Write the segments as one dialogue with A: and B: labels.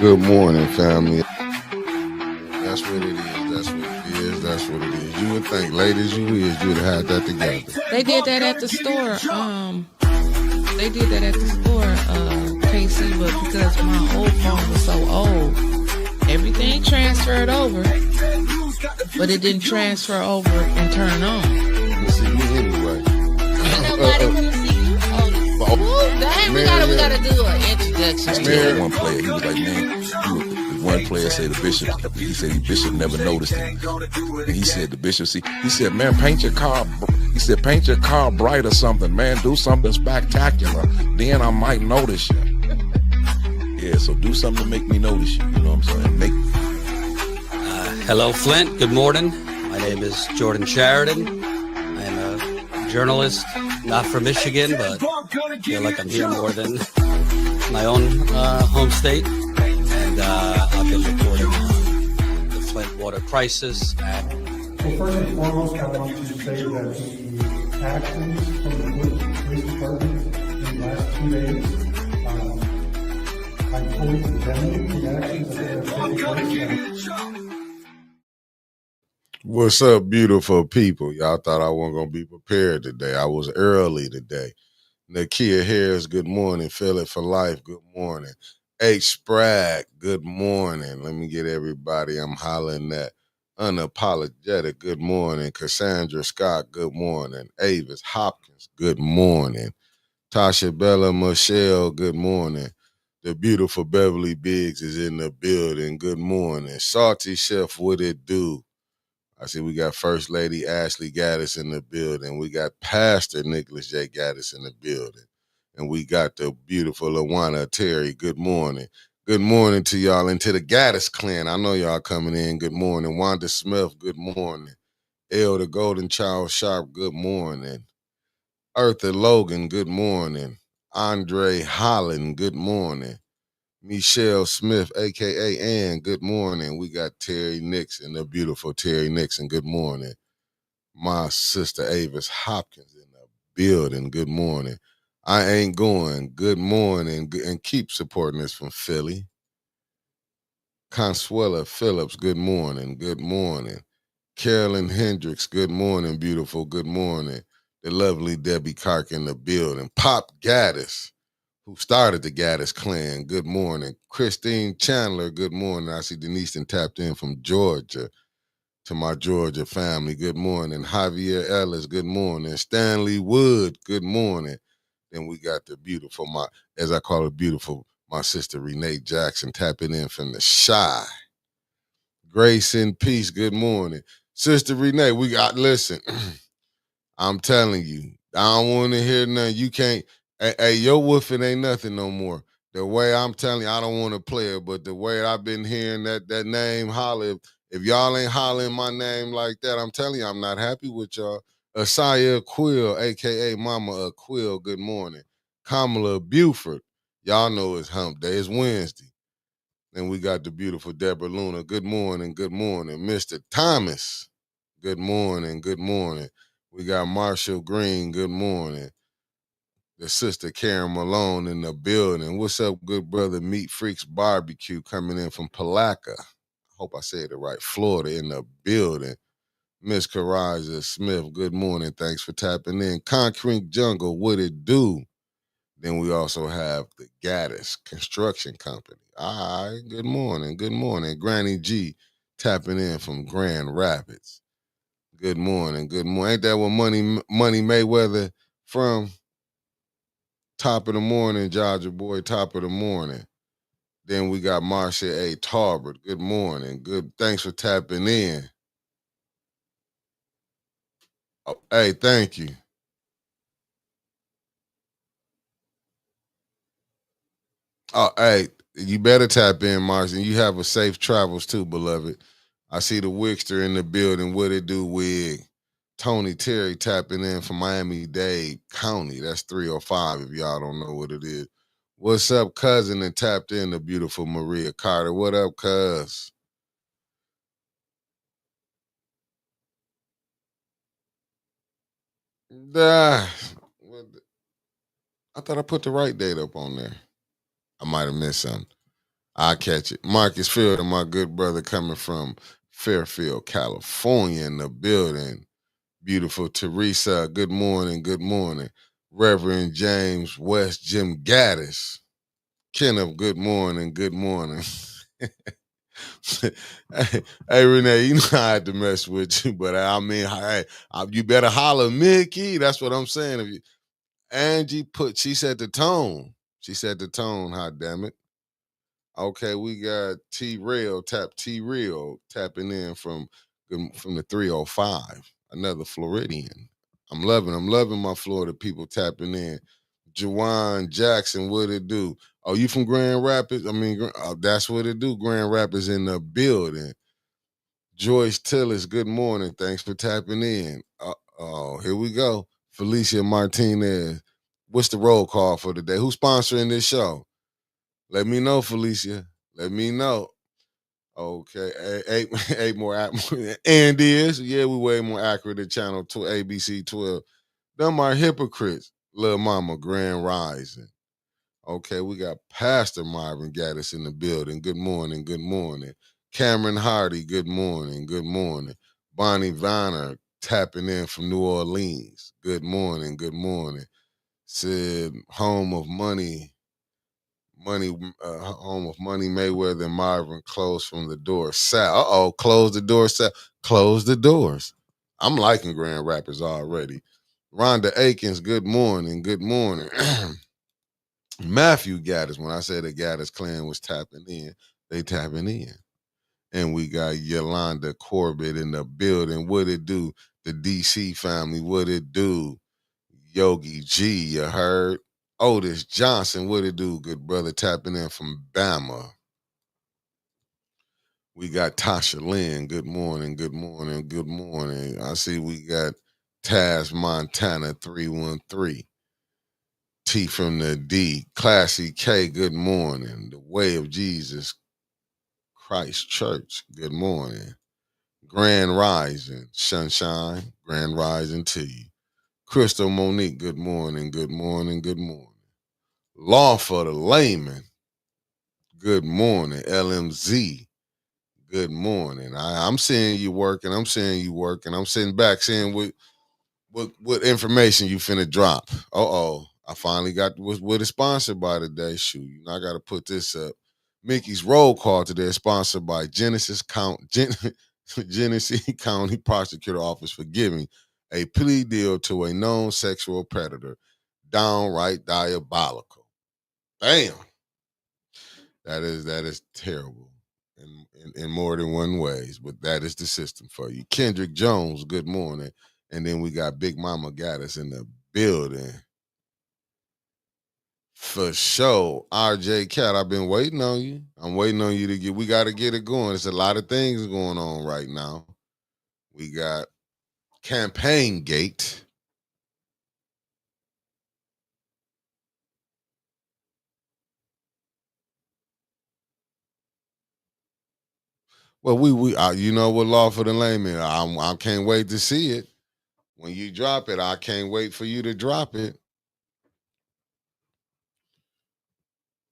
A: Good morning, family. That's what it is. That's what it is. That's what it is. You would think, late as you is, you'd have had that together.
B: They did that at the store. They did that at the store, KC, but because my old phone was so old, everything transferred over, but it didn't transfer over and turn on.
A: You see me anyway.
B: Ain't nobody gonna see you. Oh, dang, we gotta do an introduction.
C: Still one player. He was like, man, one player said the bishop. He said the bishop never noticed him, and he said the bishop he said, man, paint your car. He said, paint your car bright or something, man. Do something spectacular. Then I might notice you. Yeah, so do something to make me notice you. You know what I'm saying?
D: Hello, Flint. Good morning. My name is Jordan Sheridan. I'm a journalist, not from Michigan, but I feel like I'm here more than my own home state. And I've been reporting on the Flint water crisis.
E: Well, first and foremost, I want to say that the actions from the police department in the last 2 days, I fully condemn the actions that have taken place.
A: What's up, beautiful people? Y'all thought I wasn't going to be prepared today. I was early today. Nakia Harris, good morning. Feel It for Life, good morning. H. Spragg, good morning. Let me get everybody I'm hollering at. Unapologetic, good morning. Cassandra Scott, good morning. Avis Hopkins, good morning. Tasha Bella Michelle, good morning. The beautiful Beverly Biggs is in the building, good morning. Salty Chef, what it do? I see we got First Lady Ashley Gaddis in the building. We got Pastor Nicholas J. Gaddis in the building. And we got the beautiful Lawana Terry. Good morning. Good morning to y'all and to the Gaddis clan. I know y'all coming in. Good morning. Wanda Smith, good morning. El the Golden Child Sharp, good morning. Eartha Logan, good morning. Andre Holland, good morning. Michelle Smith, a.k.a. Ann, good morning. We got Terry Nixon, the beautiful Terry Nixon, good morning. My sister Avis Hopkins in the building, good morning. I ain't going, good morning, and keep supporting us from Philly. Consuela Phillips, good morning, good morning. Carolyn Hendricks, good morning, beautiful, good morning. The lovely Debbie Clark in the building. Pop Gaddis, who started the Gaddis clan, good morning. Christine Chandler, good morning. I see Denise tapped in from Georgia. To my Georgia family, good morning. Javier Ellis, good morning. Stanley Wood, good morning. Then we got the beautiful, as I call it beautiful, my sister Renee Jackson tapping in from the Shy. Grace and peace, good morning. Sister Renee, listen, I'm telling you, I don't want to hear nothing. You can't, hey, your woofing ain't nothing no more. The way I'm telling you, I don't want to play it, but the way I've been hearing that name holler, if y'all ain't hollering my name like that, I'm telling you, I'm not happy with y'all. Asaya Quill, a.k.a. Mama Quill, good morning. Kamala Buford, y'all know it's hump day, it's Wednesday. And we got the beautiful Deborah Luna, good morning, good morning. Mr. Thomas, good morning, good morning. We got Marshall Green, good morning. The sister Karen Malone in the building. What's up, good brother? Meat Freaks Barbecue coming in from Palaca. I hope I said it right. Florida in the building. Miss Karaja Smith, good morning. Thanks for tapping in. Concrete Jungle, what it do? Then we also have the Gaddis Construction Company. All right, good morning, good morning. Granny G tapping in from Grand Rapids. Good morning, good morning. Ain't that what Money Mayweather from? Top of the morning, Georgia boy, top of the morning. Then we got Marcia A. Tarbert. Good morning. Good. Thanks for tapping in. Oh, hey, thank you. Oh, hey, you better tap in, Marcia. You have a safe travels too, beloved. I see the Wixter in the building. What it do, Wig? Tony Terry tapping in from Miami-Dade County. That's 305 if y'all don't know what it is. What's up, cousin? And tapped in the beautiful Maria Carter. What up, cuz? I thought I put the right date up on there. I might have missed something. I'll catch it. Marcus Fielder, my good brother coming from Fairfield, California in the building. Beautiful Teresa, good morning, good morning. Reverend James West, Jim Gaddis. Kenneth, good morning, good morning. Hey, Renee, you know I had to mess with you, but I mean, hey, you better holler Mickey. That's what I'm saying. If you, Angie she set the tone. She set the tone, hot damn it. Okay, we got T Real tapping in from the 305. Another Floridian. I'm loving my Florida people tapping in. Jawan Jackson, what it do? Oh, you from Grand Rapids? I mean, that's what it do. Grand Rapids in the building. Joyce Tillis, good morning. Thanks for tapping in. Oh, here we go. Felicia Martinez. What's the roll call for today? Who's sponsoring this show? Let me know, Felicia. Let me know. Okay, eight more. And yeah, we way more accurate than channel ABC 12. Them are hypocrites. Lil Mama, Grand Rising. Okay, we got Pastor Marvin Gaddis in the building. Good morning, good morning. Cameron Hardy, good morning, good morning. Bonnie Vanner tapping in from New Orleans. Good morning, good morning. Said home of home of Money Mayweather and Marvin closed from the door. Sal, close the door, Sal. Close the doors. I'm liking Grand Rapids already. Rhonda Akins, good morning, good morning. Matthew Gaddis, when I said the Gaddis clan was tapping in, they tapping in. And we got Yolanda Corbett in the building. What it do? The DC family, what it do? Yogi G, you heard? Otis Johnson, what it do? Good brother tapping in from Bama. We got Tasha Lynn. Good morning, good morning, good morning. I see we got Taz Montana 313. T from the D. Classy K, good morning. The Way of Jesus Christ Church, good morning. Grand Rising, Sunshine, Grand Rising to you. Crystal Monique, good morning, good morning, good morning. Law for the Layman, good morning. LMZ, good morning. I'm seeing you working. I'm seeing you working. I'm sitting back seeing what information you finna drop. I finally got what is sponsored by today. Shoot, I got to put this up. Mickey's roll call today is sponsored by Genesee County Prosecutor Office for giving a plea deal to a known sexual predator. Downright diabolical. Damn. That is terrible in more than one ways, but that is the system for you. Kendrick Jones, good morning. And then we got Big Mama Gaddis in the building. For sure. RJ Cat, I've been waiting on you. I'm waiting on you we got to get it going. There's a lot of things going on right now. We got Campaign Gate. Well, you know what, Law for the Layman, I can't wait to see it. When you drop it, I can't wait for you to drop it.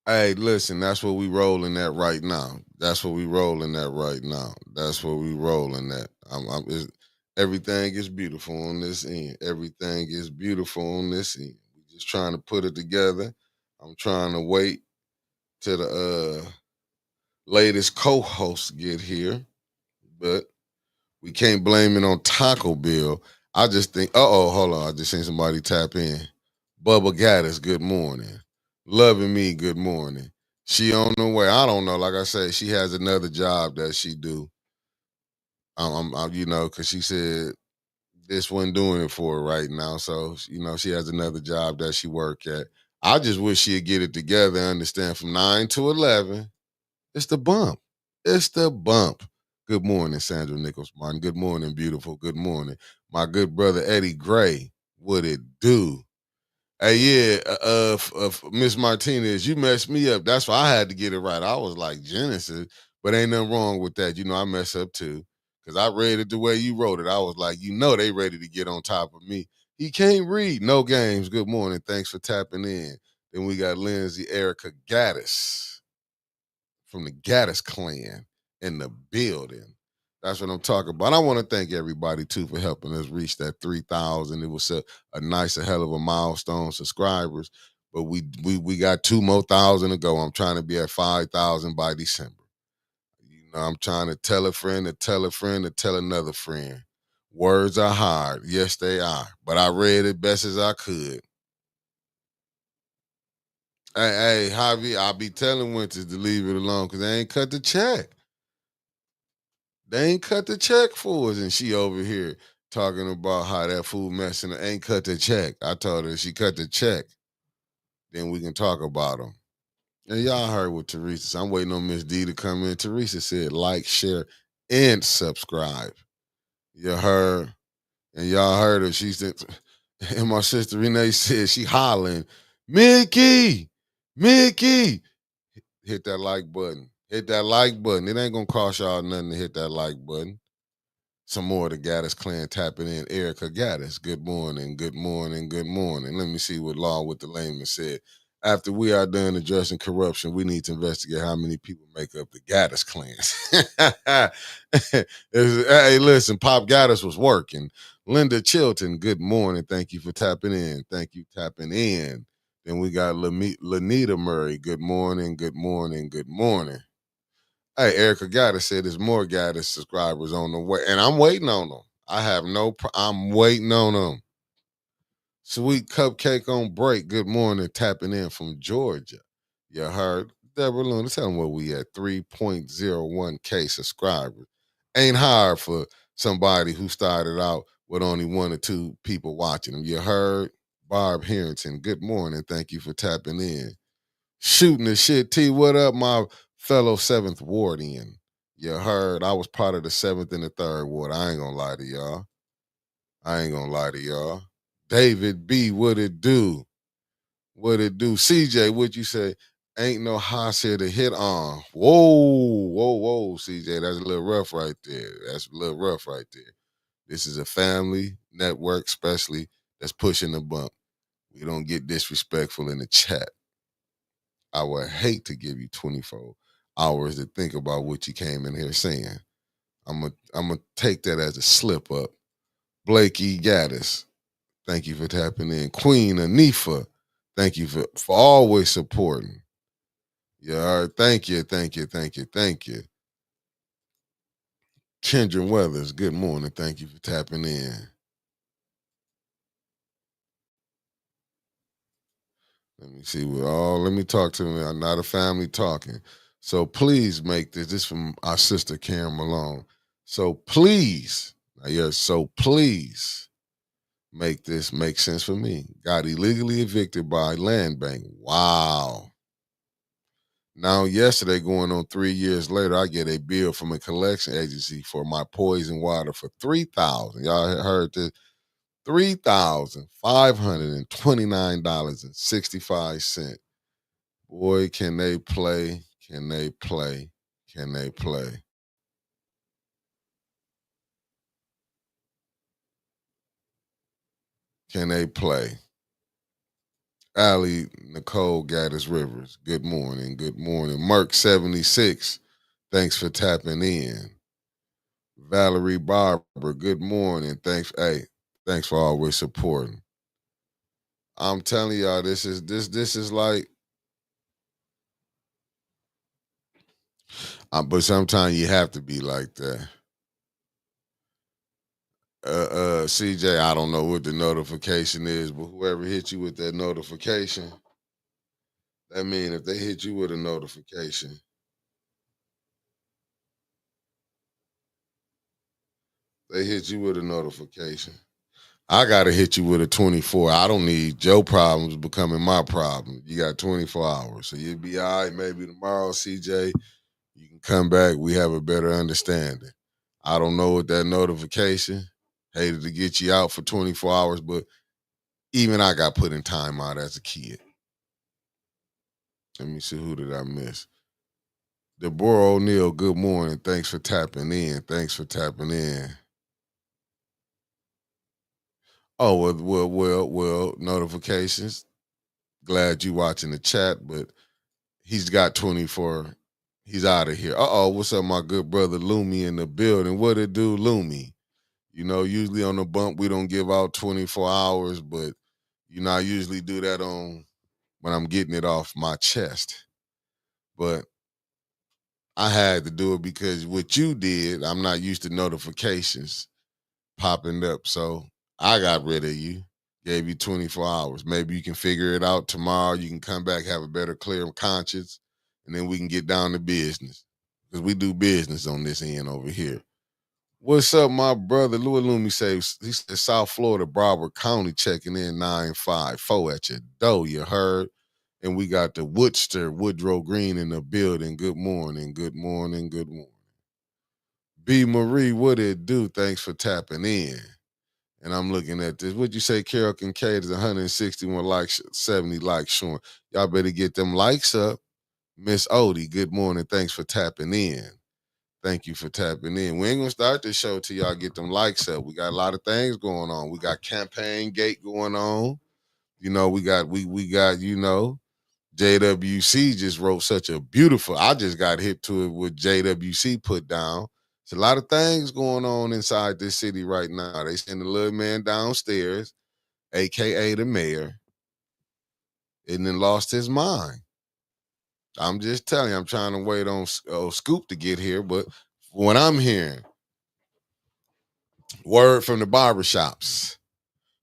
A: Hey, listen, that's what we rolling at right now. That's what we rolling at right now. That's what we rolling at. Everything is beautiful on this end. Everything is beautiful on this end. We just trying to put it together. I'm trying to wait till the latest co-hosts get here, but we can't blame it on Taco Bill. I just think, hold on. I just seen somebody tap in. Bubba Gaddis, good morning. Loving Me, good morning. She on the way. I don't know. Like I said, she has another job that she do. Because she said this wasn't doing it for her right now. So, she has another job that she work at. I just wish she'd get it together and understand from 9 to 11, it's the bump. It's the bump. Good morning, Sandra Nichols Martin. Good morning, beautiful. Good morning. My good brother, Eddie Gray. What it do? Hey, yeah, Miss Martinez, you messed me up. That's why I had to get it right. I was like, Genesis, but ain't nothing wrong with that. I mess up too. Because I read it the way you wrote it. I was like, they ready to get on top of me. He can't read. No games. Good morning. Thanks for tapping in. Then we got Lindsay Erica Gaddis from the Gaddis clan in the building. That's what I'm talking about. I want to thank everybody too for helping us reach that 3,000. It was a nice, a hell of a milestone, subscribers. But we got 2,000 more to go. I'm trying to be at 5,000 by December. I'm trying to tell a friend to tell a friend to tell another friend. Words are hard. Yes, they are. But I read it best as I could. Hey, Javi, I'll be telling Winters to leave it alone because they ain't cut the check. They ain't cut the check for us. And she over here talking about how that fool messing ain't cut the check. I told her she cut the check. Then we can talk about them. And y'all heard what Teresa said. I'm waiting on Miss D to come in. Teresa said like, share, and subscribe. You heard? And y'all heard her. She said, and my sister Renee said she hollering, Mickey, Mickey. Hit that like button. Hit that like button. It ain't gonna cost y'all nothing to hit that like button. Some more of the Gaddis clan tapping in. Erica Gaddis, good morning, good morning, good morning. Let me see what Law with the Layman said. After we are done addressing corruption, we need to investigate how many people make up the Gaddis clans. Hey, listen, Pop Gaddis was working. Linda Chilton, good morning. Thank you for tapping in. Thank you tapping in. Then we got Lanita Murray. Good morning, good morning, good morning. Hey, Erica Gaddis said there's more Gaddis subscribers on the way, and I'm waiting on them. I'm waiting on them. Sweet Cupcake on break. Good morning, tapping in from Georgia. You heard Deborah Luna. Tell them where we at. 3.01K subscribers. Ain't hard for somebody who started out with only 1 or 2 people watching them. You heard Barb Harrington. Good morning. Thank you for tapping in. Shooting the shit. T, what up, my fellow 7th Wardian? You heard I was part of the 7th and the 3rd Ward. I ain't gonna lie to y'all. David B, what it do? What it do? CJ, what you say? Ain't no house here to hit on. Whoa, CJ. That's a little rough right there. This is a family network, especially that's pushing the bump. We don't get disrespectful in the chat. I would hate to give you 24 hours to think about what you came in here saying. I'm gonna take that as a slip up. Blakey Gaddis, thank you for tapping in. Queen Anifa, thank you for always supporting. Yeah, thank you. Kendra Weathers, good morning. Thank you for tapping in. Let me see. Let me talk to me. I'm not a family talking. So please make this from our sister Karen Malone. So please make this make sense for me. Got illegally evicted by land bank. Wow. Now, yesterday, going on 3 years later, I get a bill from a collection agency for my poison water for $3,000. Y'all heard this? $3,529.65. Boy, can they play? Can they play? Can they play? Can they play? Allie Nicole Gaddis Rivers, good morning. Good morning. Merck76, thanks for tapping in. Valerie Barber, good morning. Thanks for always supporting. I'm telling y'all, this is like, but sometimes you have to be like that. CJ, I don't know what the notification is, but whoever hit you with that notification, that mean if they hit you with a notification, I gotta hit you with a 24. I don't need your problems becoming my problem. You got 24 hours. So you'll be all right. Maybe tomorrow, CJ, you can come back. We have a better understanding. I don't know what that notification. Hated to get you out for 24 hours, but even I got put in timeout as a kid. Let me see, who did I miss? Deborah O'Neill, good morning. Thanks for tapping in. Oh, well, notifications. Glad you watching the chat, but he's got 24 He's out of here. What's up, my good brother Lumi in the building? What it do, Lumi? You know, usually on the bump, we don't give out 24 hours, but, you know, I usually do that on when I'm getting it off my chest. But I had to do it because what you did, I'm not used to notifications popping up. So I got rid of you, gave you 24 hours. Maybe you can figure it out tomorrow. You can come back, have a better, clear conscience, and then we can get down to business. Because we do business on this end over here. What's up, my brother? Louis Lumi says he said South Florida, Broward County checking in 954 at your door, you heard? And we got the Woodster, Woodrow Green in the building. Good morning, good morning, good morning. B. Marie, what it do? Thanks for tapping in. And I'm looking at this. What'd you say, Carol Kincaid is 161 likes, 70 likes showing. Y'all better get them likes up. Miss Odie, good morning. Thanks for tapping in. Thank you for tapping in. We ain't gonna start this show till y'all get them likes up. We got a lot of things going on. We got campaign gate going on. You know, we got, you know, JWC just wrote such a beautiful, I just got hit to it with JWC put down. There's a lot of things going on inside this city right now. They send the little man downstairs, AKA the mayor, and then lost his mind. I'm just telling you, I'm trying to wait on Scoop to get here, but when I'm hearing, word from the barbershops.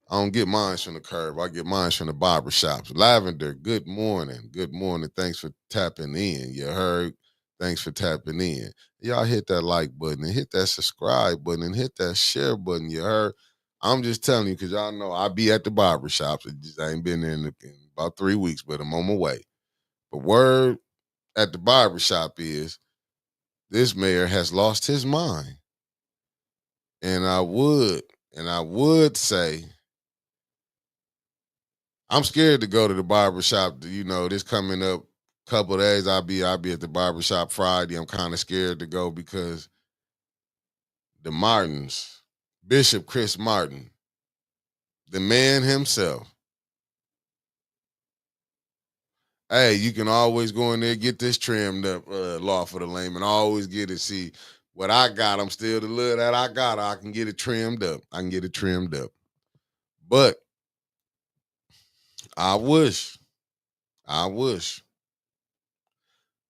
A: I don't get mines from the curb. I get mines from the barbershops. Lavender, good morning. Good morning. Thanks for tapping in. You heard? Thanks for tapping in. Y'all hit that like button and hit that subscribe button and hit that share button. You heard? I'm just telling you because y'all know I be at the barbershops. I ain't been there in about 3 weeks, but I'm on my way. But word at the barbershop is this mayor has lost his mind. And I would say, I'm scared to go to the barbershop. You know, this coming up couple of days, I'll be at the barbershop Friday. I'm kind of scared to go because the Martins, Bishop Chris Martin, the man himself. Hey, you can always go in there, get this trimmed up, Law for the Layman. Always get it. See, what I got, I'm still the little that I got. I can get it trimmed up. But I wish.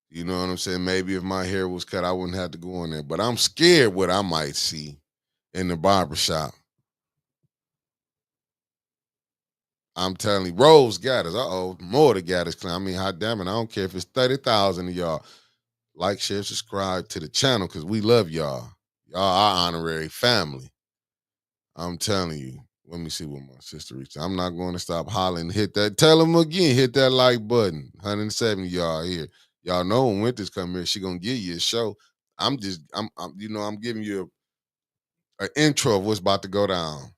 A: You know what I'm saying? Maybe if my hair was cut, I wouldn't have to go in there. But I'm scared what I might see in the barbershop. I'm telling you, Rose got us. More to got us. I mean, hot damn it. I don't care if it's 30,000 of y'all. Like, share, subscribe to the channel because we love y'all. Y'all our honorary family. I'm telling you. Let me see what my sister reached. I'm not going to stop hollering. Hit that. Tell them again. Hit that like button. 170 y'all here. Y'all know when Winters come here, she gonna give you a show. I'm giving you an intro of what's about to go down.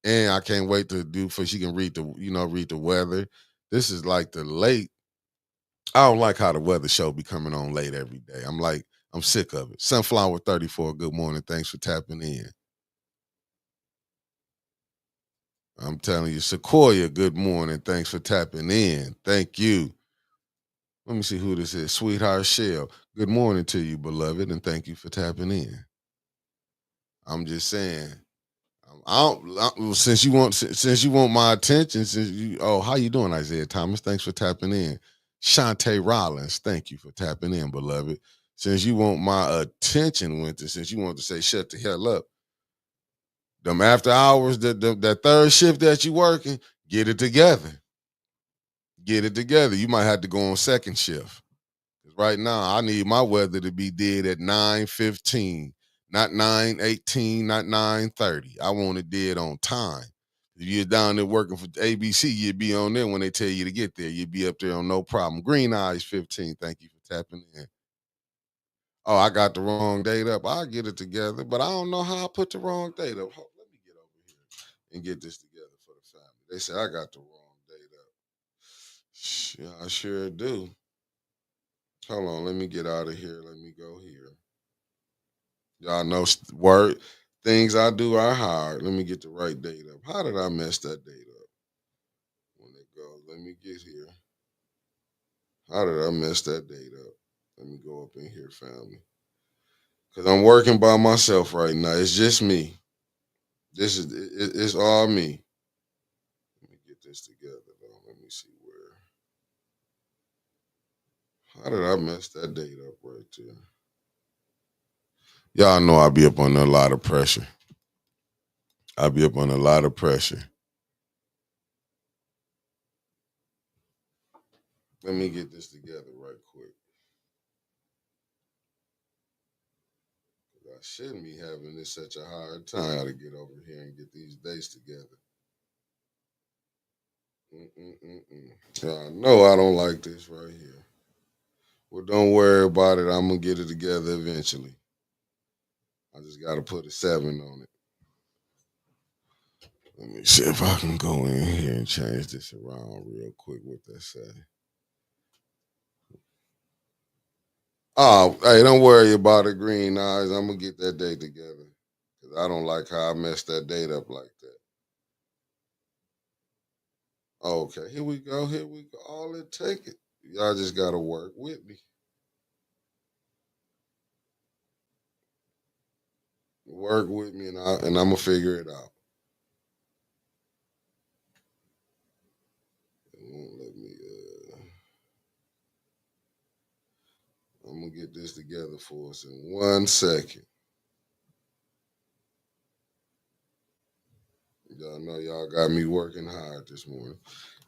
A: And I can't wait to do for she can read the weather. This is like the late. I don't like how the weather show be coming on late every day. I'm sick of it. Sunflower 34, good morning. Thanks for tapping in. I'm telling you, Sequoia, good morning. Thanks for tapping in. Thank you. Let me see who this is. Sweetheart Shell. Good morning to you, beloved, and thank you for tapping in. I'm just saying. Since you want my attention, how you doing, Isaiah Thomas? Thanks for tapping in. Shantae Rollins, thank you for tapping in, beloved. Since you want my attention, Winter, since you want to say shut the hell up, them after hours, that third shift that you working, get it together. Get it together. You might have to go on second shift. Because right now, I need my weather to be dead at 9:15, not 9:18, not 9:30. I want it dead on time. If you're down there working for ABC, you'd be on there when they tell you to get there. You'd be up there on no problem. Green Eyes 15, thank you for tapping in. Oh, I got the wrong date up. I'll get it together, but I don't know how I put the wrong date up. Let me get over here and get this together for the family. They say I got the wrong date up. Yeah, I sure do. Hold on, let me get out of here. Let me go here. Y'all know word things I do are hard. Let me get the right date up. How did I mess that date up? When it goes, let me get here. How did I mess that date up? Let me go up in here, family. Because I'm working by myself right now. It's just me. It's all me. Let me get this together, though. Let me see where. How did I mess that date up right there? Y'all know I be up under a lot of pressure. Let me get this together right quick. I shouldn't be having this such a hard time to get over here and get these dates together. Y'all know I don't like this right here. Well, don't worry about it. I'm going to get it together eventually. I just got to put a 7 on it. Let me see if I can go in here and change this around real quick. What that say? Oh, hey, don't worry about it, Green Eyes. I'm going to get that date together. Because I don't like how I messed that date up like that. Okay, here we go. All it take it. Y'all just got to work with me. Work with me, and I'm going to figure it out. It won't let me. I'm going to get this together for us in 1 second. Y'all know y'all got me working hard this morning.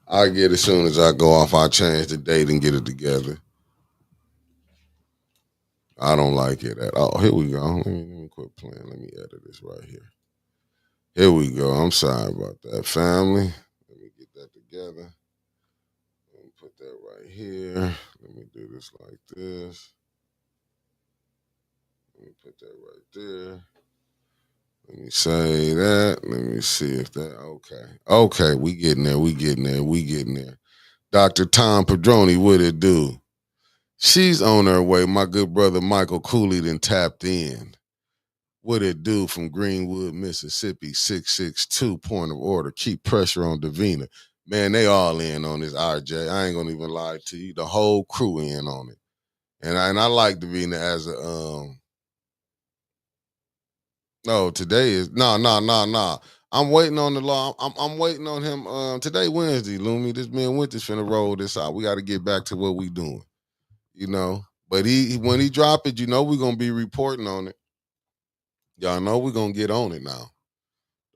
A: I'll get it as soon as I go off. I'll change the date and get it together. I don't like it at all. Here we go. Let me quit playing. Let me edit this right here. Here we go. I'm sorry about that, family. Let me get that together. Let me put that right here. Let me do this like this. Let me put that right there. Let me say that. Let me see if that, okay. Okay, we getting there. Dr. Tom Padroni, what it do? She's on her way. My good brother Michael Cooley done tapped in. What it do from Greenwood, Mississippi, 662, point of order. Keep pressure on Davina. Man, they all in on this, RJ. I ain't gonna even lie to you. The whole crew in on it. And I like Davina as a no, today is no. I'm waiting on the law. I'm waiting on him. Today Wednesday, Loomy. This man Winters finna roll this out. We got to get back to what we doing, you know. But when he drop it, you know we gonna be reporting on it. Y'all know we gonna get on it now.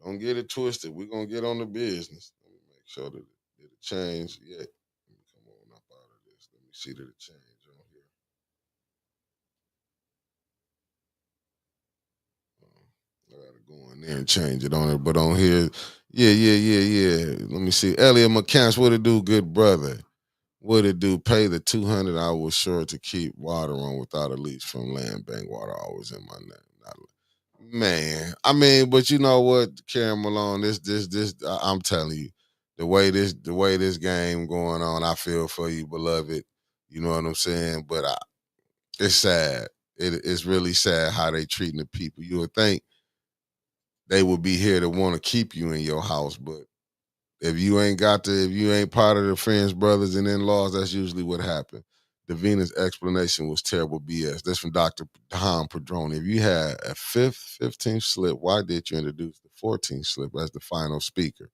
A: Don't get it twisted. We gonna get on the business. Let me make sure that it changed yet. Let me come on up out of this. Let me see that it changed on here. I gotta go in there and change it on it. But on here, yeah. Let me see. Elliot McCants, what it do, good brother? What it do? Pay the 200 I was sure to keep water on without a lease from land bank water always in my name. Man, I mean, but you know what, Karen Malone, this, I'm telling you, the way this game going on, I feel for you, beloved. You know what I'm saying? But it's sad. It's really sad how they treating the people. You would think they would be here to want to keep you in your house, but if you ain't part of the friends, brothers, and in-laws, that's usually what happened. Davina's explanation was terrible BS. That's from Dr. Tom Padroni. If you had a 15th slip, why did you introduce the 14th slip as the final speaker?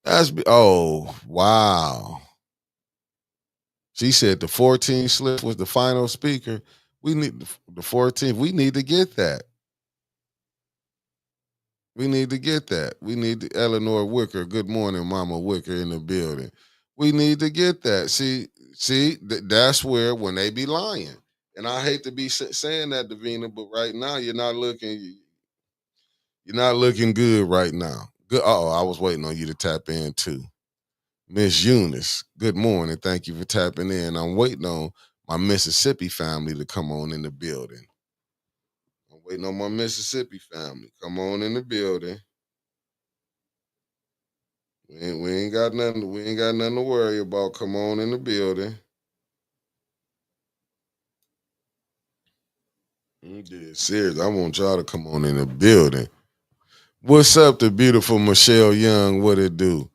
A: Oh, wow. She said the 14th slip was the final speaker. We need the 14th. We need to get that. We need the Eleanor Wicker. Good morning, Mama Wicker in the building. We need to get that. See, that's where when they be lying. And I hate to be saying that, Davina, but right now you're not looking good right now. Good. I was waiting on you to tap in too. Miss Eunice, good morning. Thank you for tapping in. I'm waiting on my Mississippi family to come on in the building. Waiting on my Mississippi family. Come on in the building. We ain't got nothing to worry about. Come on in the building. Serious. I want y'all to come on in the building. What's up to beautiful Michelle Young? What it do?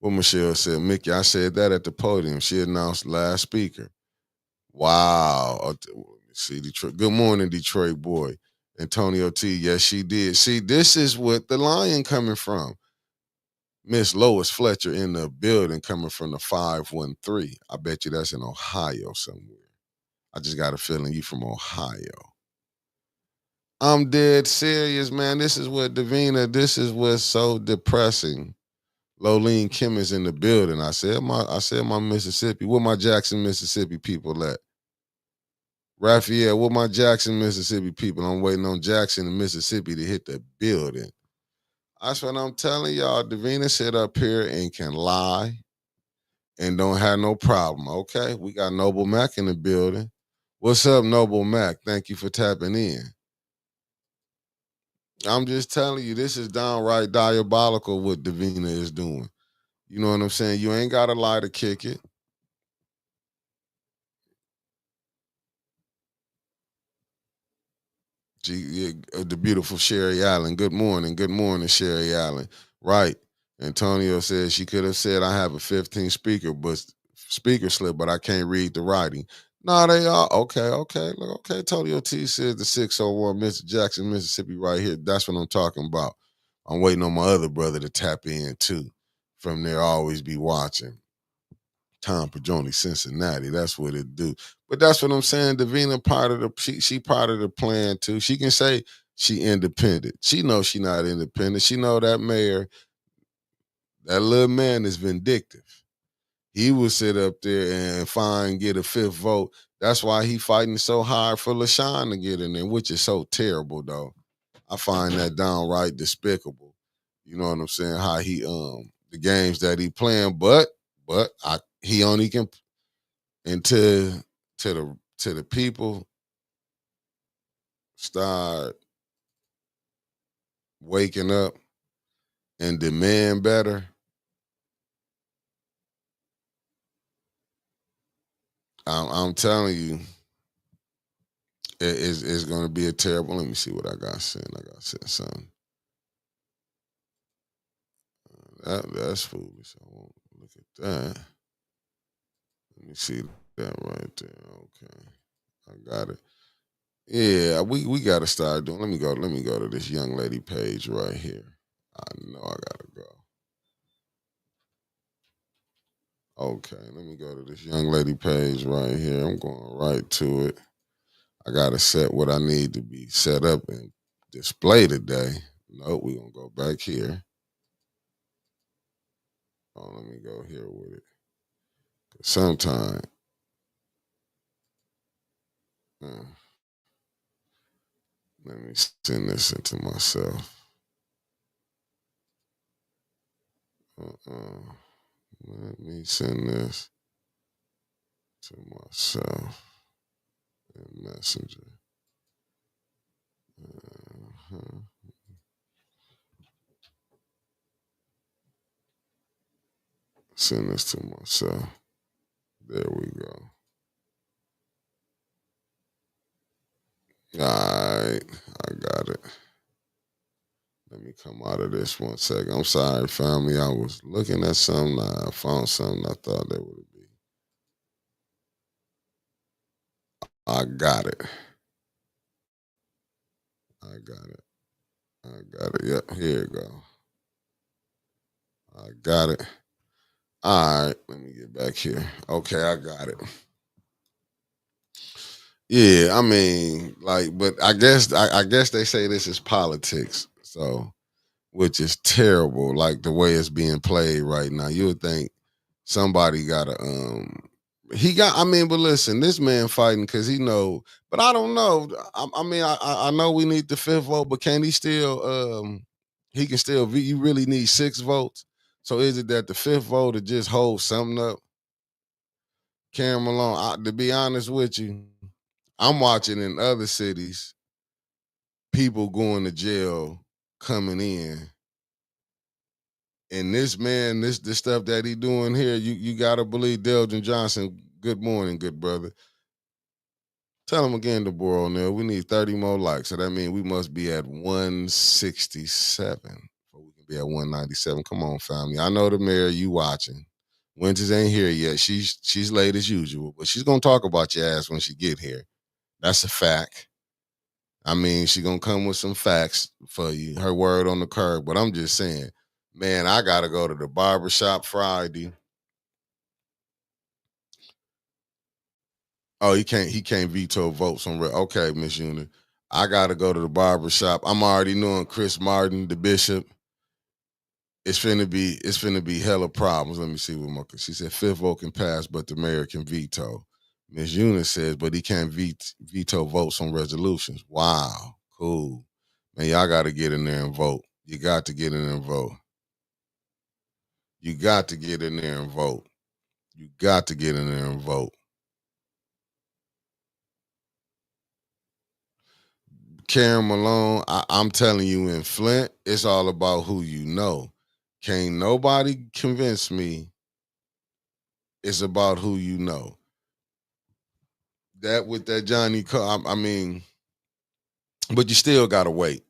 A: What Michelle said, Mickey, I said that at the podium. She announced last speaker. Wow. Let me see, Detroit. Good morning, Detroit boy. Antonio T. Yes, she did. See, this is what the lion coming from. Miss Lois Fletcher in the building coming from the 513. I bet you that's in Ohio somewhere. I just got a feeling you from Ohio. I'm dead serious, man. This is what Davina, this is what's so depressing. Lolene Kim is in the building. I said my Mississippi. Where my Jackson, Mississippi people at? Raphael, where my Jackson, Mississippi people? I'm waiting on Jackson and Mississippi to hit the building. That's what I'm telling y'all. Davina sit up here and can lie and don't have no problem. Okay, we got Noble Mac in the building. What's up, Noble Mac? Thank you for tapping in. I'm just telling you, this is downright diabolical what Davina is doing. You know what I'm saying? You ain't got to lie to kick it. The beautiful Sherry Allen. Good morning, Sherry Allen. Right. Antonio says she could have said I have a 15 speaker slip, but I can't read the writing. No, they are okay. Look, okay. Antonio T says the 601 Mr. Jackson, Mississippi, right here. That's what I'm talking about. I'm waiting on my other brother to tap in too. From there, always be watching. Tom Pagioni, Cincinnati. That's what it do. But that's what I'm saying. Davina part of she part of the plan too. She can say she independent. She knows she not independent. She know that mayor, that little man is vindictive. He will sit up there and get a fifth vote. That's why he fighting so hard for LaShawn to get in there, which is so terrible though. I find that downright despicable. You know what I'm saying? How he the games that he playing, but he only can and to the people start waking up and demand better. I'm telling you, it's going to be a terrible. Let me see what I got sent. I got sent something. That's foolish. I won't look at that. Let me see that right there. Okay, I got it. Yeah, we got to start doing. Let me go to this young lady page right here. I know I gotta go. Okay, let me go to this young lady page right here. I'm going right to it. I gotta set what I need to be set up and display today. Nope, we're gonna go back here. Oh, let me go here with it. Sometime. Uh, let me send this into myself. Let me send this to myself in Messenger. Uh-huh. Send this to myself. There we go. All right, I got it. Let me come out of this 1 second. I'm sorry, family. I was looking at something. I found something I thought that would be. I got it. I got it. I got it. Yep, here you go. I got it. All right, let me get back here. Okay, I got it. Yeah, I mean, like, but I guess they say this is politics, so which is terrible. Like the way it's being played right now, you would think somebody gotta he got. I mean, but listen, this man fighting because he know. But I don't know. I mean, I know we need the fifth vote, but can he still? He can still. You really need 6 votes. So is it that the fifth vote to just hold something up? Karen Malone. To be honest with you, I'm watching in other cities people going to jail coming in. And this man, this stuff that he doing here, you gotta believe Delgin Johnson. Good morning, good brother. Tell him again, DeBoer on there. We need 30 more likes. So that means we must be at 167. Or we can be at 197. Come on, family. I know the mayor, you watching. Winters ain't here yet. She's late as usual, but she's gonna talk about your ass when she get here. That's a fact. I mean, she gonna come with some facts for you. Her word on the curb. But I'm just saying, man, I gotta go to the barbershop Friday. Oh, he can't veto votes on okay, Miss Unit. I gotta go to the barbershop. I'm already knowing Chris Martin, the bishop. It's finna be hella problems. Let me see what she said. Fifth vote can pass, but the mayor can veto. Ms. Eunice says, but he can't veto votes on resolutions. Wow, cool. Man, y'all got to get in there and vote. You got to get in there and vote. You got to get in there and vote. You got to get in there and vote. Karen Malone, I'm telling you, in Flint, it's all about who you know. Can't nobody convince me it's about who you know. That with that Johnny, I mean, but you still gotta wait.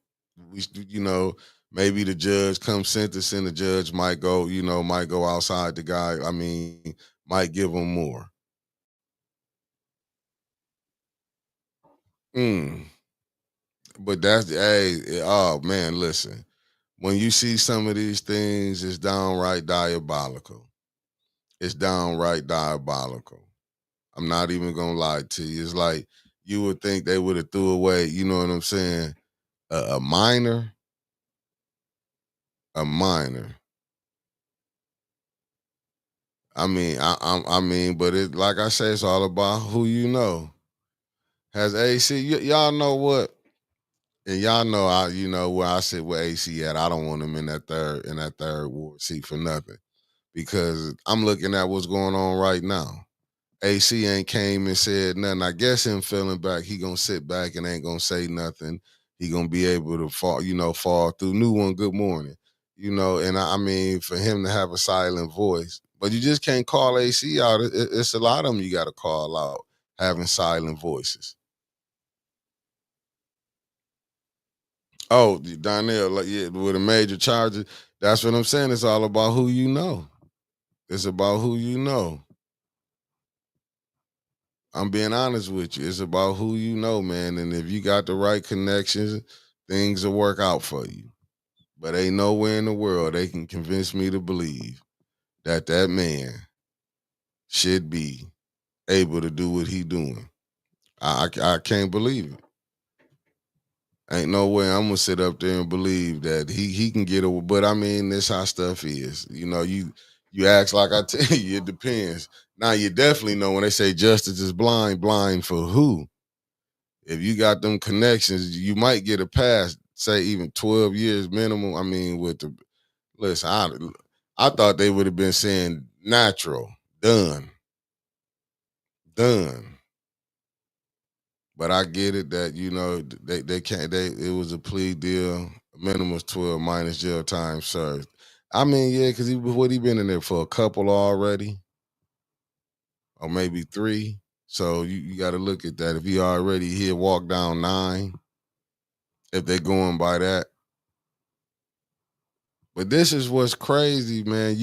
A: You know, maybe the judge comes sentencing. The judge might go, might go outside the guy. I mean, might give him more. Mm. But oh man, listen. When you see some of these things, it's downright diabolical. It's downright diabolical. I'm not even gonna lie to you. It's like you would think they would have threw away. You know what I'm saying? A minor, a minor. I mean, but it like I say, it's all about who you know. Has AC? Y'all know what? And y'all know where I sit with AC at. I don't want him in that third ward seat for nothing because I'm looking at what's going on right now. AC ain't came and said nothing. I guess him feeling back, he gonna sit back and ain't gonna say nothing. He gonna be able to fall through. New one, good morning. And I mean, for him to have a silent voice, but you just can't call AC out. It's a lot of them you got to call out having silent voices. Oh, Donnell, like yeah, with a major charger. That's what I'm saying. It's all about who you know. It's about who you know. I'm being honest with you. It's about who you know, man. And if you got the right connections, things will work out for you. But ain't nowhere in the world they can convince me to believe that man should be able to do what he doing. I can't believe it. Ain't no way I'm gonna sit up there and believe that he can get away. But I mean, this how stuff is. You ask like I tell you, it depends. Now you definitely know when they say justice is blind, blind for who? If you got them connections, you might get a pass, say even 12 years minimum. I mean, listen, I thought they would have been saying natural, done, done. But I get it that, they can't, it was a plea deal, minimum was 12 minus jail time served. I mean, yeah, because he been in there for a couple already, or maybe three. So you got to look at that. If he had walked down 9, if they going by that. But this is what's crazy, man.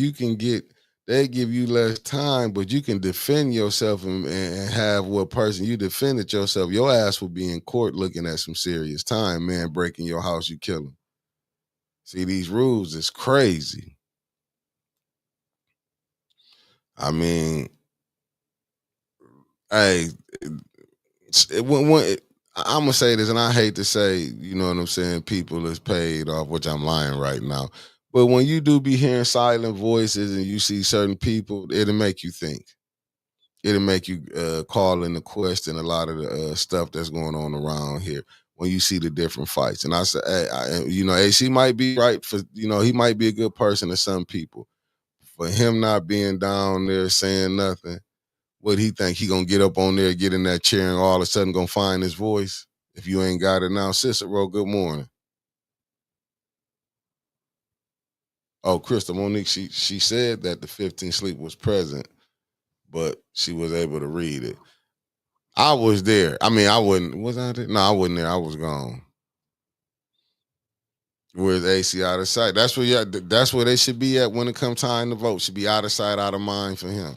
A: They give you less time, but you can defend yourself and have what person you defended yourself. Your ass will be in court looking at some serious time, man. Breaking your house, you kill him. See, these rules is crazy. I mean, hey, I'm gonna say this, and I hate to say, you know what I'm saying, people is paid off, which I'm lying right now. But when you do be hearing silent voices and you see certain people, it'll make you think. It'll make you call into question a lot of the stuff that's going on around here when you see the different fights. And I say, AC might be right for, he might be a good person to some people. For him not being down there saying nothing, what he think he gonna get up on there, get in that chair, and all of a sudden gonna find his voice? If you ain't got it now, Cicero, good morning. Oh, Crystal Monique, she said that the 15th sleep was present, but she was able to read it. I was there. I mean, I wasn't. Was I there? No, I wasn't there. I was gone. With AC out of sight. That's where they should be at when it comes time to vote. Should be out of sight, out of mind for him.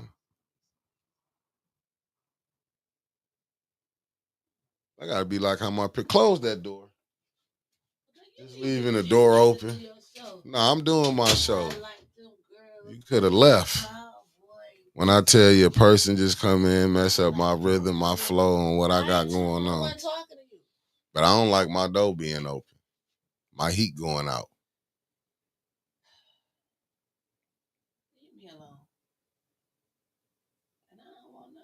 A: I gotta be like how my close that door. Just leaving the door open. No, I'm doing my show. You could have left. When I tell you a person just come in, mess up my rhythm, my flow, and what I got going on. But I don't like my door being open. My heat going out.
B: Leave me alone. And I don't want no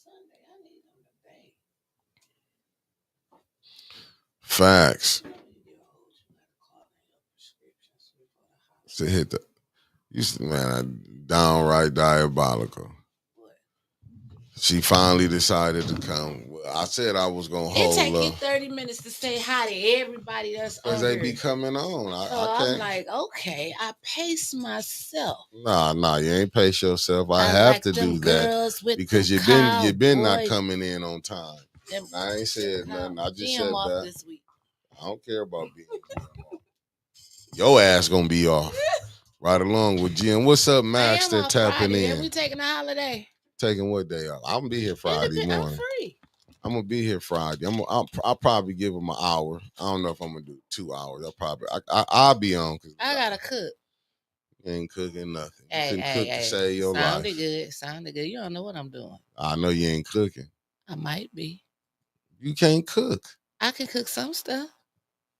B: Sunday. I need them today.
A: Facts. To hit the, downright diabolical. She finally decided to come. I said I was gonna hold her.
B: It take you 30 minutes to say hi to everybody that's on.
A: Because they be coming on.
B: I'm like, okay, I pace myself.
A: Nah, you ain't pace yourself. I have like to do that because you've been not coming in on time. I ain't said nothing. I just said that. This week. I don't care about being your ass gonna be off. Right along with Jim. What's up, Max? They're tapping in.
B: We taking a holiday.
A: Taking what day off? I'm gonna be here Friday morning.
B: I'm free.
A: I'm gonna be here Friday. I'll probably give them an hour. I don't know if I'm gonna do 2 hours. I'll be on.
B: I gotta cook.
A: You ain't cooking nothing. You can cook to save your life.
B: Sounded good. You don't know what I'm doing.
A: I know you ain't cooking.
B: I might be.
A: You can't cook.
B: I can cook some stuff.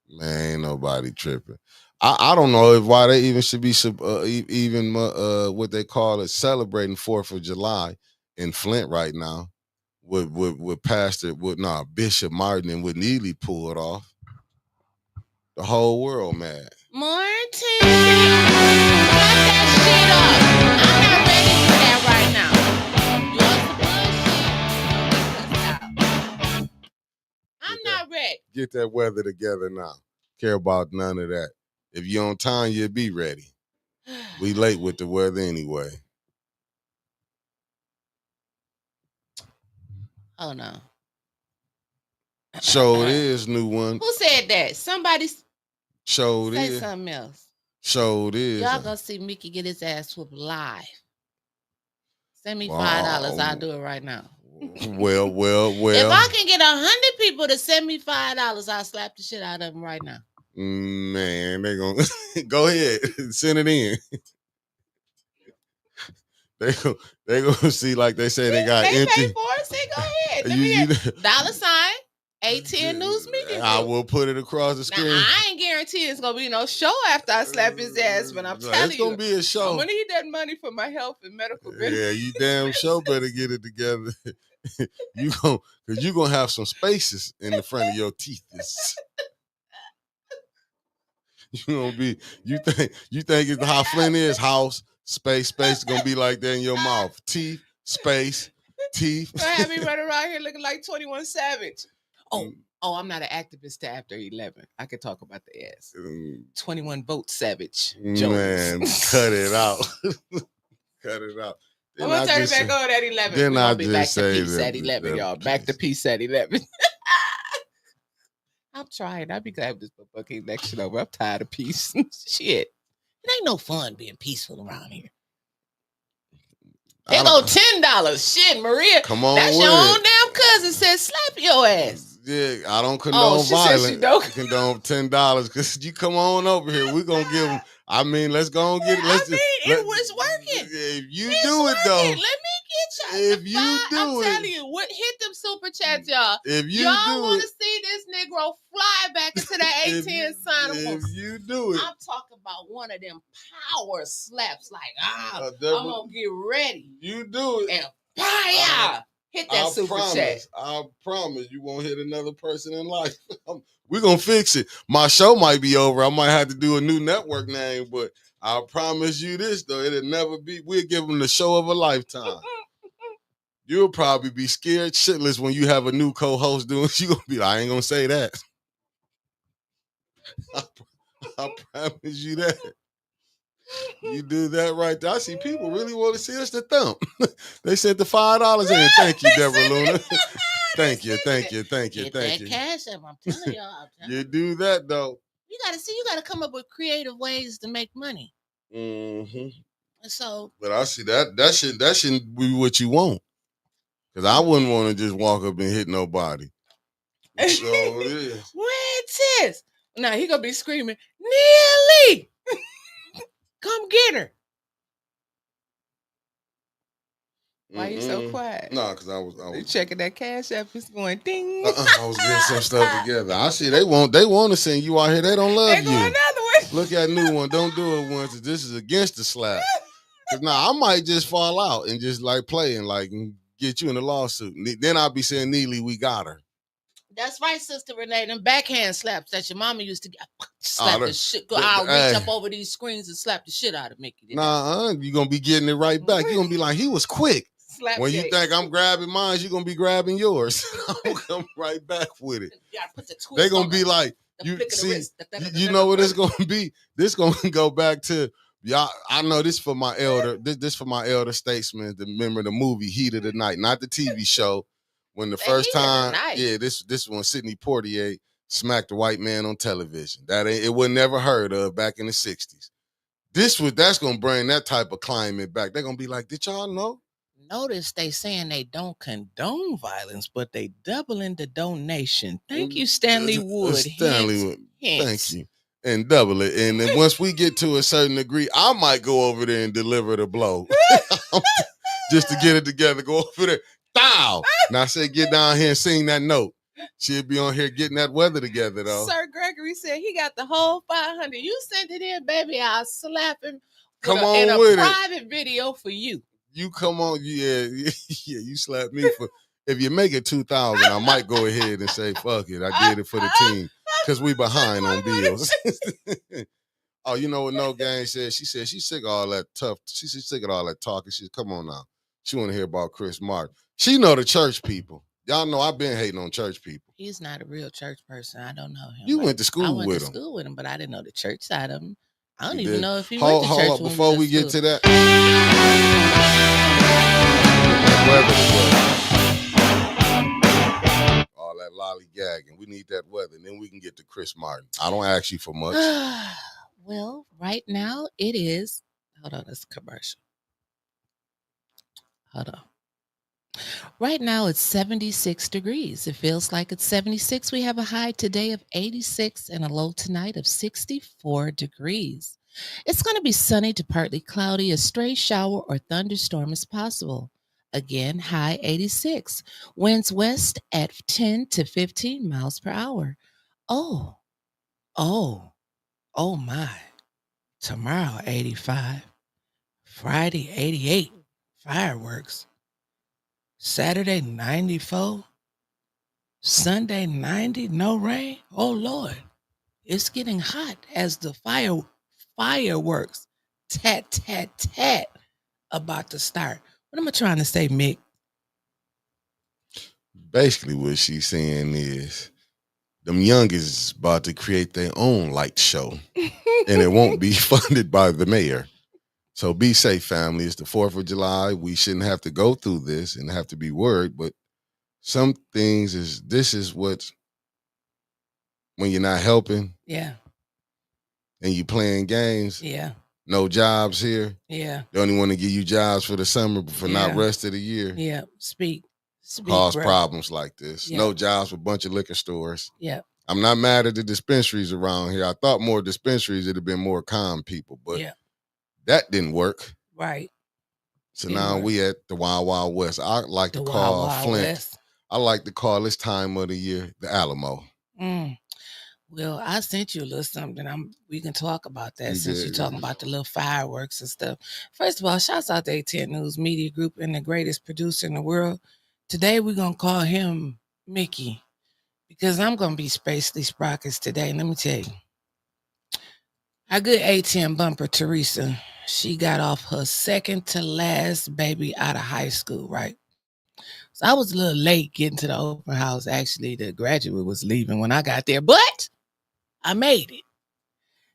A: Man, ain't nobody tripping. I don't know why they even should be what they call it, celebrating 4th of July in Flint right now with Bishop Martin and what Neely pulled off. The whole world mad.
B: Martin, cut that shit off. I'm not ready for that right now. I'm not ready.
A: Get that weather together now. Care about none of that. If you're on time, you'll be ready. We late with the weather anyway.
B: Oh, no.
A: Show it is, new one.
B: Who said that? Somebody
A: show it
B: say
A: is.
B: Something else.
A: Show it is.
B: Y'all gonna see Mickey get his ass whooped live. Send me $5. I'll do it right now.
A: Well.
B: If I can get 100 people to send me $5, I'll slap the shit out of them right now.
A: Man, they gonna go ahead, send it in. They gonna see like they say they got empty.
B: Pay for it. Say go ahead. Let me hear $810 News Media.
A: I will put it across the screen.
B: Now, I ain't guarantee it's gonna be no show after I slap his ass, but I'm telling you,
A: it's gonna be a show.
B: I'm gonna need that money for my health and medical benefits.
A: Yeah, you damn sure better get it together. Because you gonna have some spaces in the front of your teeth. You gonna be you think it's how Flint is, house, space gonna be like that in your mouth. Teeth, space, teeth.
B: Don't have me running around here looking like 21 Savage. Oh, I'm not an activist to after 11. I can talk about the ass. 21 Vote Savage. Jones.
A: Man, cut it out. Cut it out.
B: I'm gonna turn it back on at 11.
A: Then I just
B: back
A: say
B: to peace at 11, y'all. Back to peace at 11. I'm trying. I'll be glad this fucking election over. I'm tired of peace. Shit. It ain't no fun being peaceful around here. They go $10. Shit, Maria.
A: Come on,
B: that's your own damn cousin said slap your ass.
A: Yeah, I don't condone violence. I condone $10 because you come on over here. We're gonna give them. I mean, let's go and get it.
B: It was working.
A: If you do it though.
B: Let me get y'all.
A: If you do
B: I'm
A: it.
B: telling you, what hit them super chats, y'all.
A: If you
B: y'all want to see this Negro fly back into that 810 sign.
A: If you do it.
B: I'm talking about one of them power slaps like, I'm gonna get ready.
A: You do it.
B: And fire. Hit that super chat.
A: I promise you won't hit another person in life. We're going to fix it. My show might be over. I might have to do a new network name, but I promise you this, though. It'll never be. We'll give them the show of a lifetime. You'll probably be scared shitless when you have a new co-host doing. You're going to be like, I ain't going to say that. I promise you that. You do that right there. I see people really want to see us the thump. They sent the $5 in. Thank you, Deborah Luna. Thank you.
B: Get that cash up. I'm telling y'all.
A: You do that though.
B: You gotta come up with creative ways to make money.
A: Mm-hmm.
B: And so,
A: but I see that shouldn't be what you want. Cause I wouldn't want to just walk up and hit nobody. So yeah.
B: what's this? Now he gonna be screaming, Neely, come get her. Why you so quiet?
A: Nah, cause I was
B: checking that cash app. It's going ding.
A: I was getting some stuff together. I see they want to send you out here. They don't love
B: They go
A: you.
B: another one.
A: Look at new one. Don't do it once. This is against the slap. Cause now I might just fall out and just like play and like get you in a lawsuit. Then I'll be saying, Neely, we got her.
B: That's right, Sister Renee. Them backhand slaps that your mama used to get. Slap the shit. I'll reach up over these screens and slap the shit out of Mickey.
A: Nah, you're going to be getting it right back. You're going to be like, he was quick.
B: Slap
A: when you think I'm grabbing mine, you're going to be grabbing yours. I'm come right back with it. They're going to be like, you see, you know what it's going to be? This going to go back to, y'all. I know this for my elder. This for my elder statesman. Remember the movie Heat of the Night, not the TV show. When the first time, this one Sidney Poitier smacked a white man on television. It was never heard of back in the 60s. That's gonna bring that type of climate back. They're gonna be like, did y'all know?
B: Notice they saying they don't condone violence, but they doubling the donation. Thank you, Stanley Wood.
A: Stanley Wood. Thank you. And double it. And then once we get to a certain degree, I might go over there and deliver the blow. Just to get it together. Go over there. Bow. Now I said, get down here and sing that note. She'll be on here getting that weather together, though.
B: Sir Gregory said he got the whole 500. You sent it in, baby. I'll slap him.
A: Come on with it.
B: Private video for you.
A: You come on, yeah. You slap me for. If you make it 2,000, I might go ahead and say, fuck it. I did it for the team because we behind on bills. Oh, you know what No Gang said? She said she's sick of all that tough. She's sick of all that talking. She said, come on now. She want to hear about Chris Martin. She know the church people. Y'all know I've been hating on church people.
B: He's not a real church person. I don't know him.
A: You went to school with him.
B: I went to school with him, but I didn't know the church side of him. I don't even know if he went to church.
A: Hold up, before we get to that. All that lollygagging. We need that weather. And then we can get to Chris Martin. I don't ask you for much.
B: Well, right now it is. Hold on, that's a commercial. Hold on. Right now it's 76 degrees. It feels like it's 76. We have a high today of 86 and a low tonight of 64 degrees. It's going to be sunny to partly cloudy. A stray shower or thunderstorm is possible. Again, high 86. Winds west at 10 to 15 miles per hour. Oh my. Tomorrow 85. Friday 88. Fireworks. Saturday 94. Sunday 90. No rain. Oh Lord. It's getting hot as the fireworks tat tat tat about to start. What am I trying to say, Mick?
A: Basically what she's saying is them youngins about to create their own light show. And it won't be funded by the mayor. So be safe, family. It's the 4th of July. We shouldn't have to go through this and have to be worried. But some things this is what, when you're not helping.
B: Yeah.
A: And you playing games.
B: Yeah.
A: No jobs here.
B: Yeah.
A: They only want to give you jobs for the summer, but for not rest of the year.
B: Yeah. Speak
A: cause
B: bro.
A: Problems like this. Yeah. No jobs for a bunch of liquor stores.
B: Yeah.
A: I'm not mad at the dispensaries around here. I thought more dispensaries would have been more calm people, but that didn't work.
B: Right.
A: So now we at the Wild Wild West. I like to call Flint. West. I like to call this time of the year the Alamo.
B: Well, I sent you a little something. We can talk about that since you're talking about the little fireworks and stuff. First of all, shouts out to A10 News Media Group and the greatest producer in the world. Today we're gonna call him Mickey because I'm gonna be Spacely Sprockets today. Let me tell you. Our good A10 bumper, Teresa, she got off her second to last baby out of high school, right? So I was a little late getting to the open house. Actually, the graduate was leaving when I got there, but I made it.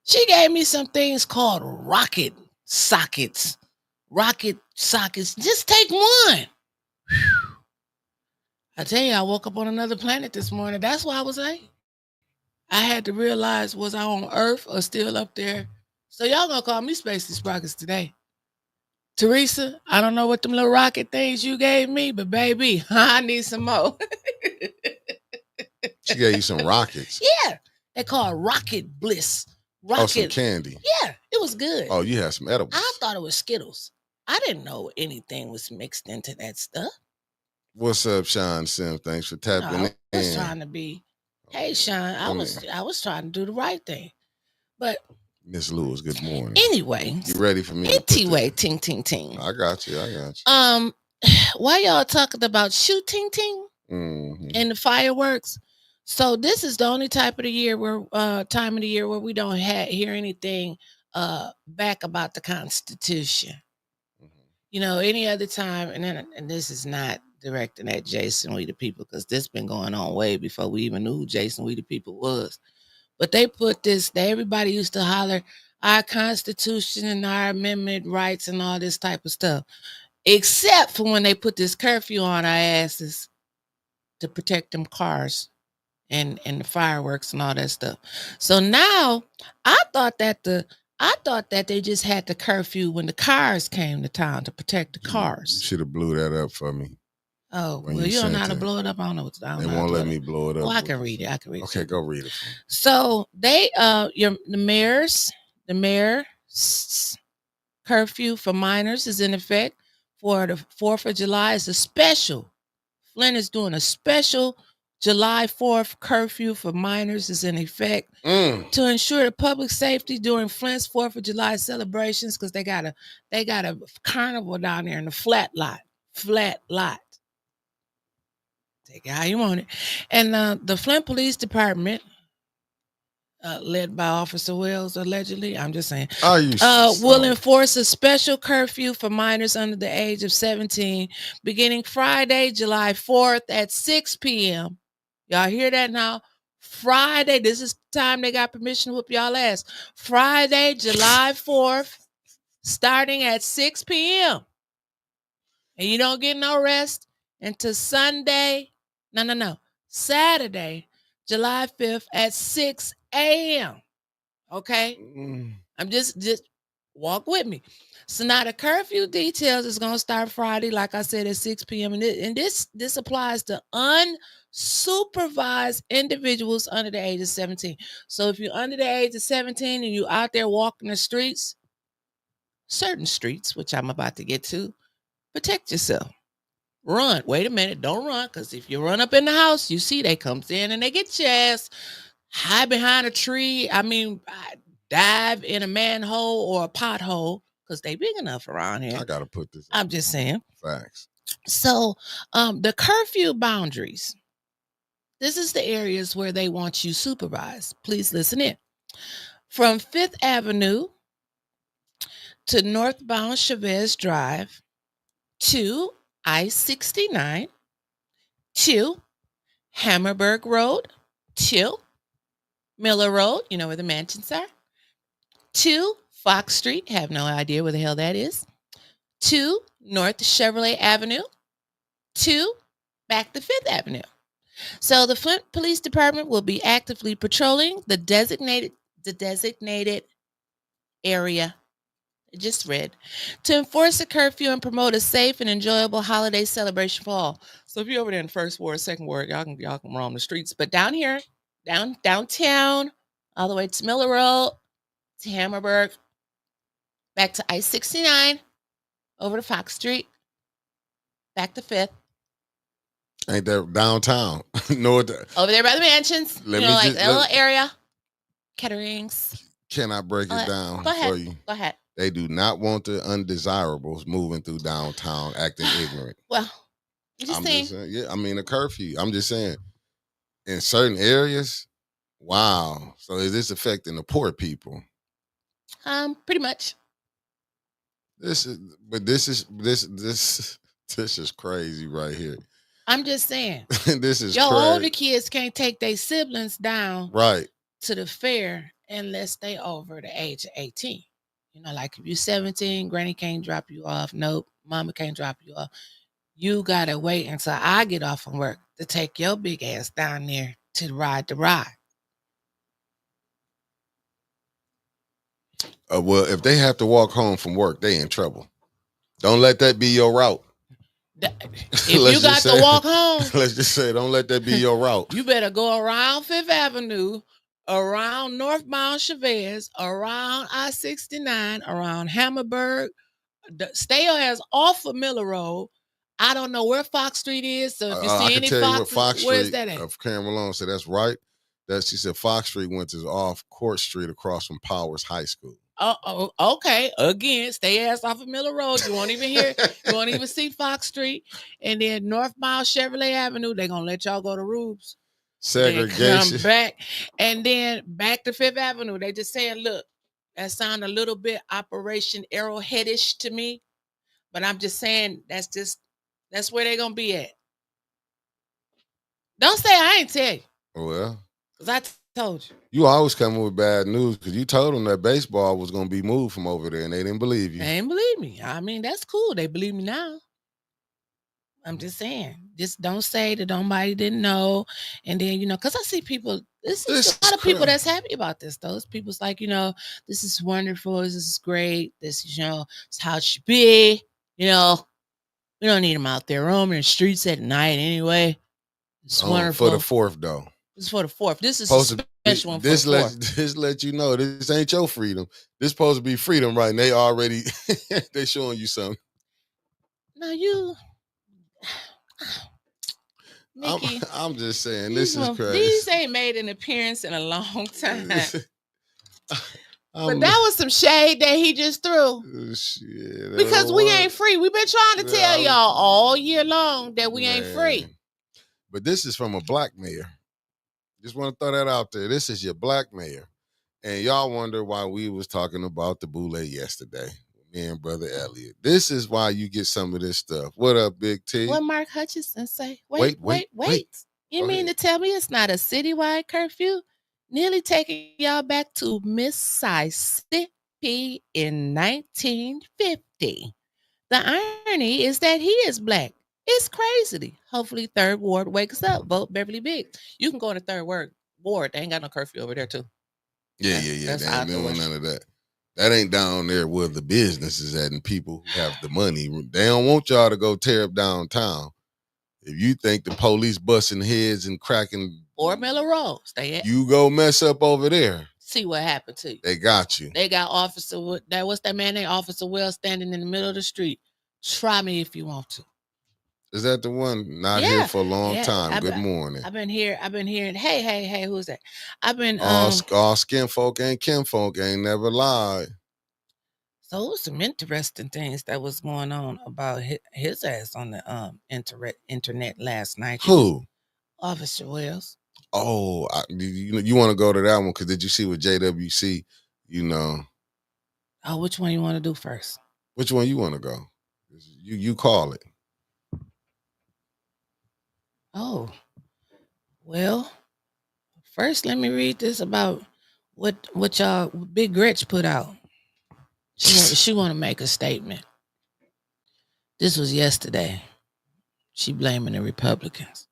B: She gave me some things called rocket sockets. Rocket sockets. Just take one. I tell you, I woke up on another planet this morning. That's why I was late. I had to realize, was I on Earth or still up there? So y'all gonna call me Spacey Sprockets today. Teresa, I don't know what them little rocket things you gave me, but baby, I need some more.
A: She gave you some rockets.
B: Yeah, they call it Rocket Bliss.
A: Oh, some candy.
B: Yeah, it was good.
A: Oh, you had some edibles.
B: I thought it was Skittles. I didn't know anything was mixed into that stuff.
A: What's up, Sean Sim? Thanks for tapping in.
B: I was trying to be, hey Sean, I was trying to do the right thing. But
A: Miss Lewis, good morning.
B: Anyway,
A: you ready for me?
B: Anyway, ting ting ting.
A: I got you.
B: Why y'all talking about shooting ting and the fireworks? So this is the only time of the year where we don't hear anything back about the Constitution. You know, any other time, and this is not directing at Jason We the People, because this been going on way before we even knew who Jason We the People was. But they put this, everybody used to holler our Constitution and our amendment rights and all this type of stuff, except for when they put this curfew on our asses to protect them cars and the fireworks and all that stuff. So now I thought that they just had the curfew when the cars came to town to protect the cars.
A: You should have blew that up for me.
B: Oh, well, you don't know how to blow it up. I don't know what's down.
A: They won't let me blow it up.
B: Well, I can read it.
A: Okay, go read it.
B: So they the mayor's curfew for minors is in effect for the 4th of July. It's a special. Flint is doing a special July 4th curfew for minors is in effect to ensure the public safety during Flint's 4th of July celebrations, because they got a carnival down there in the flat lot. Take it how you want it. And the Flint Police Department, led by Officer Wells, allegedly, I'm just saying, will enforce a special curfew for minors under the age of 17 beginning Friday, July 4th at 6 p.m. Y'all hear that now? Friday, this is the time they got permission to whoop y'all ass. Friday, July 4th, starting at 6 p.m. And you don't get no rest until Sunday. No. Saturday, July 5th at 6 a.m. Okay? I'm just walk with me. So now the curfew details is going to start Friday, like I said, at 6 p.m. And this applies to unsupervised individuals under the age of 17. So if you're under the age of 17 and you're out there walking the streets, certain streets, which I'm about to get to, protect yourself. Run. Wait a minute. Don't run, because if you run up in the house, you see they comes in and they get your ass. Hide behind a tree. Dive in a manhole or a pothole, because they big enough around here.
A: I got to put this.
B: I'm just saying.
A: Facts.
B: So the curfew boundaries. This is the areas where they want you supervised. Please listen in. From 5th Avenue to northbound Chavez Drive to I-69 to Hammerberg Road to Miller Road, you know where the mansions are, to Fox Street, have no idea where the hell that is, to North Chevrolet Avenue, to back to 5th Avenue. So the Flint Police Department will be actively patrolling the designated area just read to enforce a curfew and promote a safe and enjoyable holiday celebration for all. So if you're over there in First Ward, Second Ward, y'all can roam the streets. But down here, downtown, all the way to Miller Road, to Hammerberg, back to I-69, over to Fox Street, back to 5th.
A: Ain't that downtown? No,
B: over there by the mansions. That little area. Ketterings.
A: Can I break it down for you?
B: Go ahead.
A: They do not want the undesirables moving through downtown acting ignorant.
B: Well, I'm just saying.
A: A curfew. I'm just saying, in certain areas, wow. So is this affecting the poor people?
B: Pretty much.
A: This is crazy right here.
B: I'm just saying.
A: This is
B: your
A: crazy.
B: Older kids can't take their siblings down to the fair unless they over the age of 18. Like if you're 17, granny can't drop you off. Nope, mama can't drop you off. You got to wait until I get off from work to take your big ass down there to ride the ride.
A: Well, if they have to walk home from work, they in trouble. Don't let that be your route.
B: If you got to walk home,
A: let's just say, don't let that be your route.
B: You better go around Fifth Avenue, around northbound Chavez, around I-69, around Hammerberg. Stay your ass off of Miller Road. I don't know where Fox Street is, so if you see any Fox, where's that at?
A: Karen Malone said that's right. She said Fox Street went to off Court Street across from Powers High School.
B: Oh, okay. Again, stay ass off of Miller Road. You won't even hear. You won't even see Fox Street. And then northbound Chevrolet Avenue, they're gonna let y'all go to Rubes.
A: Segregation.
B: Come back, and then back to Fifth Avenue. They just saying, look, that sound a little bit Operation Arrowheadish to me, but I'm just saying that's where they're gonna be at. Don't say I ain't tell you.
A: Well,
B: because I told you.
A: You always coming with bad news because you told them that baseball was going to be moved from over there and they didn't believe you.
B: They didn't believe me. I mean, that's cool. They believe me now. I'm just saying. Just don't say that nobody didn't know. And then, because I see people, this is a lot of people that's happy about this, though. People's like, this is wonderful. This is great. This is, it's how it should be. We don't need them out there roaming the streets at night anyway. It's wonderful.
A: For the 4th, though.
B: It's for the 4th. This is a special one for the 4th.
A: This let you know this ain't your freedom. This supposed to be freedom, right? And they already they showing you something.
B: No, you, Mickey.
A: I'm just saying this is crazy.
B: These ain't made an appearance in a long time. But that was some shade that he just threw.
A: Shit,
B: because we ain't free. We've been trying to tell y'all all year long that we ain't free.
A: But this is from a black mayor. Just want to throw that out there. This is your black mayor. And y'all wonder why we was talking about the boule yesterday. Me and Brother Elliot. This is why you get some of this stuff. What up, Big T?
B: What Mark Hutchinson say? Wait. You mean to tell me it's not a citywide curfew? Nearly taking y'all back to Mississippi in 1950. The irony is that he is black. It's crazy. Hopefully, 3rd Ward wakes up. Vote Beverly Biggs. You can go in the 3rd Ward. They ain't got no curfew over there, too.
A: Yeah. They ain't doing none of that. That ain't down there where the business is at and people who have the money. They don't want y'all to go tear up downtown. If you think the police busting heads and cracking...
B: Or Miller Road.
A: You go mess up over there.
B: See what happened to you.
A: They got you.
B: They got Officer... What's that man named Officer Wells standing in the middle of the street. Try me if you want to.
A: Is that the one? Not here for a long time. Good morning.
B: I've been hearing, hey, who's that? I've been
A: all skin folk and kin folk ain't never lied.
B: So it was some interesting things that was going on about his ass on the internet last night.
A: Who?
B: Officer Wells.
A: Oh, you want to go to that one because did you see what JWC?
B: Oh, which one you want to do first?
A: Which one you want to go? You call it.
B: Oh, well, first let me read this about what y'all Big Gretch put out. She want to make a statement. This was yesterday. She blaming the Republicans.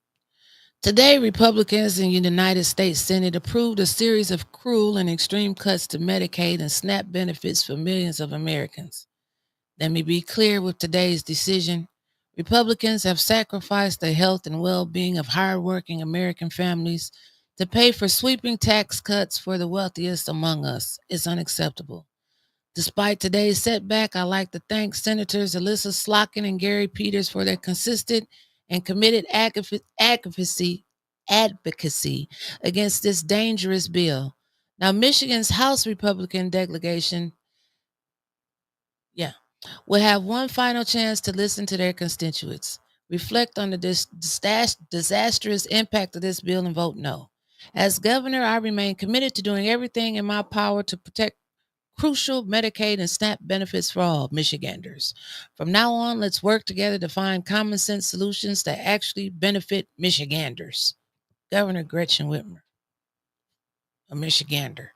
B: Today, Republicans in the United States Senate approved a series of cruel and extreme cuts to Medicaid and SNAP benefits for millions of Americans. Let me be clear with today's decision. Republicans have sacrificed the health and well-being of hardworking American families to pay for sweeping tax cuts for the wealthiest among us. It's unacceptable. Despite today's setback, I'd like to thank Senators Alyssa Slotkin and Gary Peters for their consistent and committed advocacy against this dangerous bill. Now, Michigan's House Republican delegation, will have one final chance to listen to their constituents, reflect on the disastrous impact of this bill, and vote no. As governor, I remain committed to doing everything in my power to protect crucial Medicaid and SNAP benefits for all Michiganders. From now on, let's work together to find common sense solutions that actually benefit Michiganders. Governor Gretchen Whitmer, a Michigander.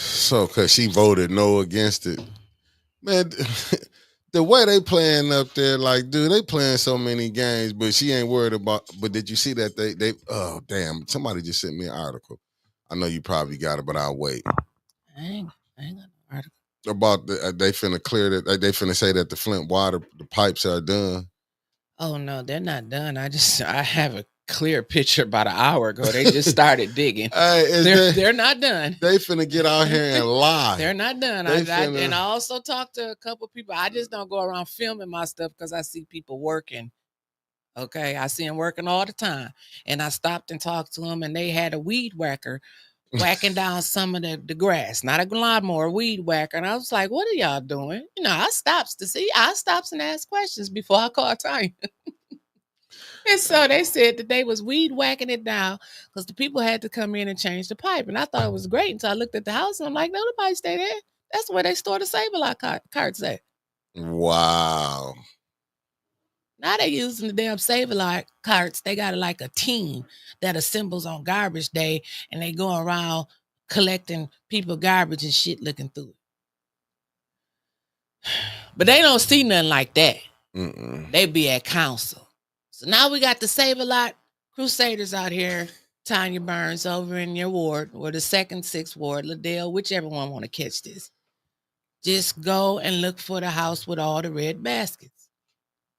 A: So, because she voted no against it. Man, the way they playing up there, like, dude, they playing so many games, but she ain't worried about. But did you see that they? Oh damn! Somebody just sent me an article. I know you probably got it, but I'll wait.
B: I ain't got no article.
A: About they finna clear that they finna say that the Flint water the pipes are done.
B: Oh no, they're not done. I have a clear picture about an hour ago. They just started digging.
A: Hey,
B: they're not done.
A: They finna get out here and lie.
B: They're not done. And I also talked to a couple people. I just don't go around filming my stuff because I see people working. Okay, I see them working all the time, and I stopped and talked to them, and they had a weed whacker whacking down some of the grass, not a lawnmower, a weed whacker. And I was like, "What are y'all doing?" You know, I stops and ask questions before I call time. And so they said that they was weed whacking it down because the people had to come in and change the pipe. And I thought it was great until I looked at the house and I'm like, no, nobody stay there. That's where they store the Save-A-Lot carts at.
A: Wow.
B: Now they using the damn Save-A-Lot carts. They got like a team that assembles on garbage day and they go around collecting people garbage and shit looking through it. But they don't see nothing like that. They be at council. So now we got the Save-A-Lot Crusaders out here, Tanya Burns over in your ward, or the 2nd, 6th ward, Liddell, whichever one want to catch this. Just go and look for the house with all the red baskets.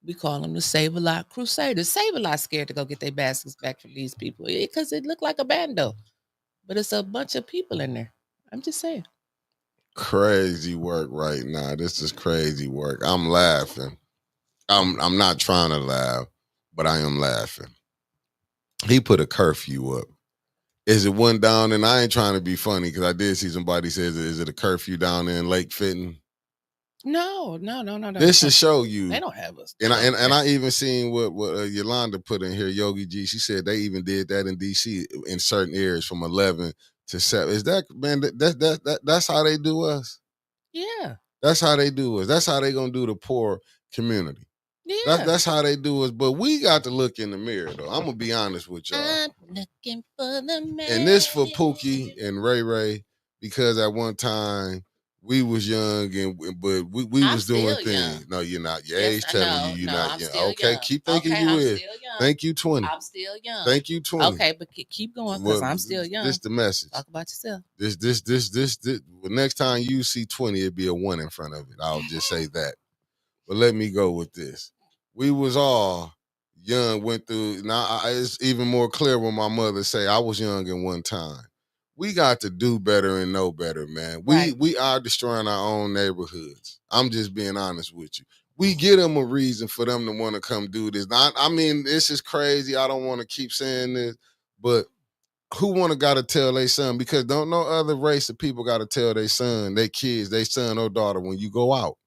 B: We call them the Save-A-Lot Crusaders. Save-A-Lot scared to go get their baskets back from these people because it looked like a bando. But it's a bunch of people in there. I'm just saying.
A: Crazy work right now. This is crazy work. I'm laughing. I'm not trying to laugh, but I am laughing. He put a curfew up. Is it one down? And I ain't trying to be funny because I did see somebody says, is it a curfew down there in Lake Fitton?
B: No.
A: This should show you.
B: They don't have us.
A: And I even seen what Yolanda put in here, Yogi G. She said they even did that in DC in certain areas from 11 to 7. Is that, man, that's how they do us?
B: Yeah.
A: That's how they do us. That's how they gonna do the poor community.
B: Yeah.
A: That's how they do us. But we got to look in the mirror, though. I'm gonna be honest with y'all.
B: I'm looking for the man.
A: And this for Pookie and Ray Ray, because at one time we was young but we was doing things. Young. No, you're not. Your age telling you're not young. Okay, young. Keep thinking you is. Thank you, 20.
B: I'm still young.
A: Thank you, 20.
B: Okay, but keep going because I'm still young.
A: This the message.
B: Talk about yourself.
A: This. Next time you see 20, it'd be a 1 in front of it. I'll just say that. But let me go with this. We was all young, went through. Now it's even more clear when my mother say I was young in one time. We got to do better and know better, man. We are destroying our own neighborhoods. I'm just being honest with you. We get them a reason for them to want to come do this. Now, I mean, this is crazy. I don't want to keep saying this, but who want to got to tell their son? Because don't no other race of people got to tell their son, their kids, their son or daughter when you go out.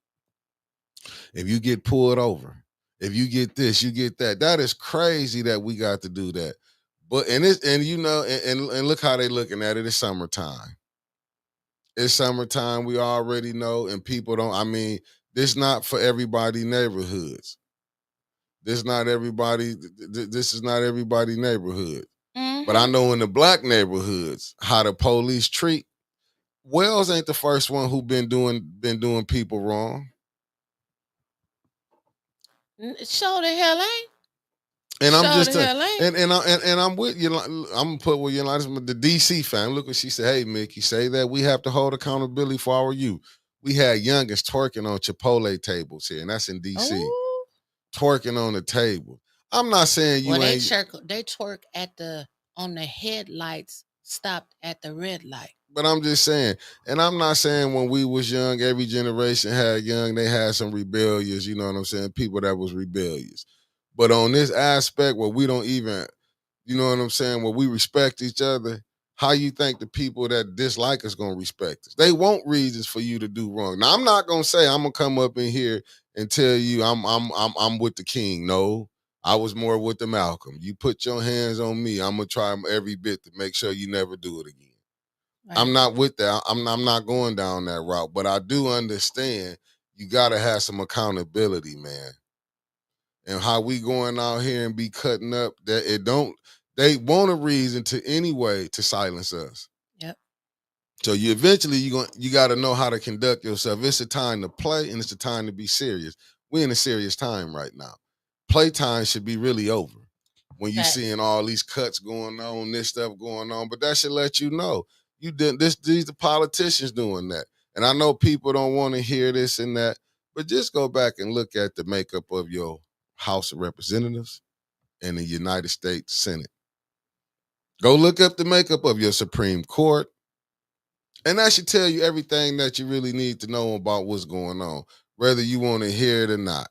A: If you get pulled over, if you get this, you get that. That is crazy that we got to do that. But and look how they looking at it. It's summertime. It's summertime. We already know, and people don't. I mean, this not for everybody neighborhoods. This is not everybody neighborhood. Mm-hmm. But I know in the black neighborhoods how the police treat. Wells ain't the first one who been doing people wrong.
B: Show the hell ain't.
A: And I'm just and I'm with you. I'm gonna put with you like the DC fam. Look what she said. Hey, Mickey, say that we have to hold accountability for our youth. We had youngins twerking on Chipotle tables here, and that's in DC. Ooh. Twerking on the table. I'm not saying you ain't.
B: They twerk on the headlights stopped at the red light.
A: But I'm just saying, and I'm not saying when we was young, every generation they had some rebellious, you know what I'm saying, people that was rebellious. But on this aspect where we don't even, you know what I'm saying, where we respect each other, how you think the people that dislike us gonna respect us? They want reasons for you to do wrong. Now I'm not gonna say I'm gonna come up in here and tell you I'm with the king. No, I was more with the Malcolm. You put your hands on me, I'm gonna try every bit to make sure you never do it again. Right. I'm not with that. I'm not going down that route, but I do understand you gotta have some accountability, man. And how we going out here and be cutting up that they want a reason to anyway to silence us.
B: Yep.
A: So you eventually you got to know how to conduct yourself. It's a time to play and it's a time to be serious. We're in a serious time right now. Playtime should be really over when you seeing all these cuts going on, this stuff going on. But that should let you know you did this. These the politicians doing that, and I know people don't want to hear this and that. But just go back and look at the makeup of your House of Representatives and the United States Senate. Go look up the makeup of your Supreme Court. And that should tell you everything that you really need to know about what's going on, whether you want to hear it or not.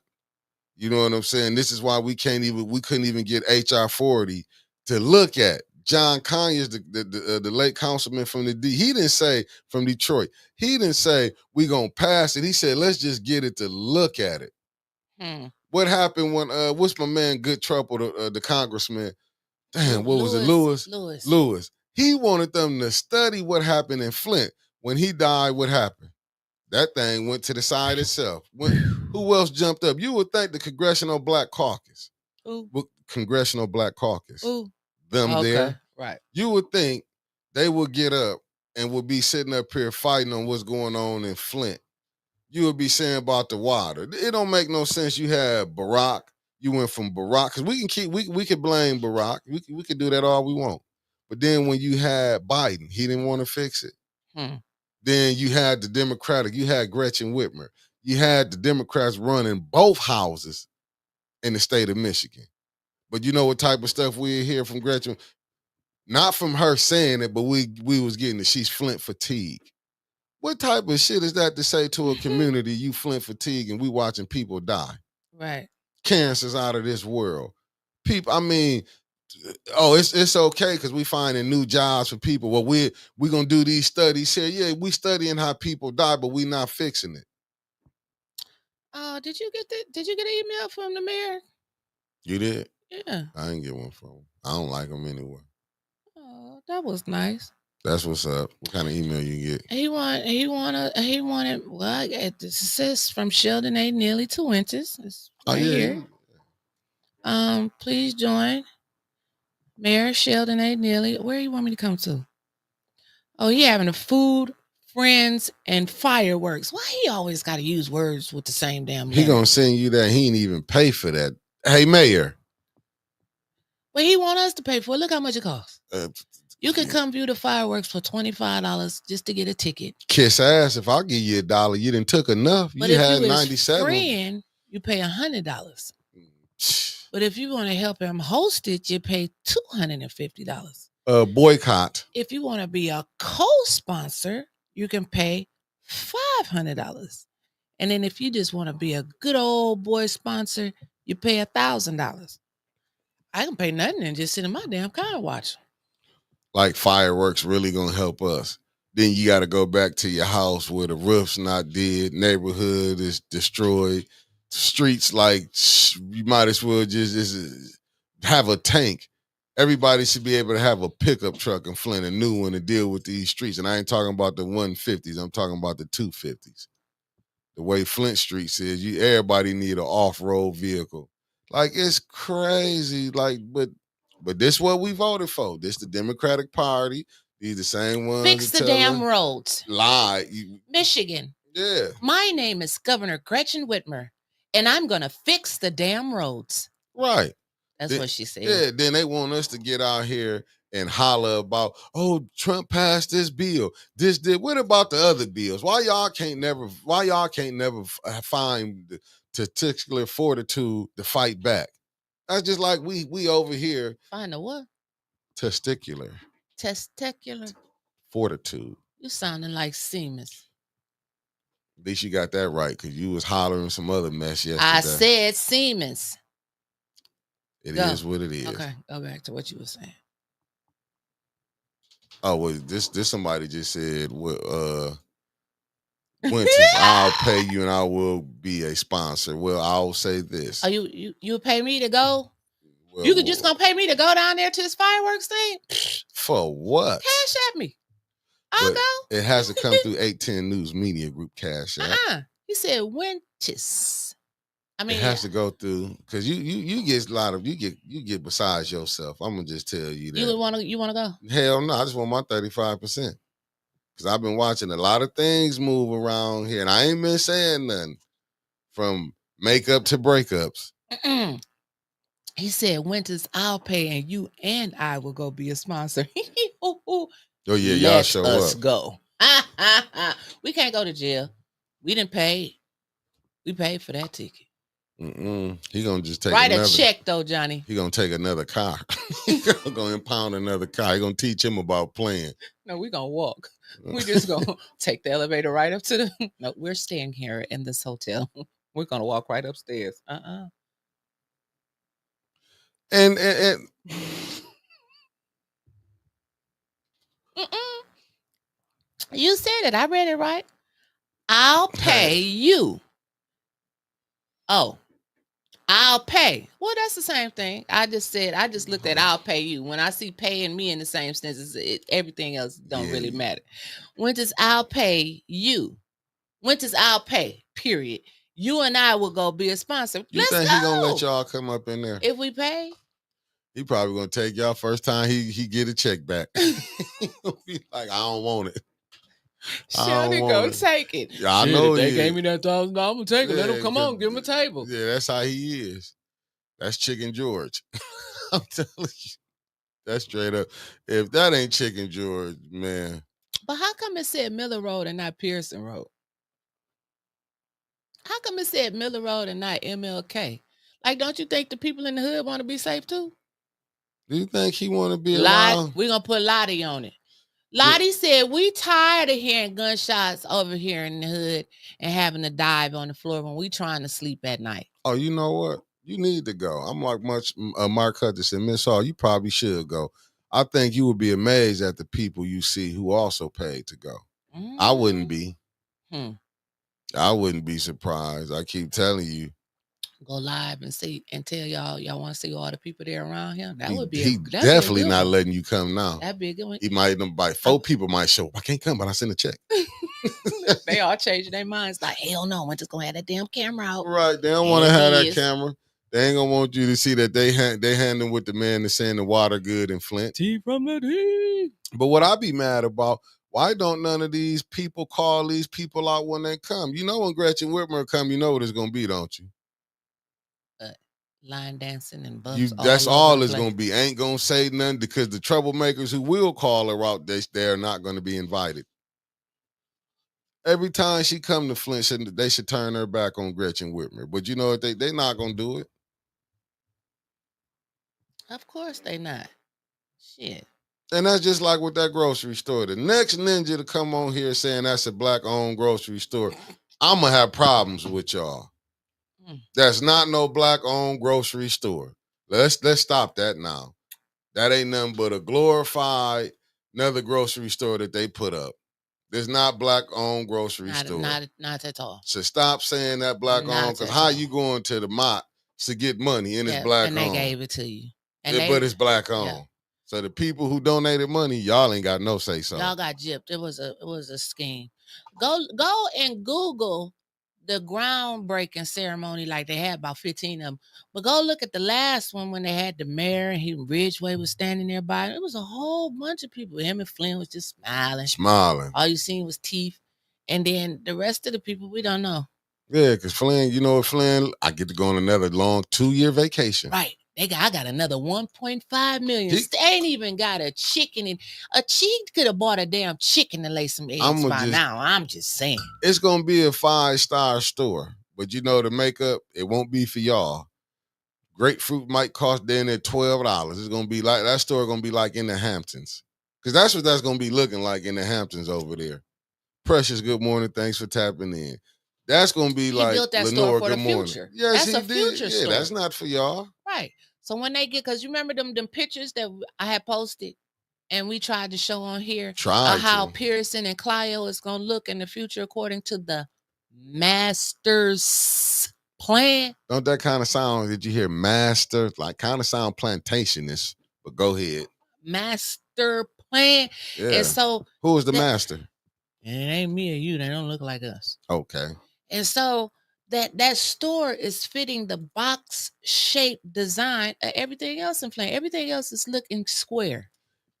A: You know what I'm saying? This is why we couldn't even get HR 40 to look at. John Conyers, the late councilman from he didn't say from Detroit. He didn't say we gonna pass it. He said let's just get it to look at it. What happened when what's my man Good Trouble, the congressman? Damn, what was it? Lewis. He wanted them to study what happened in Flint. When he died, what happened? That thing went to the side itself. Who else jumped up? You would think the Congressional Black Caucus. Congressional Black Caucus. There.
B: Right.
A: You would think they would get up and would be sitting up here fighting on what's going on in Flint. You would be saying about the water. It don't make no sense. You had Barack. You went from Barack, because we could blame Barack. We could do that all we want. But then when you had Biden, he didn't want to fix it. Then you had the Democratic, you had Gretchen Whitmer. You had the Democrats running both houses in the state of Michigan. But you know what type of stuff we hear from Gretchen? Not from her saying it, but we was getting it. She's Flint fatigue. What type of shit is that to say to a community, you Flint fatigue and we watching people die?
B: Right.
A: Cancer's out of this world. People, I mean, it's okay because we finding new jobs for people. Well, we gonna do these studies here. Yeah, we studying how people die, but we not fixing it.
B: Did you get an email from the mayor?
A: You did?
B: Yeah.
A: I didn't get one from him. I don't like him anyway.
B: Oh, that was nice.
A: That's what's up. What kind of email you get?
B: He wanted. Well, this says from Sheldon A. Nearly to Winters. It's right here. Please join Mayor Sheldon A. Nearly. Where do you want me to come to? Oh, he having a food, friends, and fireworks. Why he always got to use words with the same damn letter?
A: He gonna send you that. He ain't even pay for that. Hey, Mayor.
B: Well, he want us to pay for it. Look how much it costs. You can come view the fireworks for $25 just to get a ticket.
A: Kiss ass. If I give you $1, you didn't took enough.
B: But
A: you
B: if
A: had
B: you
A: 97.
B: Friend, you pay $100. But if you want to help him host it, you pay $250.
A: Boycott.
B: If you want to be a co-sponsor, you can pay $500. And then if you just want to be a good old boy sponsor, you pay $1,000. I can pay nothing and just sit in my damn car and watch.
A: Like fireworks really gonna help us. Then you got to go back to your house where the roof's not dead, neighborhood is destroyed, streets like you might as well just have a tank. Everybody should be able to have a pickup truck in Flint, a new one to deal with these streets. And I ain't talking about the 150s. I'm talking about the 250s. The way Flint Streets is, everybody need an off-road vehicle. Like, it's crazy. Like, but this is what we voted for. This the Democratic Party. These the same ones.
B: Fix the damn roads.
A: Lie.
B: Michigan.
A: Yeah.
B: My name is Governor Gretchen Whitmer, and I'm going to fix the damn roads.
A: Right.
B: That's what she said.
A: Yeah, then they want us to get out here and holler about, oh, Trump passed this bill. This did. What about the other bills? Why y'all can't never find the testicular fortitude to fight back? That's just like we over here.
B: Find the what?
A: Testicular fortitude.
B: You sounding like Siemens.
A: At least you got that right, because you was hollering some other mess yesterday.
B: I said Siemens.
A: It is what it is.
B: Okay, go back to what you were saying.
A: Oh, well, this somebody just said, Winters, I'll pay you and I will be a sponsor. Well, I'll say this.
B: Oh, you pay me to go? Well, you could just gonna pay me to go down there to this fireworks thing?
A: For what?
B: Cash at me. I'll go.
A: It has to come through 810 News Media Group Cash App.
B: He said Winters. I mean,
A: it has to go through, because you get a lot of you get besides yourself. I'm gonna just tell you that.
B: You want to go?
A: Hell no, I just want my 35%. Because because I've been watching a lot of things move around here, and I ain't been saying nothing from makeup to breakups.
B: He said, Winters, I'll pay, and you and I will go be a sponsor.
A: Oh yeah, y'all
B: Let
A: show
B: us
A: up.
B: go. We can't go to jail. We didn't pay. We paid for that ticket.
A: He gonna just take
B: Write
A: another
B: a check though, Johnny.
A: He gonna take another car. He gonna impound another car. He gonna teach him about playing.
B: No, we gonna walk. We just gonna take the elevator right up to the. No, we're staying here in this hotel. We're gonna walk right upstairs.
A: And
B: You said it. I read it right. I'll pay you. Oh, I'll pay. Well, that's the same thing. I just looked at I'll pay you. When I see pay and me in the same sentences, everything else don't really matter. Winters, I'll pay you. Winters, I'll pay, period. You and I will go be a sponsor.
A: You think he gonna let y'all come up in there?
B: If we pay?
A: He probably gonna take y'all first time he get a check back. He'll be like, I don't want it.
B: Shawty go take it.
A: Yeah, I know
B: they gave me that $1,000. I'm gonna take it. Let him come on, give him a table.
A: Yeah, that's how he is. That's Chicken George. I'm telling you, that's straight up. If that ain't Chicken George, man.
B: But how come it said Miller Road and not Pearson Road? How come it said Miller Road and not MLK? Like, don't you think the people in the hood want to be safe too?
A: Do you think he want to be around?
B: We're gonna put Lottie on it. Lottie said, we tired of hearing gunshots over here in the hood and having to dive on the floor when we trying to sleep at night.
A: Oh, you know what? You need to go. I'm like Mark Hutchinson, Miss Hall, you probably should go. I think you would be amazed at the people you see who also paid to go. I wouldn't be. I wouldn't be surprised. I keep telling you.
B: Go live and see and tell y'all want to see all the people there around him. That would be.
A: He definitely not letting you come now.
B: That'd be a good one.
A: He might invite 4 people might show up. I can't come, but I send a check.
B: They all changing their minds. Like, hell no, I'm just gonna have that damn camera out.
A: Right? They don't want to have that camera. They ain't gonna want you to see that they handing with the man that's saying the water good in Flint.
B: Tea from the D.
A: But what I be mad about, why don't none of these people call these people out when they come? You know when Gretchen Whitmer come, you know what it's gonna be, don't you?
B: Line dancing and buffs.
A: That's all it's gonna be. Ain't gonna say nothing because the troublemakers who will call her out, they're not gonna be invited. Every time she come to Flint, they should turn her back on Gretchen Whitmer. But you know what? They not gonna do it.
B: Of course they not. Shit.
A: And that's just like with that grocery store. The next ninja to come on here saying that's a black-owned grocery store, I'm gonna have problems with y'all. That's not no black-owned grocery store. Let's stop that now. That ain't nothing but a glorified another grocery store that they put up. There's not black-owned grocery store.
B: Not at all.
A: So stop saying that black-owned, because how you going to the mott to get money and it's black-owned?
B: And they gave it to you.
A: But it's black-owned. Yeah. So the people who donated money, y'all ain't got no say-so.
B: Y'all got gypped. It was a scheme. Go and Google the groundbreaking ceremony, like they had about 15 of them. But go look at the last one when they had the mayor and Ridgway was standing there by. It was a whole bunch of people. Him and Flynn was just smiling. All you seen was teeth. And then the rest of the people, we don't know.
A: Yeah, because Flynn, you know what, Flynn, I get to go on another long 2-year vacation.
B: Right. I got another 1.5 million. They ain't even got a chicken. She could have bought a damn chicken to lay some eggs by now. I'm just saying.
A: It's going to be a 5-star store. But you know, the makeup, it won't be for y'all. Grapefruit might cost then at $12. It's going to be like, that store going to be like in the Hamptons. Because that's what that's going to be looking like in the Hamptons over there. Precious, good morning. Thanks for tapping in. That's going to be like
B: built that
A: Lenore,
B: store for
A: good
B: the
A: morning.
B: future.
A: Yes,
B: that's
A: he did.
B: Future store.
A: That's not for y'all.
B: Right. So when they get, because you remember them pictures that I had posted and we tried to show on here how Pearson and Clio is going to look in the future according to the master's plan.
A: Don't that kind of sound, did you hear master? Like kind of sound plantationist, but go ahead.
B: Master plan.
A: Yeah.
B: And so.
A: Who is the master?
B: It ain't me or you. They don't look like us.
A: Okay.
B: And so that store is fitting the box shape design of everything else in Flint. Everything else is looking square.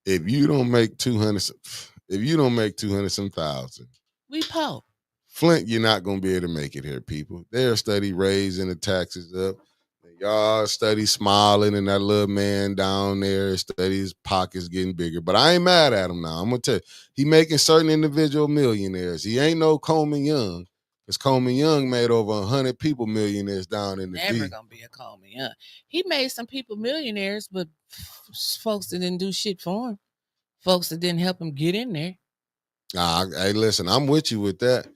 A: If you don't make 200, If you don't make 200 some thousand,
B: we po.
A: Flint, you're not gonna be able to make it here, people. They'll study raising the taxes up. Y'all study smiling and that little man down there study his pockets getting bigger. But I ain't mad at him now. I'm gonna tell you, he making certain individual millionaires. He ain't no Coleman Young. Because Coleman Young made over 100 people millionaires down in the
B: Never
A: D.
B: gonna be a Coleman Young. He made some people millionaires, but folks that didn't do shit for him. Folks that didn't help him get in there.
A: Hey, listen, I'm with you with that.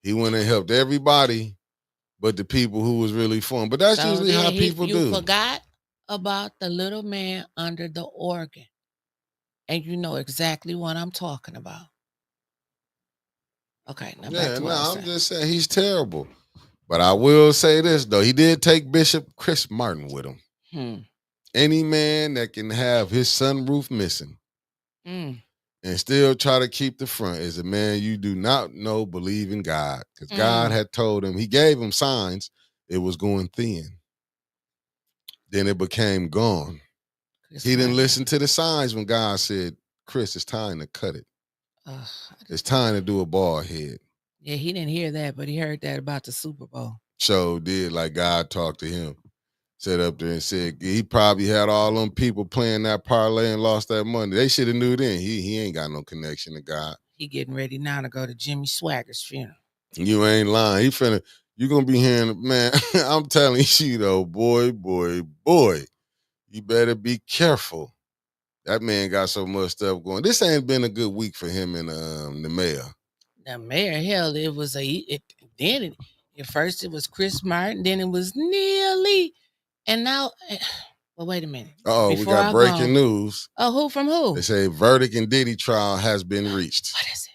A: He went and helped everybody but the people who was really for him. But that's
B: So
A: usually
B: then
A: how people do.
B: You forgot about the little man under the organ. And you know exactly what I'm talking about. Okay, now back to what I'm
A: just saying he's terrible. But I will say this, though. He did take Bishop Chris Martin with him. Any man that can have his sunroof missing and still try to keep the front is a man you do not know believe in God. Because God had told him, he gave him signs it was going thin. Then it became gone. He didn't listen to the signs when God said, Chris, it's time to cut it. It's time to do a bald head.
B: Yeah, he didn't hear that, but he heard that about the Super Bowl.
A: So did, like God talked to him. Sat up there and said he probably had all them people playing that parlay and lost that money. They should have knew then. He ain't got no connection to God.
B: He getting ready now to go to Jimmy Swagger's funeral.
A: You ain't lying. You gonna be hearing, man, I'm telling you though, boy, you better be careful. That man got so much stuff going. This ain't been a good week for him and the mayor.
B: The mayor, hell, it was at first it was Chris Martin, then it was Neely. And now, well, wait a minute.
A: Oh, we got breaking news.
B: Oh, who from who?
A: They say verdict in Diddy trial has been reached.
B: What is it?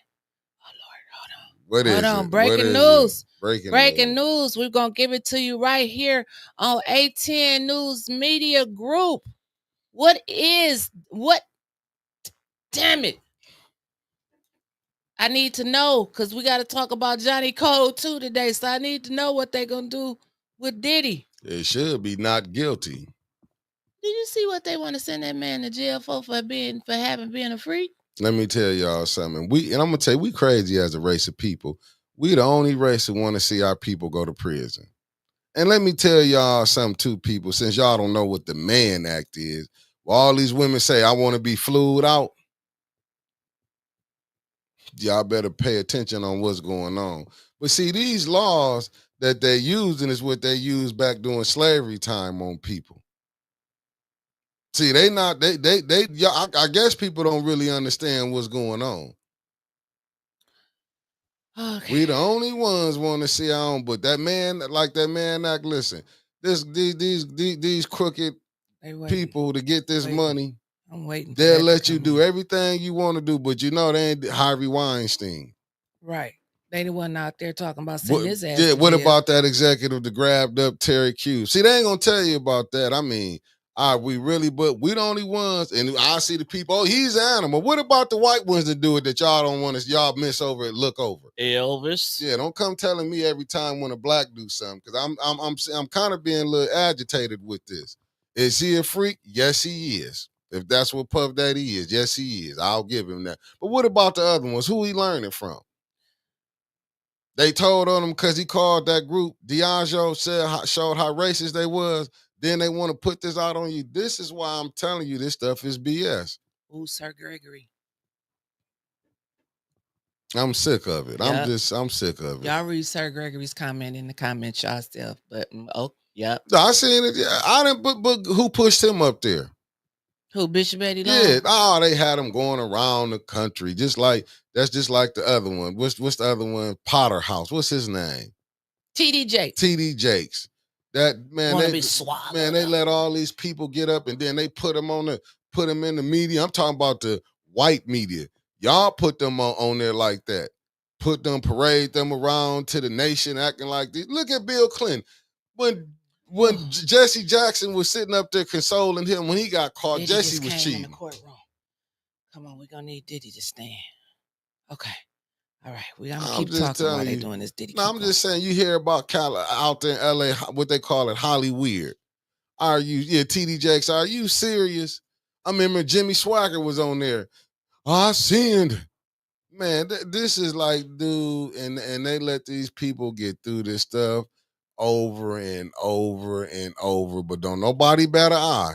B: Oh, Lord, hold on.
A: What is it?
B: Hold on, breaking news.
A: Breaking
B: news. We're going to give it to you right here on A10 News Media Group. Damn it. I need to know because we got to talk about Johnny Cole too today. So I need to know what they're going to do with Diddy.
A: It should be not guilty.
B: Did you see what they want to send that man to jail for having been a freak?
A: Let me tell y'all something. I'm gonna tell you, we crazy as a race of people. We the only race that want to see our people go to prison. And let me tell y'all something too, people, since y'all don't know what the Mann Act is. Well, all these women say, I want to be flued out. Y'all better pay attention on what's going on. But see, these laws that they're using is what they used back during slavery time on people. See, I guess people don't really understand what's going on.
B: Okay.
A: We the only ones want to see our own, but that man act, listen, these crooked people to get this money,
B: I'm waiting.
A: They'll let you do everything you want to do, but you know they ain't Harvey Weinstein.
B: Right. They the one out there talking about sending his ass.
A: Yeah, what about that executive that grabbed up Terry Q? See, they ain't gonna tell you about that. I mean, we really, but we the only ones, and I see the people, oh, he's an animal. What about the white ones that do it that y'all don't want to, y'all miss over and look over?
B: Elvis.
A: Yeah, don't come telling me every time when a black do something, because I'm kind of being a little agitated with this. Is he a freak? Yes, he is. If that's what Puff Daddy is, yes, he is. I'll give him that. But what about the other ones? Who he learning from? They told on him because he called that group. Diageo showed how racist they was. Then they want to put this out on you. This is why I'm telling you this stuff is BS.
B: Ooh, Sir Gregory.
A: I'm sick of it.
B: Yep.
A: I'm sick of it.
B: Y'all read Sir Gregory's comment in the comments yourself. But yep.
A: I seen it. I didn't. But who pushed him up there?
B: Who, Bishop Eddie Long?
A: Yeah. They had him going around the country, just like the other one. What's the other one? Potter House. What's his name?
B: TD Jakes.
A: TD Jakes. That man, they
B: up.
A: let all these people get up and then they put them in the media. I'm talking about the white media. Y'all put them on there like that. Parade them around to the nation acting like this. Look at Bill Clinton. When Jesse Jackson was sitting up there consoling him when he got caught,
B: Diddy
A: Jesse was cheating.
B: In the courtroom. Come on, we're going to need Diddy to stand. Okay. All right. We're going to keep talking while they're doing this Diddy.
A: No, I'm just saying, you hear about out there in LA, what they call it, Hollyweird. TD Jakes, are you serious? I remember Jimmy Swagger was on there. I sinned. Man, this is like, dude, and they let these people get through this stuff over and over and over, but don't nobody bat an eye.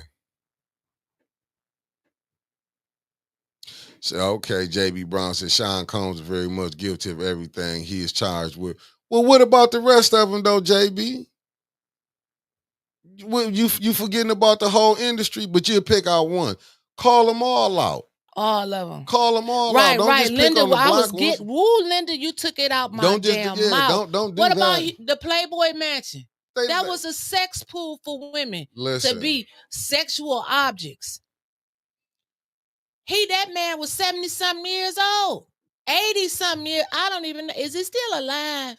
A: So, okay, JB Brown said Sean Combs is very much guilty of everything he is charged with. Well, what about the rest of them, though, JB? Well, you forgetting about the whole industry, but you'll pick out one. Call them all out.
B: All of them.
A: Call them all
B: Right,
A: out. Don't
B: right.
A: just pick
B: Linda,
A: on the
B: I was
A: black ones.
B: Linda, you took it out my
A: Don't just
B: damn
A: yeah,
B: mouth.
A: don't do
B: what
A: that.
B: about the Playboy Mansion?
A: That
B: That was a sex pool for women
A: Listen.
B: to be sexual objects. That man was 70-something years old. 80-something years. I don't even know. Is he still alive?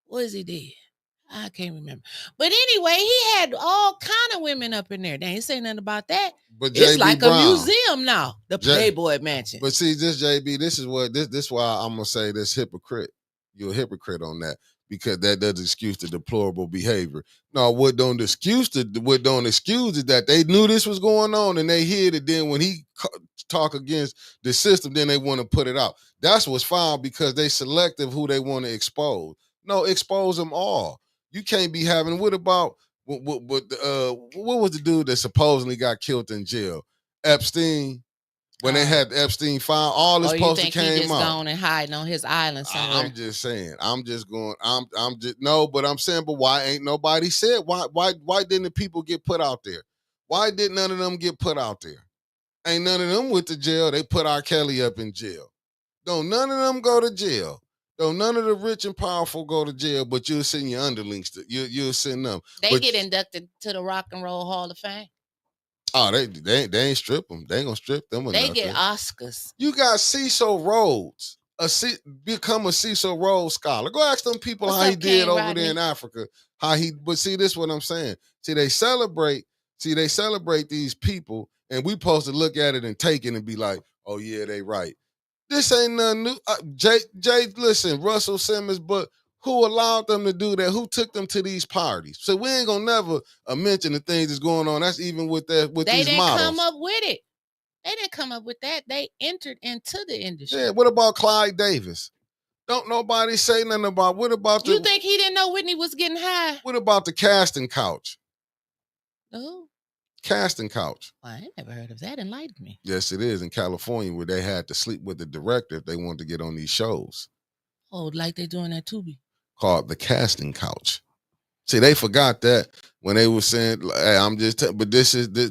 B: Or is he dead? I can't remember. But anyway, he had all kind of women up in there. They ain't say nothing about that.
A: But
B: it's
A: JB
B: like
A: Brown,
B: a museum now, the Playboy Mansion.
A: But see, this JB, this is why I'm gonna say this hypocrite. You're a hypocrite on that, because that doesn't excuse the deplorable behavior. No, what don't excuse is that they knew this was going on and they hid it. Then when he talk against the system, then they want to put it out. That's what's fine, because they selective who they want to expose. No, expose them all. You can't be having. What about what was the dude that supposedly got killed in jail? Epstein. When they had Epstein file, all this poster came out.
B: He just gone and hiding on his island somewhere?
A: I'm just saying. I'm just no, but I'm saying, but why ain't nobody said? Why didn't the people get put out there? Why did none of them get put out there? Ain't none of them went to jail. They put R. Kelly up in jail. Don't none of them go to jail. Don't none of the rich and powerful go to jail, but you'll send your underlings you'll send them.
B: They get inducted to the Rock and Roll Hall of Fame.
A: Oh, they ain't strip them. They ain't gonna strip them.
B: They get Oscars.
A: You got Cecil Rhodes, become a Cecil Rhodes scholar. Go ask them people how he did over there in Africa. But see, this is what I'm saying. See, they celebrate these people, and we supposed to look at it and take it and be like, oh yeah, they right. This ain't nothing new. Listen, Russell Simmons, but who allowed them to do that? Who took them to these parties? So we ain't gonna never mention the things that's going on. That's even with these models.
B: They didn't come up with it. They didn't come up with that. They entered into the industry.
A: Yeah. What about Clyde Davis? Don't nobody say nothing about. What about
B: you think he didn't know Whitney was getting high?
A: What about the casting couch?
B: Oh.
A: Casting couch.
B: Well, I ain't never heard of that. Enlighten me.
A: Yes, it is in California, where they had to sleep with the director if they wanted to get on these shows.
B: Oh, like they doing at Tubi.
A: Called the casting couch. See, they forgot that when they were saying, "Hey, I'm just," but this is the.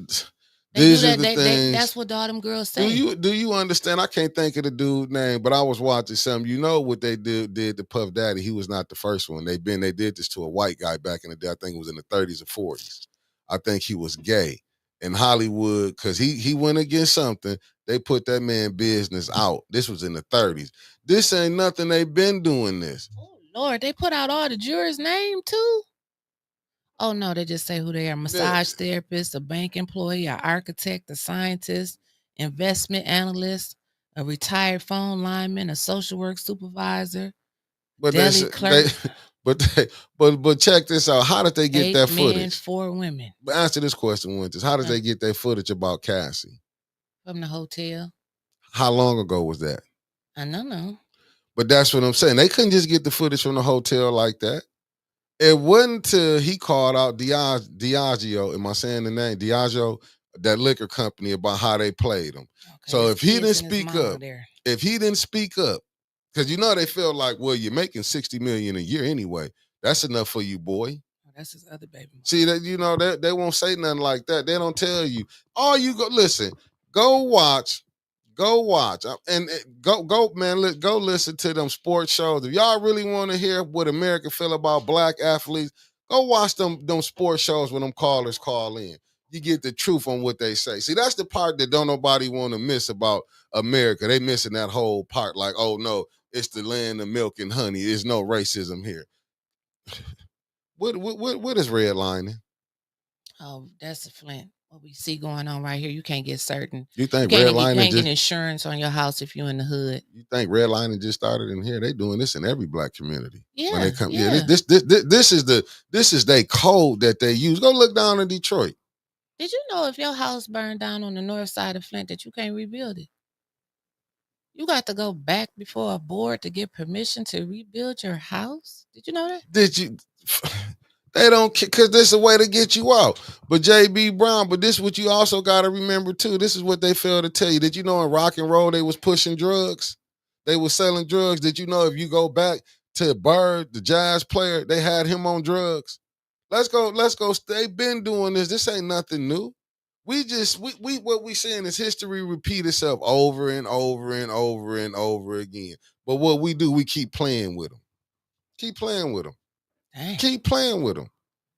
A: These are the things.
B: That's what all them girls say.
A: Do you understand? I can't think of the dude's name, but I was watching something. You know what they did to Puff Daddy? He was not the first one. They did this to a white guy back in the day. I think it was in the 30s or 40s. I think he was gay in Hollywood because he went against something. They put that man business out. This was in the 30s. This ain't nothing. They've been doing this.
B: Oh Lord, they put out all the jurors' name too. Oh, no, they just say who they are. Massage therapist, a bank employee, an architect, a scientist, investment analyst, a retired phone lineman, a social work supervisor, deli clerk.
A: But check this out. How did they get
B: 8
A: that
B: men,
A: footage?
B: 4 women.
A: But answer this question, Winters. How did they get that footage about Cassie?
B: From the hotel.
A: How long ago was that?
B: I don't know.
A: But that's what I'm saying. They couldn't just get the footage from the hotel like that. It wasn't until he called out Diageo, am I saying the name? Diageo, that liquor company, about how they played him. Okay, so if he didn't speak up, because you know they feel like, well, you're making $60 million a year anyway. That's enough for you, boy.
B: Oh, that's his other baby.
A: See that, you know, they won't say nothing like that. They don't tell you. Oh, you go listen. Go watch. And go, man. Go listen to them sports shows. If y'all really want to hear what America feel about black athletes, go watch them sports shows when them callers call in. You get the truth on what they say. See, that's the part that don't nobody want to miss about America. They missing that whole part. Like, oh no, it's the land of milk and honey. There's no racism here. What is redlining?
B: Oh, that's a Flint. What we see going on right here, you can't get certain.
A: You think redlining? You can't
B: get insurance on your house if you're in the hood.
A: You think redlining just started in here? They doing this in every black community.
B: Yeah,
A: when they come, this is their code that they use. Go look down in Detroit.
B: Did you know if your house burned down on the north side of Flint that you can't rebuild it? You got to go back before a board to get permission to rebuild your house? Did you know that?
A: Did you? They don't, because this is a way to get you out. But JB Brown, but this is what you also got to remember too. This is what they fail to tell you. Did you know in rock and roll they was pushing drugs? They was selling drugs. Did you know if you go back to Bird, the jazz player, they had him on drugs? Let's go. They've been doing this. This ain't nothing new. We what we saying is history repeat itself over and over and over and over again. But what we do, we keep playing with them. Keep playing with them.
B: Dang.
A: Keep playing with them.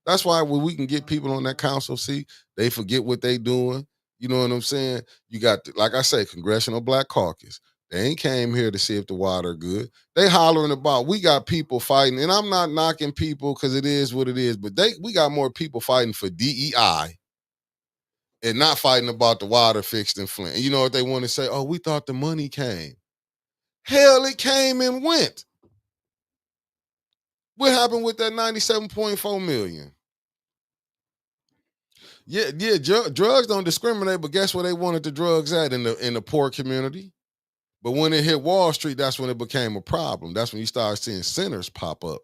A: That's why when we can get people on that council seat, they forget what they doing. You know what I'm saying? You got, like I say, Congressional Black Caucus. They ain't came here to see if the water good. They hollering about, we got people fighting, and I'm not knocking people because it is what it is, but we got more people fighting for DEI and not fighting about the water fixed in Flint. And you know what they want to say? Oh, we thought the money came. Hell, it came and went. What happened with that 97.4 million? Yeah, drugs don't discriminate, but guess where they wanted the drugs at in the poor community? But when it hit Wall Street, that's when it became a problem. That's when you start seeing centers pop up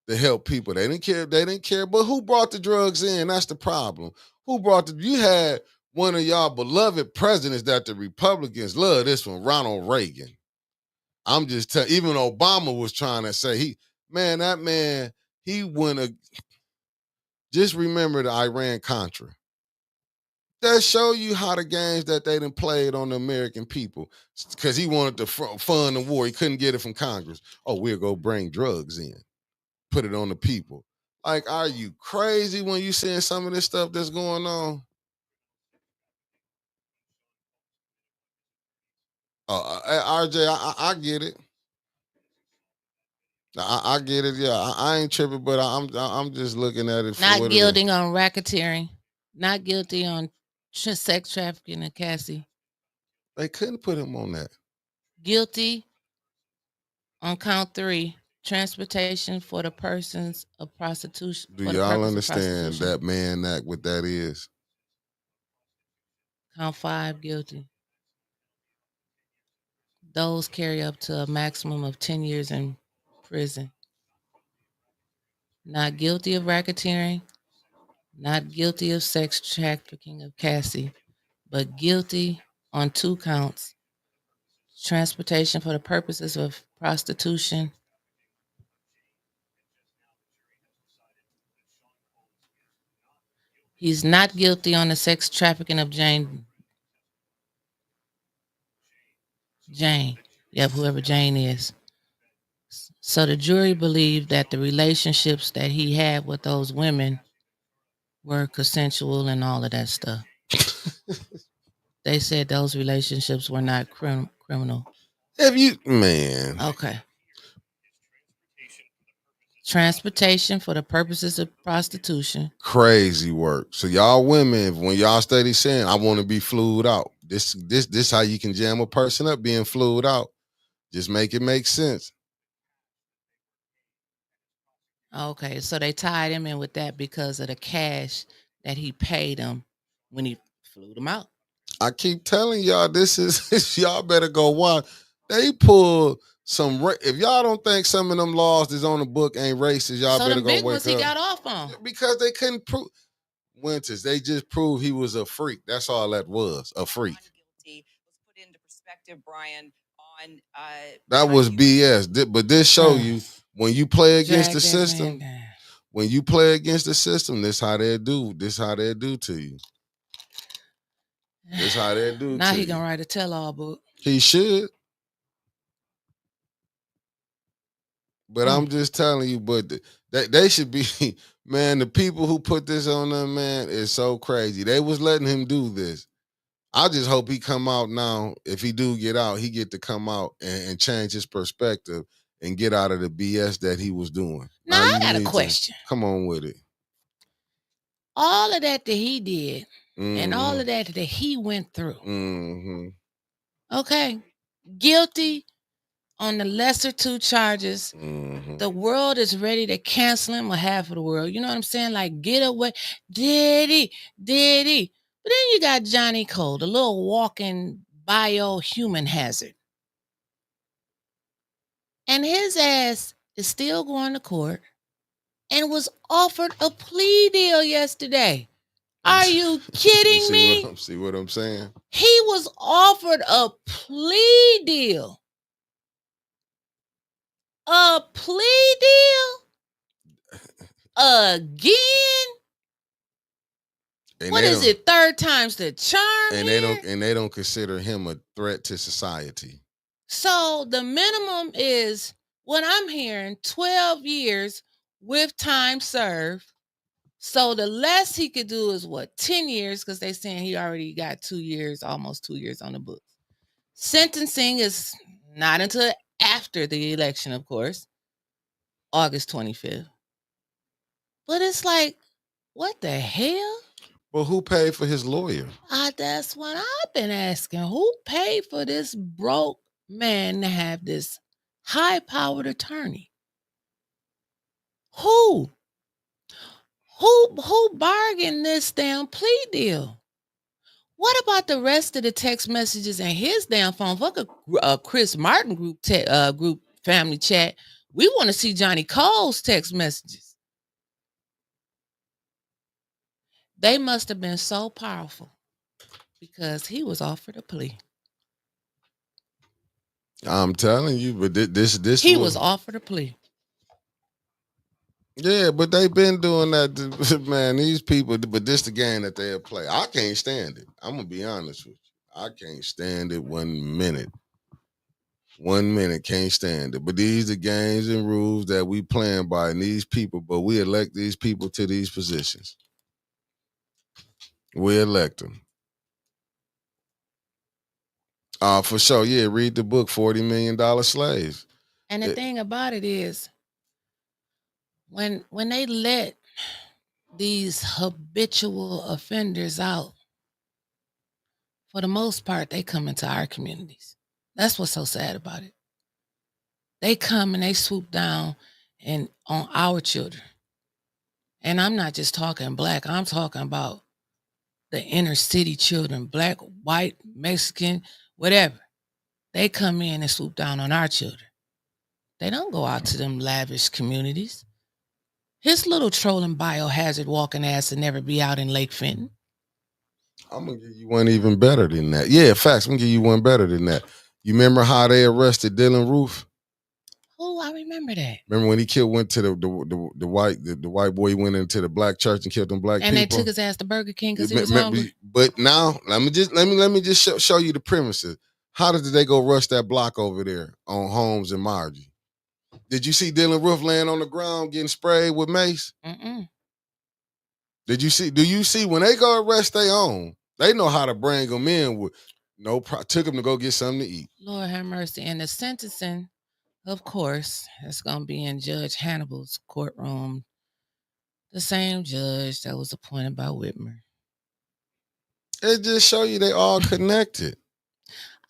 A: to help people. They didn't care. But who brought the drugs in? That's the problem. You had one of y'all beloved presidents that the Republicans love, this one, Ronald Reagan. I'm just telling, even Obama was trying to say, he went just remember the Iran-Contra. That show you how the games that they done played on the American people. Because he wanted to fund the war. He couldn't get it from Congress. Oh, we'll go bring drugs in. Put it on the people. Like, are you crazy when you seeing some of this stuff that's going on? RJ, I get it. I get it. Yeah, I ain't tripping, but I'm just looking at it for
B: Not
A: what
B: guilty on racketeering. Not guilty on sex trafficking and Cassie.
A: They couldn't put him on that.
B: Guilty on count 3. Transportation for the persons of prostitution.
A: Do y'all understand that man act what that is?
B: Count 5, guilty. Those carry up to a maximum of 10 years in prison. Not guilty of racketeering. Not guilty of sex trafficking of Cassie, but guilty on 2 counts. Transportation for the purposes of prostitution. He's not guilty on the sex trafficking of Jane. Yep, whoever Jane is. So the jury believed that the relationships that he had with those women were consensual and all of that stuff. They said those relationships were not criminal.
A: Man.
B: Okay. Transportation for the purposes of prostitution.
A: Crazy work. So y'all women, when y'all steady saying, I want to be flued out. This how you can jam a person up being flued out. Just make it make sense.
B: Okay, so they tied him in with that because of the cash that he paid him when he flew them out.
A: I keep telling y'all, this is y'all better go watch. They pull some. If y'all don't think some of them laws that's on the book ain't racist, y'all
B: so
A: better go
B: big
A: wake
B: ones
A: up.
B: He got off on
A: because they couldn't prove. Winters, they just proved he was a freak. That's all that was, a freak. Was put into perspective, Brian. On that was BS. But this show you when you play against the system. When you play against the system, this how they do. This how they do to you. This how they do.
B: Now he gonna write a tell-all book.
A: He should. But I'm just telling you, but they should be, man, the people who put this on them, man, is so crazy. They was letting him do this. I just hope he come out now. If he do get out, he get to come out and change his perspective and get out of the BS that he was doing.
B: Now I got a question.
A: Come on with it.
B: All of that he did and all of that he went through. Okay. Guilty on the lesser 2 charges. The world is ready to cancel him, or half of the world. You know what I'm saying? Like, get away. Diddy. But then you got Johnny Cole, the little walking biohuman hazard. And his ass is still going to court and was offered a plea deal yesterday. Are you kidding me?
A: See what I'm saying?
B: He was offered a plea deal. A plea deal? Again?
A: And
B: what is it? Third time's the charm.
A: And
B: here?
A: they don't consider him a threat to society.
B: So the minimum is what I'm hearing, 12 years with time served. So the less he could do is what, 10 years, because they're saying he already got 2 years, almost 2 years on the books. Sentencing is not until after the election, of course, August 25th. But it's like, what the hell?
A: Well, who paid for his lawyer?
B: That's what I've been asking. Who paid for this broke man to have this high-powered attorney? Who bargained this damn plea deal? What about the rest of the text messages in his damn phone? Fuck a Chris Martin group family chat. We want to see Johnny Cole's text messages. They must have been so powerful because he was offered a plea.
A: I'm telling you, but this
B: he was offered a plea.
A: Yeah, but they've been doing that, man. These people, but this the game that they'll play. I can't stand it. I'm gonna be honest with you. I can't stand it 1 minute. 1 minute, can't stand it. But these are games and rules that we playing by, and these people. But we elect these people to these positions. We elect them. For sure. Yeah, read the book, $40 Million Slaves.
B: And the thing about it is, when they let these habitual offenders out, for the most part, they come into our communities. That's what's so sad about it. They come and they swoop down and on our children. And I'm not just talking black. I'm talking about the inner city children, black, white, Mexican, whatever. They come in and swoop down on our children. They don't go out to them lavish communities. His little trolling biohazard walking ass will never be out in Lake Fenton.
A: I'm going to give you one even better than that. Yeah, facts. I'm going to give you one better than that. You remember how they arrested Dylan Roof?
B: Oh, I remember that.
A: Remember when he went to the white boy, he went into the black church and killed them black people?
B: And they took his ass to Burger King because he was hungry.
A: But now, let me just show you the premises. How did they go rush that block over there on Holmes and Margie? Did you see Dylan Roof laying on the ground getting sprayed with mace?
B: Mm-mm.
A: Do you see when they go arrest their own, they know how to bring them in with took them to go get something to eat.
B: Lord have mercy. And the sentencing, of course, it's going to be in Judge Hannibal's courtroom. The same judge that was appointed by Whitmer.
A: It just show you they all connected.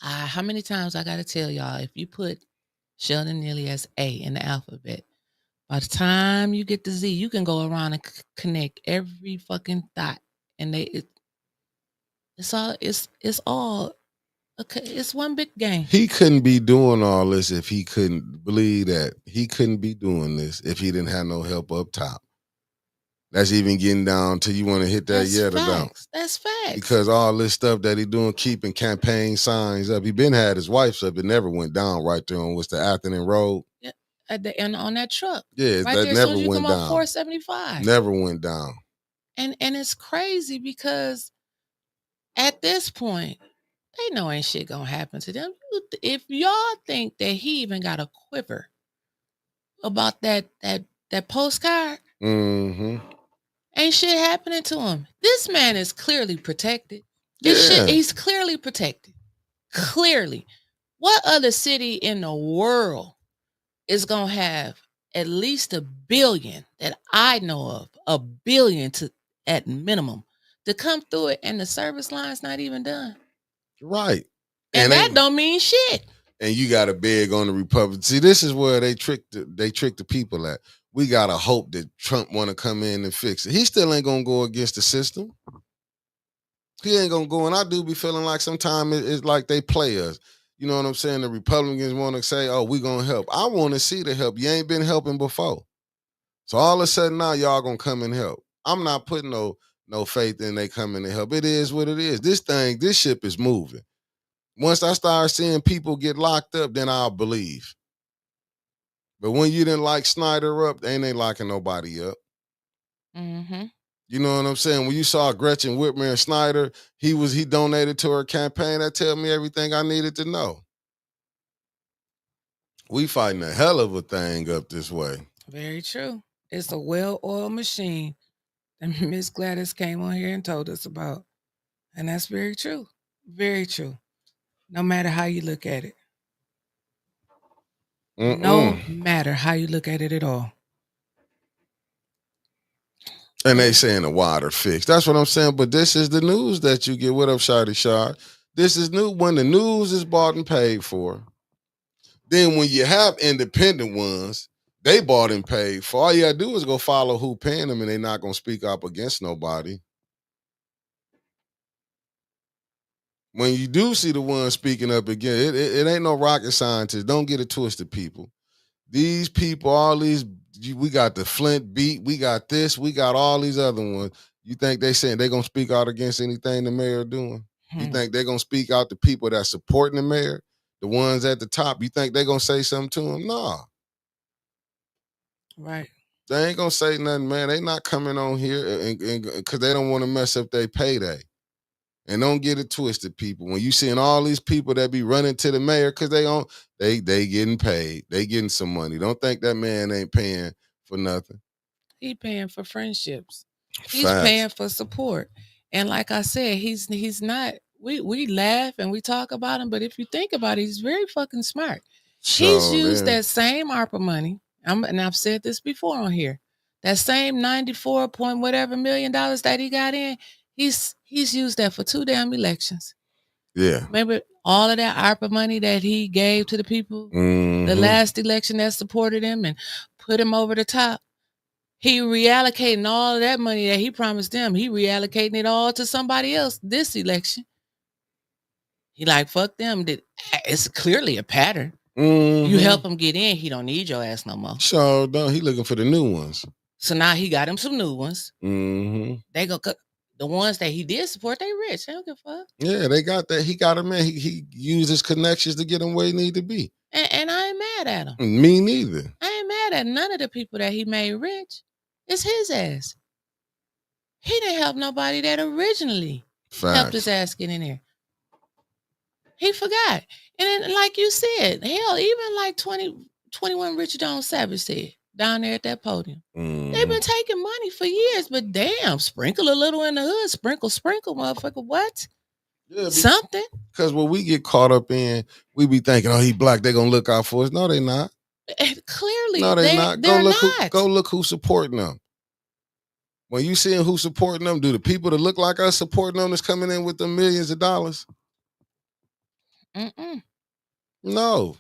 B: How many times I got to tell y'all, if you put Sheldon Neely as A in the alphabet, by the time you get to Z, you can go around and connect every fucking thought, and it's one big game.
A: He couldn't be doing all this if he couldn't believe that. He couldn't be doing this if he didn't have no help up top. That's even getting down to you want to hit that
B: That's facts.
A: Because all this stuff that he doing, keeping campaign signs up. He been had his wife's up. It never went down right there on the Atherton Road.
B: Yeah, and on that truck.
A: Yeah,
B: right
A: that
B: there,
A: never
B: you
A: went
B: come
A: down.
B: On 475.
A: Never went down.
B: And it's crazy because at this point, they know ain't shit gonna happen to them. If y'all think that he even got a quiver about that postcard, ain't shit happening to him. This man is clearly protected. He's clearly protected. Clearly. What other city in the world is gonna have at least $1 billion that I know of, $1 billion at minimum to come through it, and the service line's not even done?
A: Right.
B: And that don't mean shit.
A: And you got to beg on the Republicans. See, this is where they trick the people at. We got to hope that Trump want to come in and fix it. He still ain't going to go against the system. He ain't gonna go, and I do be feeling like sometimes it's like they play us. You know what I'm saying? The Republicans want to say, "Oh, we gonna help." I want to see the help. You ain't been helping before, so all of a sudden now y'all gonna come and help. I'm not putting no faith in they coming to help. It is what it is. This ship is moving. Once I start seeing people get locked up, then I'll believe. But when you didn't like Snyder up, they ain't locking nobody up.
B: Mm-hmm.
A: You know what I'm saying? When you saw Gretchen Whitmer and Snyder, he donated to her campaign. That tell me everything I needed to know. We fighting a hell of a thing up this way.
B: Very true. It's a well-oiled machine that Miss Gladys came on here and told us about. And that's very true. Very true. No matter how you look at it. No matter how you look at it at all.
A: And they saying the water fixed. That's what I'm saying. But this is the news that you get. What up, Shotty Shard? This is new when the news is bought and paid for. Then when you have independent ones, they bought and paid for. All you gotta do is go follow who paying them, and they're not gonna speak up against nobody. When you do see the ones speaking up again, it ain't no rocket scientist. Don't get it twisted, people. These people, all these, we got the Flint beat, we got this, we got all these other ones. You think they saying they gonna speak out against anything the mayor doing? You think they gonna speak out to people that supporting the mayor, the ones at the top? You think they gonna say something to him? Nah.
B: Right.
A: They ain't gonna say nothing, man. They not coming on here because they don't want to mess up their payday. And don't get it twisted, people. When you seeing all these people that be running to the mayor because they getting paid. They getting some money. Don't think that man ain't paying for nothing.
B: He paying for friendships. He's paying for support. And like I said, he's not, we laugh and we talk about him, but if you think about it, he's very fucking smart. He's used that same ARPA money, and I've said this before on here, that same 94 point whatever $1 million that he got in, he's used that for 2 damn elections.
A: Yeah.
B: Remember all of that ARPA money that he gave to the people, the last election that supported him and put him over the top? He reallocating all of that money that he promised them. He reallocating it all to somebody else this election. He like, fuck them. It's clearly a pattern. You help him get in, he don't need your ass no more.
A: So don't. He looking for the new ones.
B: So now he got him some new ones. They go the ones that he did support. They rich. They don't give a fuck.
A: Yeah, they got that. He got him in. He used his connections to get him where he need to be.
B: And I ain't mad at him.
A: Me neither.
B: I ain't mad at none of the people that he made rich. It's his ass. He didn't help nobody that originally helped his ass get in there. He forgot. And then, like you said, hell, even like 21 Richard Jones Savage said down there at that podium. They've been taking money for years, but damn, sprinkle a little in the hood. Sprinkle, motherfucker. What? Yeah, something.
A: Because what we get caught up in, we be thinking, oh, he black, they gonna look out for us. No, they not.
B: Clearly,
A: no, they not.
B: They're not.
A: Go look who's supporting them. When you seeing who's supporting them, do the people that look like us supporting them that's coming in with the millions of dollars? No.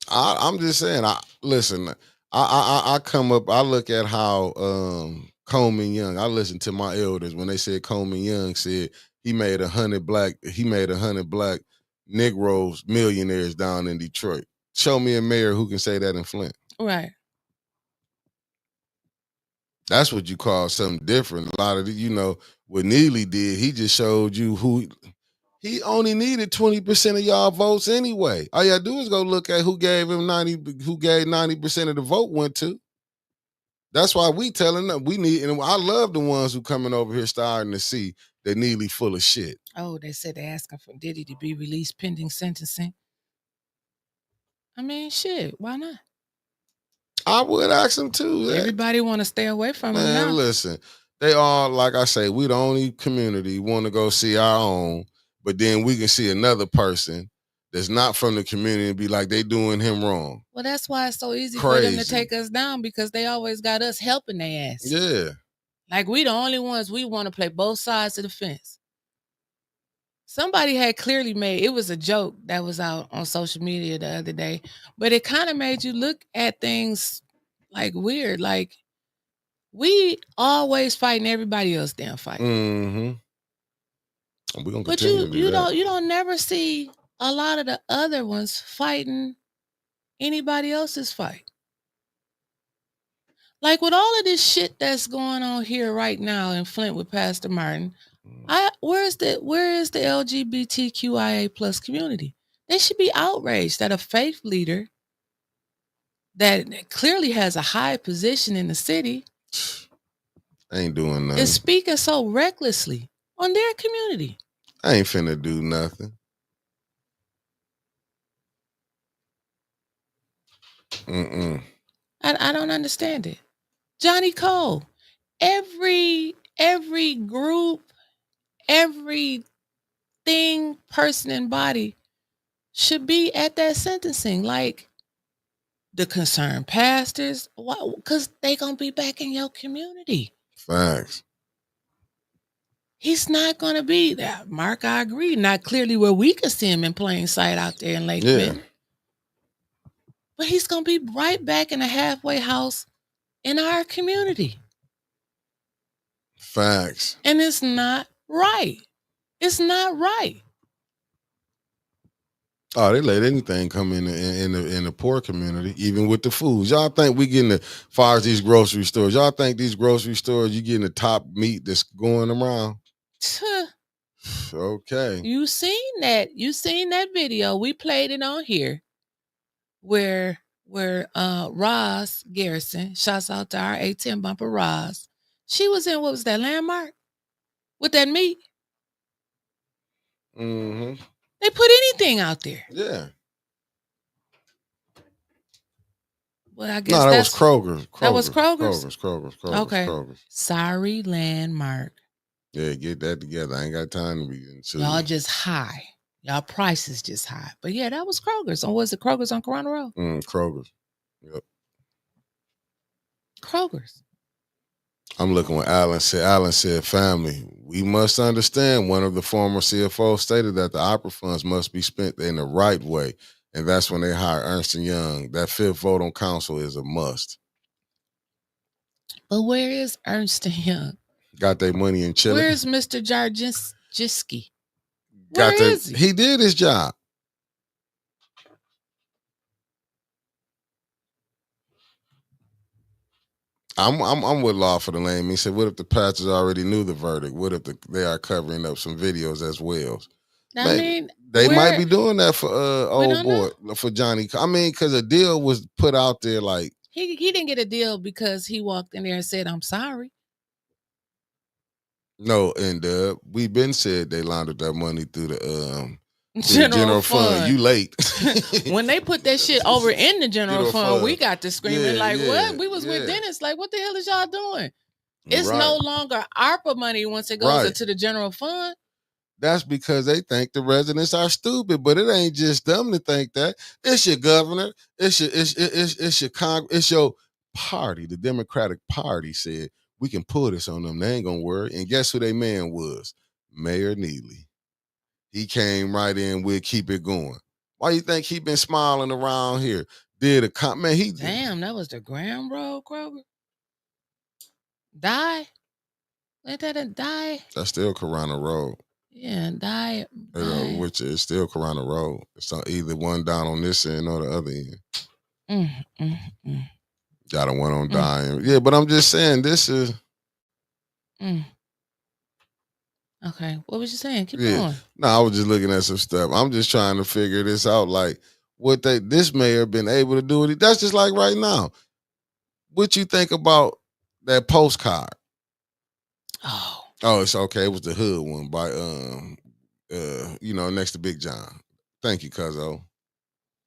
A: I'm just saying. I come up. I look at how Coleman Young. I listen to my elders when they said Coleman Young said he made 100 black Negroes millionaires down in Detroit. Show me a mayor who can say that in Flint.
B: Right.
A: That's what you call something different. A lot of what Neely did, he just showed you who he only needed 20% of y'all votes anyway. All you gotta do is go look at who gave 90% of the vote went to. That's why we telling them we need, and I love the ones who coming over here starting to see that Neely full of shit.
B: Oh, they said they're asking for Diddy to be released pending sentencing. I mean, shit, why not?
A: I would ask them too.
B: Everybody want to stay away from him now.
A: Listen, they all, like I say, we the only community want to go see our own, but then we can see another person that's not from the community and be like, they doing him wrong.
B: Well, that's why it's so easy for them to take us down, because they always got us helping their ass.
A: Yeah.
B: Like, we the only ones, we want to play both sides of the fence. Somebody had clearly made, it was a joke that was out on social media the other day, but it kind of made you look at things like weird. Like, We always fighting everybody else damn fight.
A: Mm-hmm. We're gonna
B: But
A: continue to do that.
B: you don't never see a lot of the other ones fighting anybody else's fight. Like with all of this shit that's going on here right now in Flint with Pastor Martin, where is the LGBTQIA plus community? They should be outraged that a faith leader that clearly has a high position in the city
A: ain't doing nothing.
B: is speaking so recklessly on their community.
A: I ain't finna do nothing.
B: I don't understand it. Johnny Cole, every group, every thing, person, and body should be at that sentencing. Like the concerned pastors, because they gonna be back in your community.
A: Facts.
B: He's not gonna be that. Mark, I agree. Not clearly where we could see him in plain sight out there in Lake Bend. But he's gonna be right back in a halfway house in our community.
A: Facts.
B: And it's not right. It's not right.
A: Oh, they let anything come in the poor community, even with the foods. Y'all think we getting as far as these grocery stores? Y'all think these grocery stores you getting the top meat that's going around? Okay.
B: You seen that? You seen that video? We played it on here, where Roz Garrison, shouts out to our A10 bumper Roz. She was in, what was that, Landmark? With that meat?
A: Mm-hmm.
B: They put anything out there.
A: Yeah.
B: Well, I guess
A: that was Kroger.
B: That was Kroger's?
A: Kroger's.
B: Okay.
A: Kroger's.
B: Sorry, Landmark.
A: Yeah, get that together. I ain't got time to be into
B: Y'all just high. Y'all prices just high. But yeah, that was Kroger's. Or was it Kroger's on Corona Road?
A: Kroger's. Yep.
B: Kroger's.
A: I'm looking what Allen said. Allen said, family, we must understand one of the former CFOs stated that the opera funds must be spent in the right way. And that's when they hire Ernst & Young. That fifth vote on council is a must.
B: But where is Ernst & Young?
A: Got their money in Chile.
B: Where's Mr. Jarjiski? Where is he?
A: He did his job. I'm with Law for the Lame. He said, what if the pastors already knew the verdict? What if they are covering up some videos as well?
B: I mean,
A: they might be doing that for old boy, for Johnny. I mean, because a deal was put out there like.
B: He didn't get a deal because he walked in there and said, I'm sorry.
A: No, and we've been said they laundered that money through the general fund. You late.
B: When they put that shit over in the general fund, we got to screaming what? We was with Dennis. Like, what the hell is y'all doing? It's no longer ARPA money once it goes into the general fund.
A: That's because they think the residents are stupid, but it ain't just them to think that. It's your governor. It's your Congress. It's your party. The Democratic Party said we can pull this on them. They ain't gonna worry. And guess who their man was? Mayor Neely. He came right in with keep it going. Why you think he been smiling around here? Did a comment?
B: Damn, that was the Graham Road Kroger. Die. Ain't that a die?
A: That's still Corona Road.
B: Yeah, die.
A: Which is still Corona Road. It's either one down on this end or the other end. Got a one on dying. Yeah, but I'm just saying this is.
B: Okay, what was you saying? Keep going.
A: No, I was just looking at some stuff. I'm just trying to figure this out. Like what this mayor been able to do. That's just like right now. What you think about that postcard? Oh, it's okay. It was the hood one by next to Big John. Thank you, Cuzzo.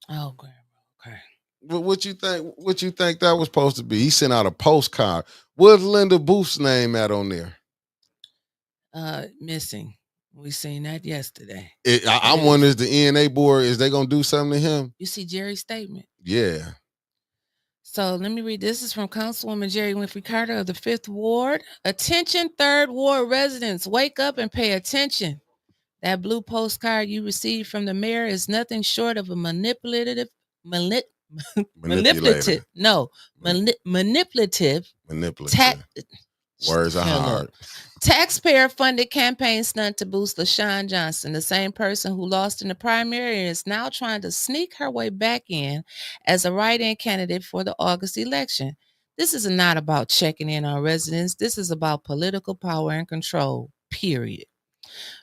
B: Oh, Grandma. Okay.
A: What you think? What you think that was supposed to be? He sent out a postcard. Where's Linda Booth's name at on there?
B: Missing. We seen that yesterday.
A: I wonder is the ENA board, is they gonna do something to him?
B: You see Jerry's statement?
A: Yeah.
B: So let me read. This is from Councilwoman Jerry Winfrey Carter of the 5th Ward. Attention, 3rd Ward residents, wake up and pay attention. That blue postcard you received from the mayor is nothing short of a manipulative manipulative. No, manipulative.
A: Words are hard.
B: Taxpayer-funded campaign stunt to boost LaShawn Johnson, the same person who lost in the primary and is now trying to sneak her way back in as a write-in candidate for the August election. This is not about checking in on residents. This is about political power and control, period.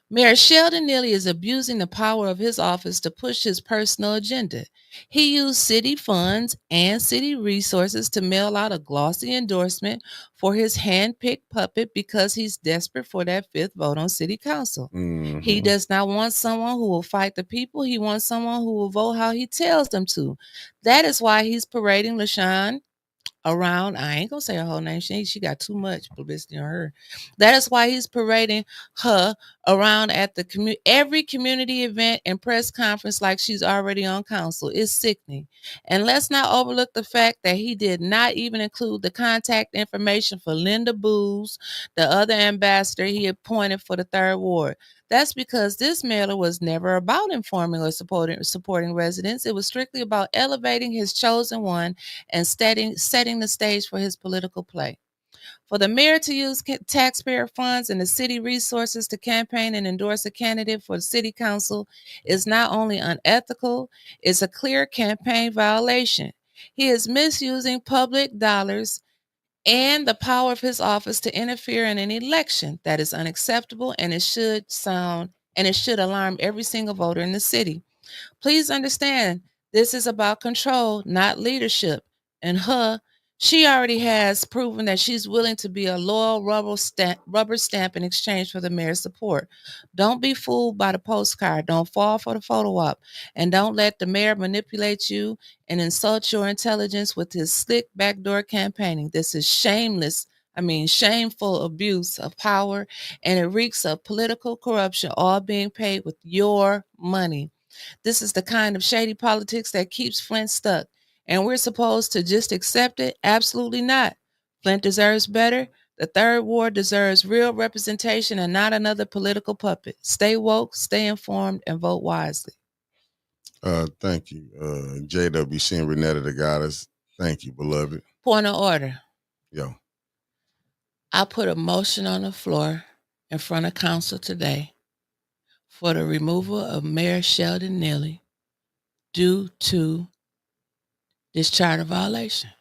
B: Mayor Sheldon Neely is abusing the power of his office to push his personal agenda. He used city funds and city resources to mail out a glossy endorsement for his hand-picked puppet because he's desperate for that fifth vote on city council.
A: Mm-hmm.
B: He does not want someone who will fight the people. He wants someone who will vote how he tells them to. That is why he's parading LaShawn around. I ain't gonna say her whole name. She got too much publicity on her. That is why he's parading her around at the every community event and press conference like she's already on council. It's sickening. And let's not overlook the fact that he did not even include the contact information for Linda Booz, the other ambassador he appointed for the 3rd Ward. That's because this mailer was never about informing or supporting residents. It was strictly about elevating his chosen one and setting the stage for his political play. For the mayor to use taxpayer funds and the city resources to campaign and endorse a candidate for the city council is not only unethical, it's a clear campaign violation. He is misusing public dollars and the power of his office to interfere in an election. That is unacceptable, and it should alarm every single voter in the city. Please understand, this is about control, not leadership. And she already has proven that she's willing to be a loyal rubber stamp in exchange for the mayor's support. Don't be fooled by the postcard. Don't fall for the photo op. And don't let the mayor manipulate you and insult your intelligence with his slick backdoor campaigning. This is shameful abuse of power, and it reeks of political corruption, all being paid with your money. This is the kind of shady politics that keeps Flint stuck. And we're supposed to just accept it? Absolutely not. Flint deserves better. The 3rd Ward deserves real representation and not another political puppet. Stay woke, stay informed, and vote wisely.
A: Thank you. JWC and Renetta the Goddess. Thank you, beloved.
B: Point of order.
A: Yo.
B: I put a motion on the floor in front of council today for the removal of Mayor Sheldon Neely due to this charter violation.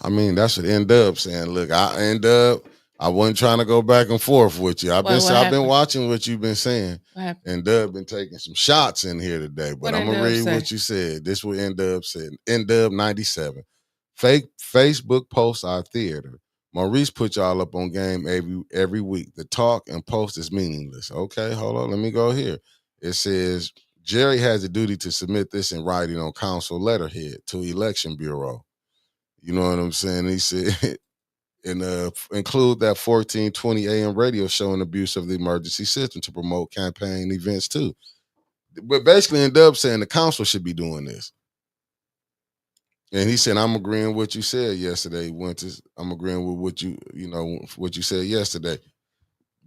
A: I mean, that's what N-Dub saying. Look, I wasn't trying to go back and forth with you. I've been watching what you've been saying. N-Dub been taking some shots in here today, but I'm gonna read what you said. This is what N-Dub said. N-Dub 97. Fake Facebook posts are theater. Maurice put y'all up on game every week. The talk and post is meaningless. Okay, hold on. Let me go here. It says Jerry has the duty to submit this in writing on council letterhead to election bureau. You know what I'm saying? He said, and include that 1420 AM radio show and abuse of the emergency system to promote campaign events too. But basically, N-Dub saying the council should be doing this. And he said, I'm agreeing with what you said yesterday, Winters. I'm agreeing with what you said yesterday.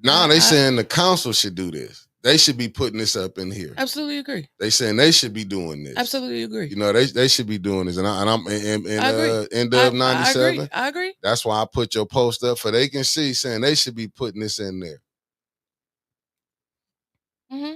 A: Now they saying the council should do this. They should be putting this up in here.
B: Absolutely agree.
A: They saying they should be doing this.
B: Absolutely agree.
A: You know, they should be doing this. And I'm N-Dub 97.
B: I agree.
A: That's why I put your post up for they can see, saying they should be putting this in there.
B: Mm-hmm.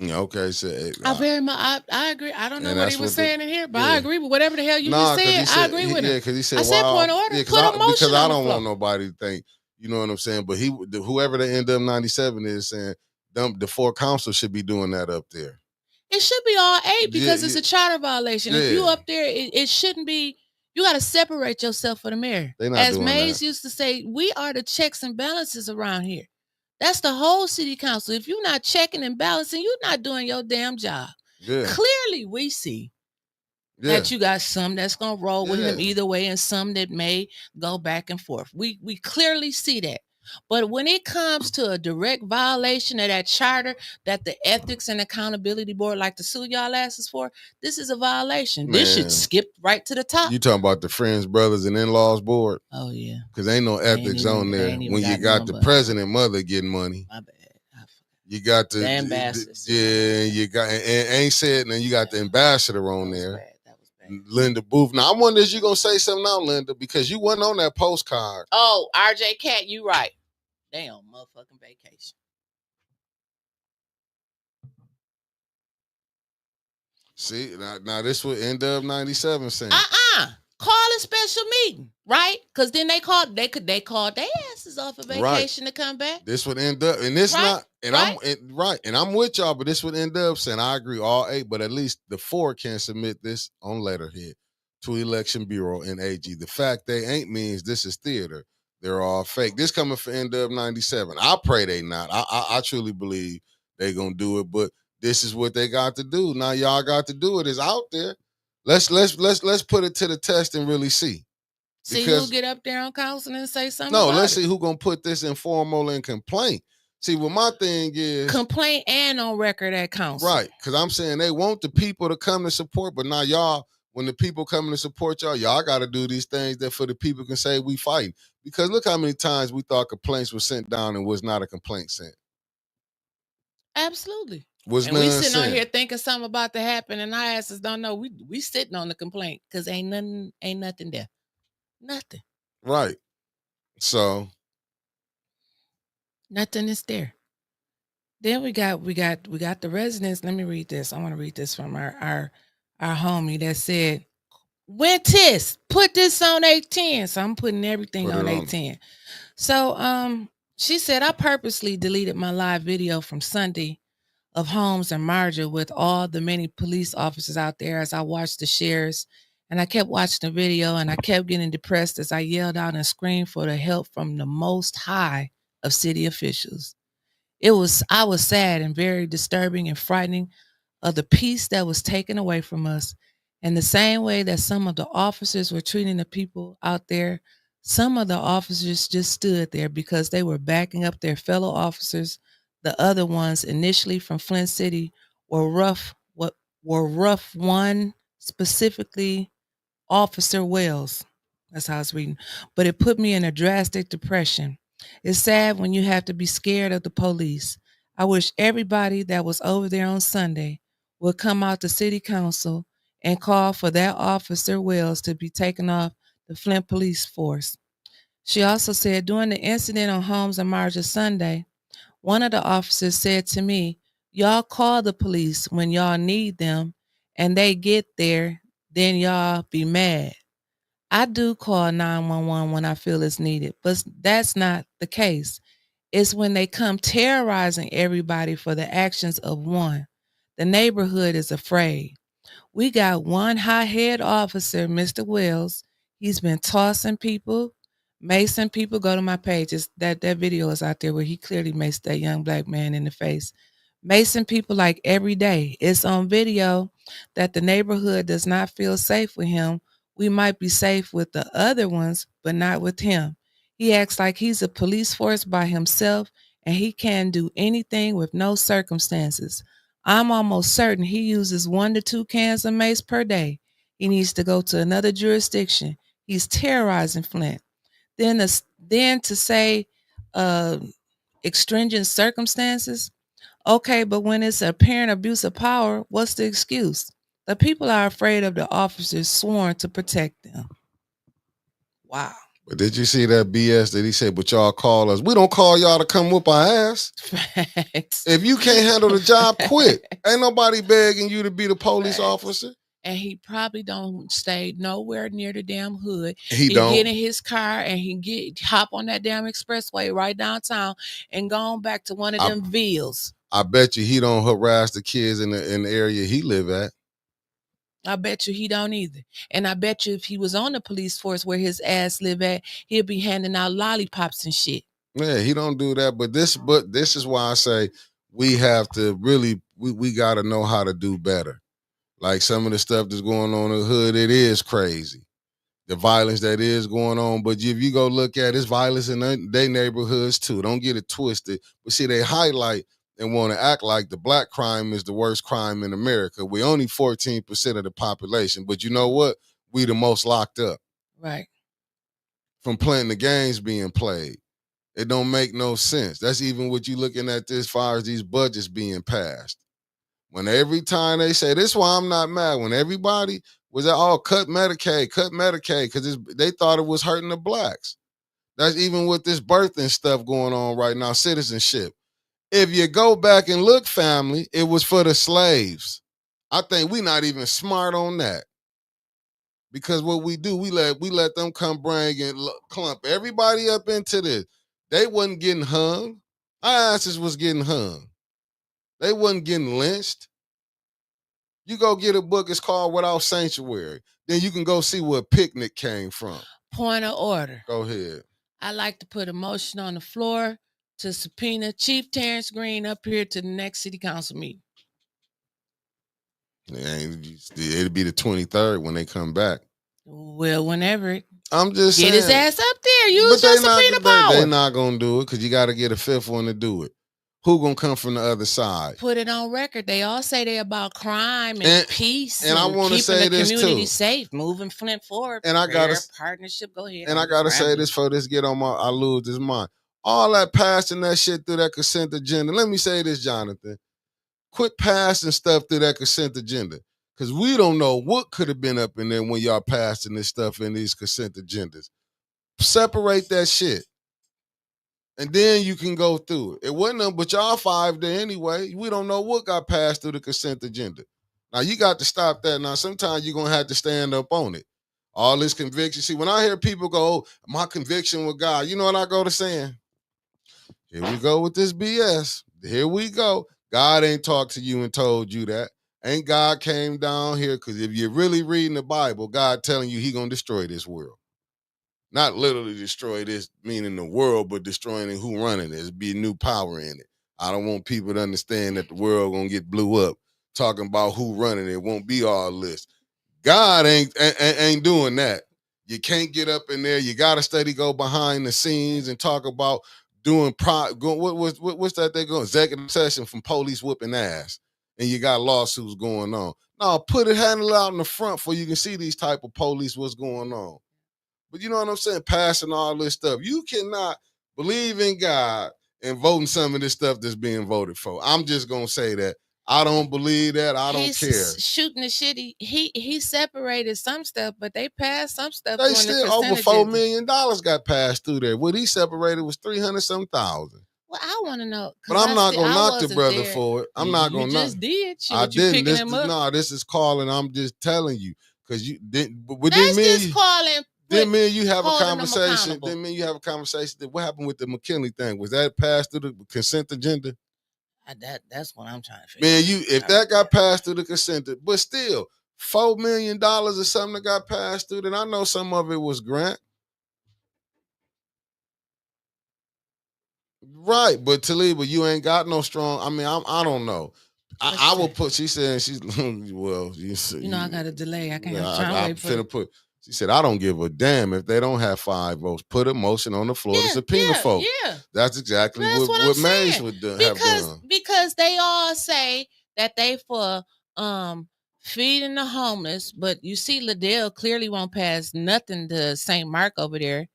A: Okay, so
B: I agree. I don't know what he was saying in here, but I agree with whatever the hell you just said. I agree with it.
A: Yeah, because he said,
B: I said point of order. Put a motion
A: because I don't
B: on
A: want nobody to think, you know what I'm saying? But whoever the N-Dub 97 is saying, the 4 council should be doing that up there.
B: It should be all 8 because it's a charter violation. If you up there, it shouldn't be. You got to separate yourself from the mayor. As Mays used to say, we are the checks and balances around here. That's the whole city council. If you're not checking and balancing, you're not doing your damn job.
A: Yeah.
B: Clearly, we see that you got some that's going to roll with him either way and some that may go back and forth. We clearly see that. But when it comes to a direct violation of that charter that the Ethics and Accountability Board like to sue y'all asses for, this is a violation. Man, this should skip right to the top.
A: You talking about the Friends, Brothers, and In-Laws Board?
B: Oh, yeah.
A: Because ain't no ethics on there when you got the president mother getting money.
B: My bad.
A: You got the
B: ambassador.
A: you got and ain't said, and you got the ambassador on there.
B: That was bad.
A: Linda Booth. Now I wonder if you gonna say something now, Linda, because you wasn't on that postcard.
B: Oh, RJ Cat, you right. Damn, motherfucking vacation.
A: See, now this would end up 97 cents.
B: Call a special meeting, right? Because then they called their asses off of vacation to come back.
A: This would end up, and it's not, and I'm with y'all, but this would end up saying, I agree, all 8, but at least the 4 can submit this on letterhead to Election Bureau and AG. The fact they ain't means this is theater. They're all fake. This coming for end up 97. I pray they not. I truly believe they gonna do it, but this is what they got to do. Now y'all got to do it. It's out there. Let's put it to the test and really see.
B: See who get up there on council and say something.
A: No, let's see who gonna put this in formal and complaint. See, what my thing is
B: complaint and on record at council.
A: Right, because I'm saying they want the people to come to support, but now y'all, when the people coming to support y'all got to do these things that for the people can say we fighting. Because look how many times we thought complaints were sent down and was not a complaint sent.
B: Absolutely.
A: And we
B: sitting on here thinking something about to happen, and our asses don't know. We sitting on the complaint because ain't nothing there. Nothing.
A: Right. So
B: nothing is there. Then we got the residents. Let me read this. I want to read this from our homie that said, Wentis, put this on 810. So I'm putting everything on 810. So she said, I purposely deleted my live video from Sunday of Holmes and Marja with all the many police officers out there as I watched the shares. And I kept watching the video and I kept getting depressed as I yelled out and screamed for the help from the most high of city officials. I was sad and very disturbing and frightening of the peace that was taken away from us. And the same way that some of the officers were treating the people out there, some of the officers just stood there because they were backing up their fellow officers. The other ones, initially from Flint City, were rough. One specifically, Officer Wells. That's how it's reading. But it put me in a drastic depression. It's sad when you have to be scared of the police. I wish everybody that was over there on Sunday would come out to city council and call for that Officer Wells to be taken off the Flint police force. She also said during the incident on Holmes and Marja Sunday, one of the officers said to me, y'all call the police when y'all need them and they get there, then y'all be mad. I do call 911 when I feel it's needed, but that's not the case. It's when they come terrorizing everybody for the actions of one. The neighborhood is afraid. We got one high-head officer, Mr. Wells. He's been tossing people, macing people. Go to my pages. That video is out there where he clearly maced that young black man in the face. Macing people like every day. It's on video that the neighborhood does not feel safe with him. We might be safe with the other ones, but not with him. He acts like he's a police force by himself and he can do anything with no circumstances. I'm almost certain he uses 1 to 2 cans of mace per day. He needs to go to another jurisdiction. He's terrorizing Flint. Then to say extringent circumstances, okay, but when it's apparent abuse of power, what's the excuse? The people are afraid of the officers sworn to protect them. Wow.
A: But did you see that BS that he said, but y'all call us? We don't call y'all to come whoop our ass.
B: Facts.
A: If you can't handle the job, quit. Ain't nobody begging you to be the police officer.
B: And he probably don't stay nowhere near the damn hood.
A: He don't
B: get in his car and hop on that damn expressway right downtown and go on back to one of them villas.
A: I bet you he don't harass the kids in the area he live at.
B: I bet you he don't either. And I bet you if he was on the police force where his ass live at, he'd be handing out lollipops and shit.
A: Yeah, he don't do that. But this is why I say we have to really, we got to know how to do better. Like some of the stuff that's going on in the hood, it is crazy. The violence that is going on. But if you go look at it, it's violence in their neighborhoods too. Don't get it twisted. But see, they highlight and want to act like the black crime is the worst crime in America. We're only 14% of the population. But you know what? We the most locked up.
B: Right.
A: From playing the games being played. It don't make no sense. That's even what you looking at this as far as these budgets being passed. When every time they say, this is why I'm not mad, when everybody was at all cut Medicaid, because they thought it was hurting the blacks. That's even with this birthing stuff going on right now, citizenship. If you go back and look, family, it was for the slaves. I think we not even smart on that. Because what we do, we let them come bring and clump everybody up into this. They wasn't getting hung. Our asses was getting hung. They wasn't getting lynched. You go get a book, it's called Without Sanctuary. Then you can go see where Picnic came from.
B: Point of order.
A: Go ahead.
B: I like to put a motion on the floor to subpoena Chief Terrence Green up here to the next city council meeting.
A: It'll be the 23rd when they come back.
B: Well, whenever.
A: I'm just saying.
B: Get his ass up there. Use your subpoena power.
A: They're not going to do it because you got to get a fifth one to do it. Who going to come from the other side?
B: Put it on record. They all say they're about crime and peace
A: and I want to say this too.
B: Keeping the community safe, moving Flint forward.
A: And I got to
B: partnership. Go ahead.
A: And I got to say this for this get on I lose this mind. All that passing that shit through that consent agenda. Let me say this, Jonathan. Quit passing stuff through that consent agenda. Because we don't know what could have been up in there when y'all passing this stuff in these consent agendas. Separate that shit. And then you can go through it. It wasn't nothing but y'all five there anyway. We don't know what got passed through the consent agenda. Now, you got to stop that. Now, sometimes you're going to have to stand up on it. All this conviction. See, when I hear people go, oh, my conviction with God, you know what I go to saying? Here we go with this BS. Here we go. God ain't talked to you and told you that. Ain't God came down here? Because if you're really reading the Bible, God telling you he going to destroy this world. Not literally destroy this, meaning the world, but destroying it, who running it. There's be new power in it. I don't want people to understand that the world going to get blew up. Talking about who running it. It won't be all this. God ain't doing that. You can't get up in there. You got to steady go behind the scenes and talk about doing what's that they go executive session from police whooping ass, and you got lawsuits going on. No, handle it out in the front so you can see these type of police what's going on. But you know what I'm saying? Passing all this stuff. You cannot believe in God and voting some of this stuff that's being voted for. I'm just gonna say that. I don't believe that. I don't care.
B: Shooting the shit. He separated some stuff, but they passed some stuff.
A: They still over $4 million got passed through there. What he separated was 300-some thousand.
B: Well, I want to know.
A: But I'm not gonna knock the brother for it. I'm not gonna knock.
B: You just did. Shit,
A: I didn't.
B: No,
A: this is calling. I'm just telling you because you didn't. But
B: that's just calling.
A: Then me and you have a conversation. Then me and you have a conversation. What happened with the McKinley thing? Was that passed through the consent agenda?
B: That's what I'm trying to figure out.
A: Man, if that got passed through the consent, but still, $4 million or something that got passed through, then I know some of it was grant. Right, but Taliba, you ain't got no strong. I mean, I don't know. I will put. She said she's well. You know,
B: I got a delay. I can't. I'm trying to
A: put. She said, I don't give a damn if they don't have 5 votes. Put a motion on the floor to subpoena folks.
B: Yeah.
A: That's exactly what Mays would have done.
B: Because they all say that they for feeding the homeless, but you see Liddell clearly won't pass nothing to St. Mark over there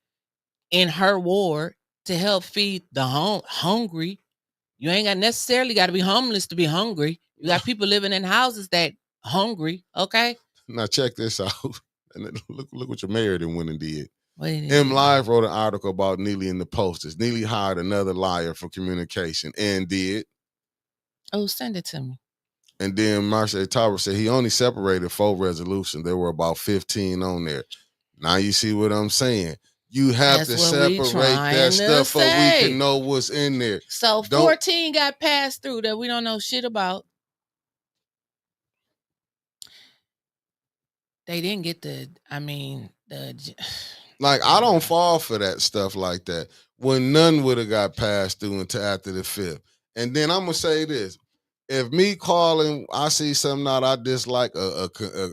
B: in her ward to help feed the hungry. You ain't necessarily got to be homeless to be hungry. You got people living in houses that hungry, okay?
A: Now check this out. And look what your mayor then went and did. M Live wrote an article about Neely in the Posters. Neely hired another liar for communication and did.
B: Oh, send it to me.
A: And then Marcia Tauber said he only separated 4 resolutions. There were about 15 on there. Now you see what I'm saying. You have to separate that stuff so we can know what's in there.
B: So 14 got passed through that we don't know shit about. They didn't get
A: like, I don't fall for that stuff like that. When none would have got passed through until after the 5th. And then I'm going to say this. If me calling, I see something out I dislike,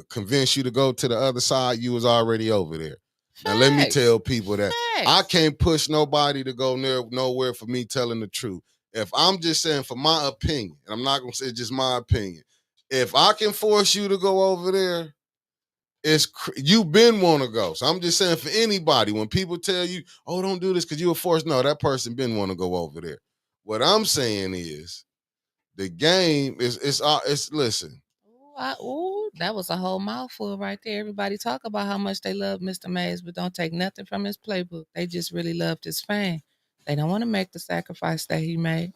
A: convince you to go to the other side, you was already over there. Facts. Now, let me tell people that I can't push nobody to go nowhere for me telling the truth. If I'm just saying for my opinion, and I'm not going to say just my opinion, if I can force you to go over there, You been want to go. So I'm just saying for anybody, when people tell you, oh, don't do this because you're forced, no, that person been want to go over there. What I'm saying is the game is listen.
B: Ooh, that was a whole mouthful right there. Everybody talk about how much they love Mr. Mays, but don't take nothing from his playbook. They just really loved his fame. They don't want to make the sacrifice that he made.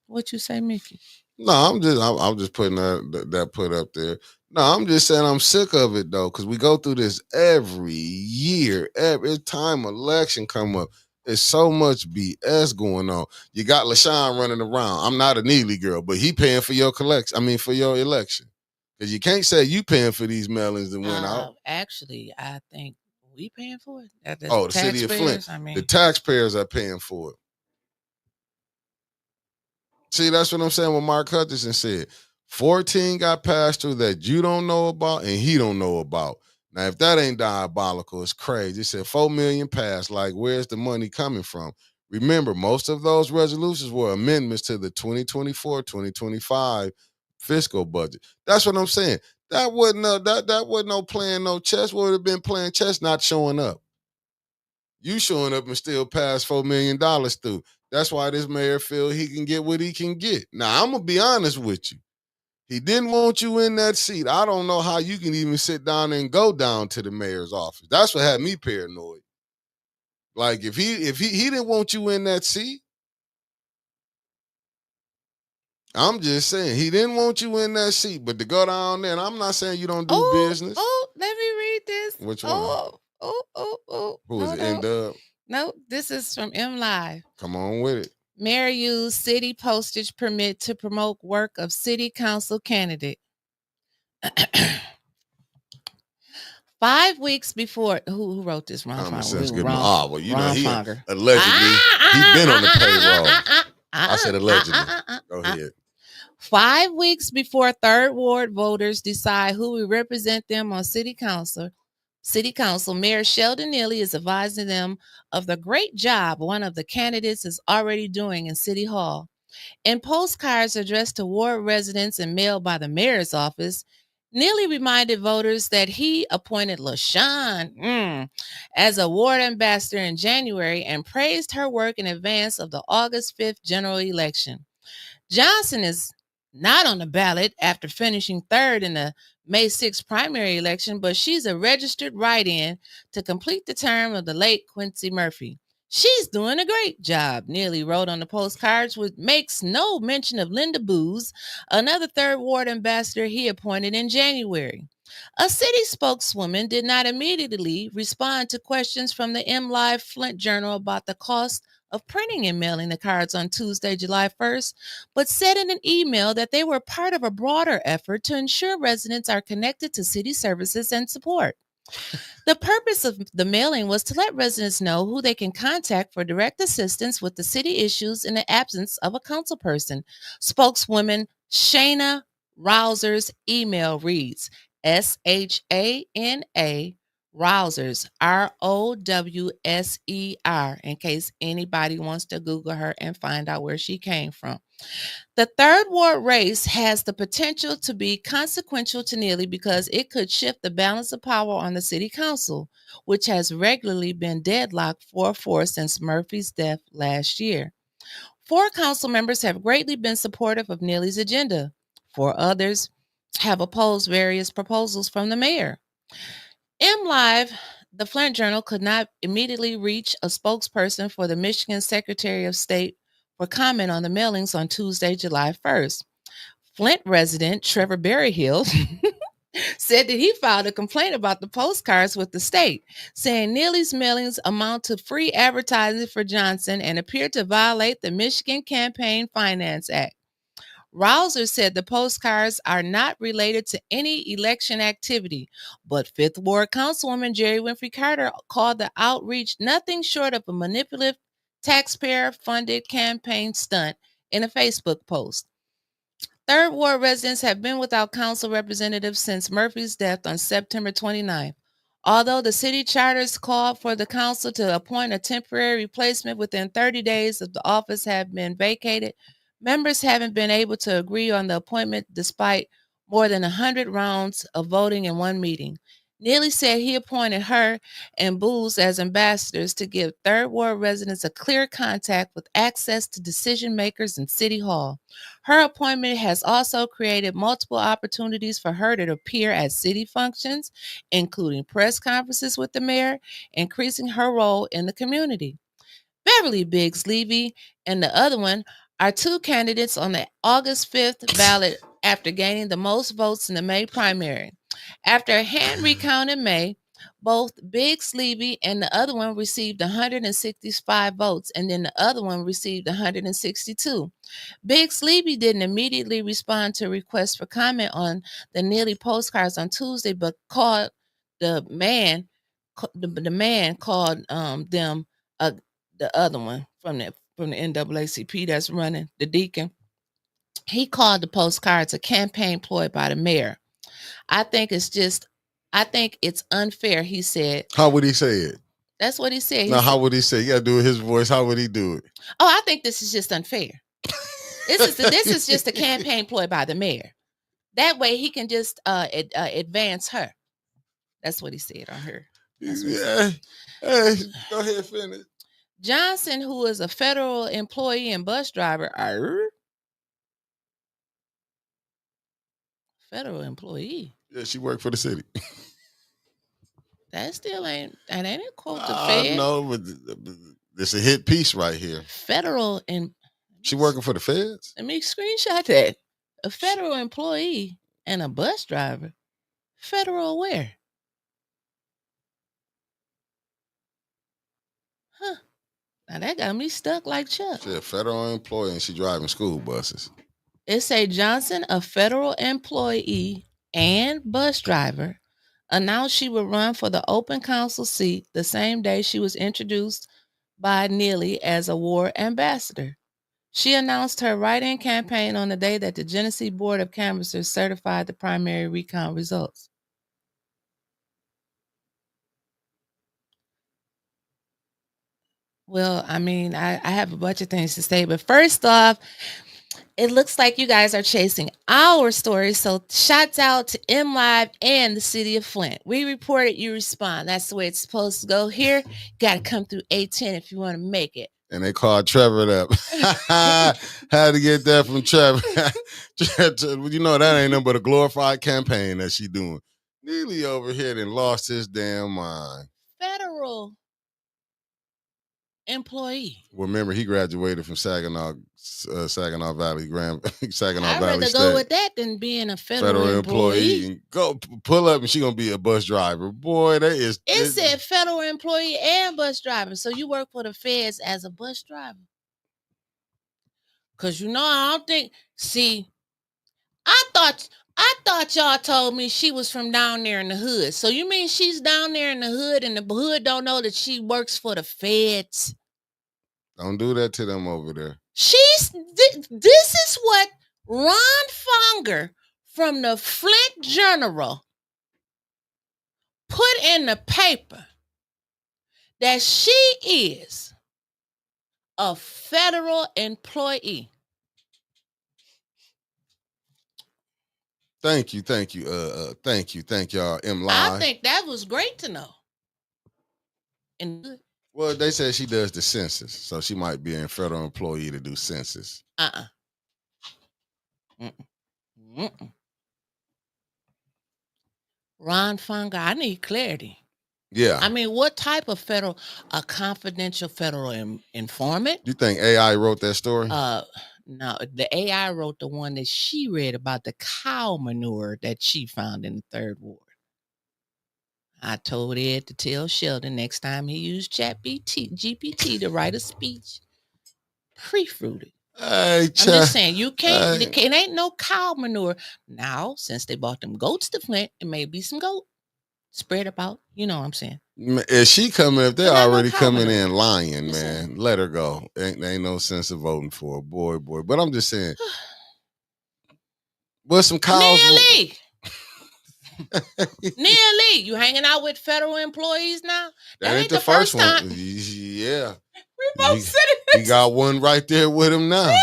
B: What you say, Mickey?
A: No, I'm just putting that put up there. No, I'm just saying I'm sick of it though, because we go through this every year. Every time election come up, there's so much BS going on. You got LaShawn running around. I'm not a Neely girl, but he paying for your collection. I mean, for your election, because you can't say you paying for these mailings that went out.
B: Actually, I think we paying for it.
A: The city of Flint.
B: I mean,
A: the taxpayers are paying for it. See, that's what I'm saying. What Mark Hutchinson said. 14 got passed through that you don't know about and he don't know about. Now, if that ain't diabolical, it's crazy. It said 4 million passed. Like, where's the money coming from? Remember, most of those resolutions were amendments to the 2024-2025 fiscal budget. That's what I'm saying. That wasn't no playing no chess. Would have been playing chess, not showing up. You showing up and still pass $4 million through. That's why this mayor feel he can get what he can get. Now, I'm going to be honest with you. He didn't want you in that seat. I don't know how you can even sit down and go down to the mayor's office. That's what had me paranoid. Like, if he didn't want you in that seat, I'm just saying, he didn't want you in that seat. But to go down there, and I'm not saying you don't do business.
B: Oh, let me read this.
A: Which one? Who is it? N-Dub?
B: No, this is from M Live.
A: Come on with it.
B: Mayor used city postage permit to promote work of city council candidate. 5 weeks before, who wrote this? Ron Fonger.
A: Well, you know, he allegedly he's been on the payroll. I said allegedly. Go ahead.
B: 5 weeks before Third Ward voters decide who will represent them on City Council, Mayor Sheldon Neely is advising them of the great job one of the candidates is already doing in City Hall. In postcards addressed to ward residents and mailed by the mayor's office, Neely reminded voters that he appointed LaShawn as a ward ambassador in January and praised her work in advance of the August 5th general election. Johnson is not on the ballot after finishing third in the May 6th primary election, but she's a registered write-in to complete the term of the late Quincy Murphy. She's doing a great job, Neely wrote on the postcards, which makes no mention of Linda Booz, another third ward ambassador he appointed in January. A city spokeswoman did not immediately respond to questions from the M Live Flint Journal about the cost of printing and mailing the cards on Tuesday, July 1st, but said in an email that they were part of a broader effort to ensure residents are connected to city services and support. The purpose of the mailing was to let residents know who they can contact for direct assistance with the city issues in the absence of a councilperson. Spokeswoman Shana Rousers' email reads, SHANA Rousers, ROWSER, in case anybody wants to Google her and find out where she came from. The third ward race has the potential to be consequential to Neely because it could shift the balance of power on the city council, which has regularly been deadlocked 4-4 since Murphy's death last year. 4 council members have greatly been supportive of Neely's agenda. 4 others have opposed various proposals from the mayor. M Live, the Flint Journal, could not immediately reach a spokesperson for the Michigan Secretary of State for comment on the mailings on Tuesday, July 1st. Flint resident Trevor Berryhill said that he filed a complaint about the postcards with the state, saying Neely's mailings amount to free advertising for Johnson and appear to violate the Michigan Campaign Finance Act. Rouser said the postcards are not related to any election activity, but Fifth Ward Councilwoman Jerry Winfrey Carter called the outreach nothing short of a manipulative, taxpayer-funded campaign stunt in a Facebook post. Third Ward residents have been without council representatives since Murphy's death on September 29th. Although the city charters called for the council to appoint a temporary replacement within 30 days of the office have been vacated, members haven't been able to agree on the appointment despite more than 100 rounds of voting in one meeting. Neely said he appointed her and Booz as ambassadors to give Third Ward residents a clear contact with access to decision makers in City Hall. Her appointment has also created multiple opportunities for her to appear at city functions, including press conferences with the mayor, increasing her role in the community. Beverly Biggs Levy and the other one are two candidates on the August 5th ballot after gaining the most votes in the May primary. After a hand recount in May, both Biggs Levy and the other one received 165 votes, and then the other one received 162. Biggs Levy didn't immediately respond to requests for comment on the Neely postcards on Tuesday, but called the man. The man called them the other one from the NAACP that's running, the deacon. He called the postcards a campaign ploy by the mayor. I think it's unfair, he said.
A: How would he say it?
B: That's what he said.
A: Now, how would he say it? You got to do his voice. How would he do it?
B: Oh, I think this is just unfair. This is just a campaign ploy by the mayor. That way he can just advance her. That's what he said on her.
A: Yeah. Hey, go ahead, finish.
B: Johnson, who is a federal employee and bus driver, federal employee.
A: Yeah, she worked for the city.
B: That ain't a quote the Fed.
A: No, but it's a hit piece right here.
B: Federal and
A: she working for the feds?
B: Let me screenshot that. A federal employee and a bus driver. Federal where? Huh. Now that got me stuck like Chuck.
A: She's a federal employee and she driving school buses.
B: It say Johnson, a federal employee and bus driver, announced she would run for the open council seat the same day she was introduced by Neely as a ward ambassador. She announced her write-in campaign on the day that the Genesee Board of Canvassers certified the primary recount results. Well, I mean, I have a bunch of things to say, but first off, it looks like you guys are chasing our story, so shouts out to MLive and the city of Flint. We report it, you respond. That's the way it's supposed to go here. You got to come through 810 if you want to make it.
A: And they called Trevor up. Had to get that from Trevor. You know, that ain't nothing but a glorified campaign that she doing. Neely over here and lost his damn mind.
B: Federal employee.
A: Well, remember, he graduated from Saginaw Valley, Saginaw
B: I'd
A: Valley
B: rather
A: State.
B: Go with that than being a federal employee.
A: And go pull up and she gonna be a bus driver. Boy, that is.
B: It said federal employee and bus driver. So you work for the feds as a bus driver. Cause you know, I don't think. See, I thought y'all told me she was from down there in the hood. So you mean she's down there in the hood and the hood don't know that she works for the feds?
A: Don't do that to them over there.
B: This is what Ron Fonger from the Flint Journal put in the paper, that she is a federal employee.
A: Thank you, y'all. MLive.
B: I think that was great to know. And
A: well, they said she does the census, so she might be a federal employee to do census.
B: Ron Fonger, I need clarity.
A: Yeah.
B: I mean, what type of a confidential federal informant?
A: You think AI wrote that story?
B: No, the AI wrote the one that she read about the cow manure that she found in the third ward. I told Ed to tell Sheldon next time he used GPT to write a speech, pre-fruited.
A: I'm
B: just saying, you can't, it ain't no cow manure. Now, since they bought them goats to Flint, it may be some goat spread about. You know what I'm saying?
A: If she coming, if they're already coming in lying, man, let her go. Ain't no sense of voting for her. Boy. But I'm just saying, what's some cows?
B: Neely, you hanging out with federal employees now?
A: That ain't the first one. Yeah.
B: We both sitting.
A: He got one right there with him now.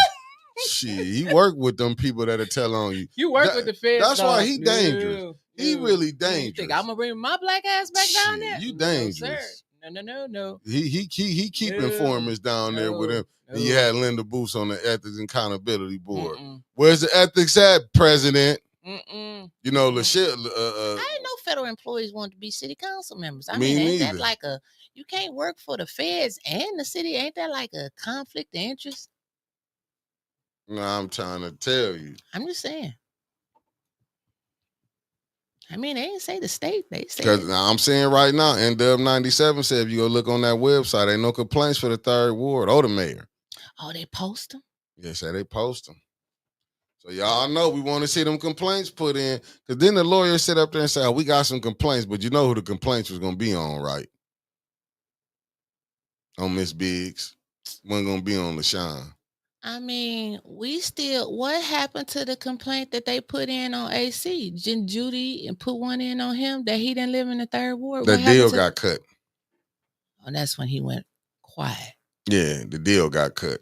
A: Shit, he worked with them people that'll tell on you.
B: You work with the feds.
A: That's why he dangerous. He really
B: You
A: dangerous.
B: think I'm gonna bring my black ass back down there?
A: You
B: No,
A: dangerous.
B: sir. No.
A: He keep informants down there with him.
B: No.
A: And you had Linda Booth on the Ethics and Accountability Board. Where's the ethics at, President? You know,
B: I didn't know federal employees wanted to be city council members. I mean, ain't that like you can't work for the feds and the city? Ain't that like a conflict of interest?
A: No, I'm trying to tell you.
B: I'm just saying. I mean, they didn't say the state. They said.
A: Because I'm saying right now, NW97 said if you go look on that website, ain't no complaints for the 3rd Ward or the mayor.
B: Oh, they post them?
A: Yes, they post them. So y'all know we want to see them complaints put in. Because then the lawyer sit up there and say, oh, we got some complaints, but you know who the complaints was going to be on, right? On Miss Biggs. Wasn't going to be on LaShawn.
B: I mean, what happened to the complaint that they put in on AC? Didn't Judy and put one in on him that he didn't live in the 3rd Ward?
A: The deal got cut.
B: Oh, that's when he went quiet.
A: Yeah, the deal got cut.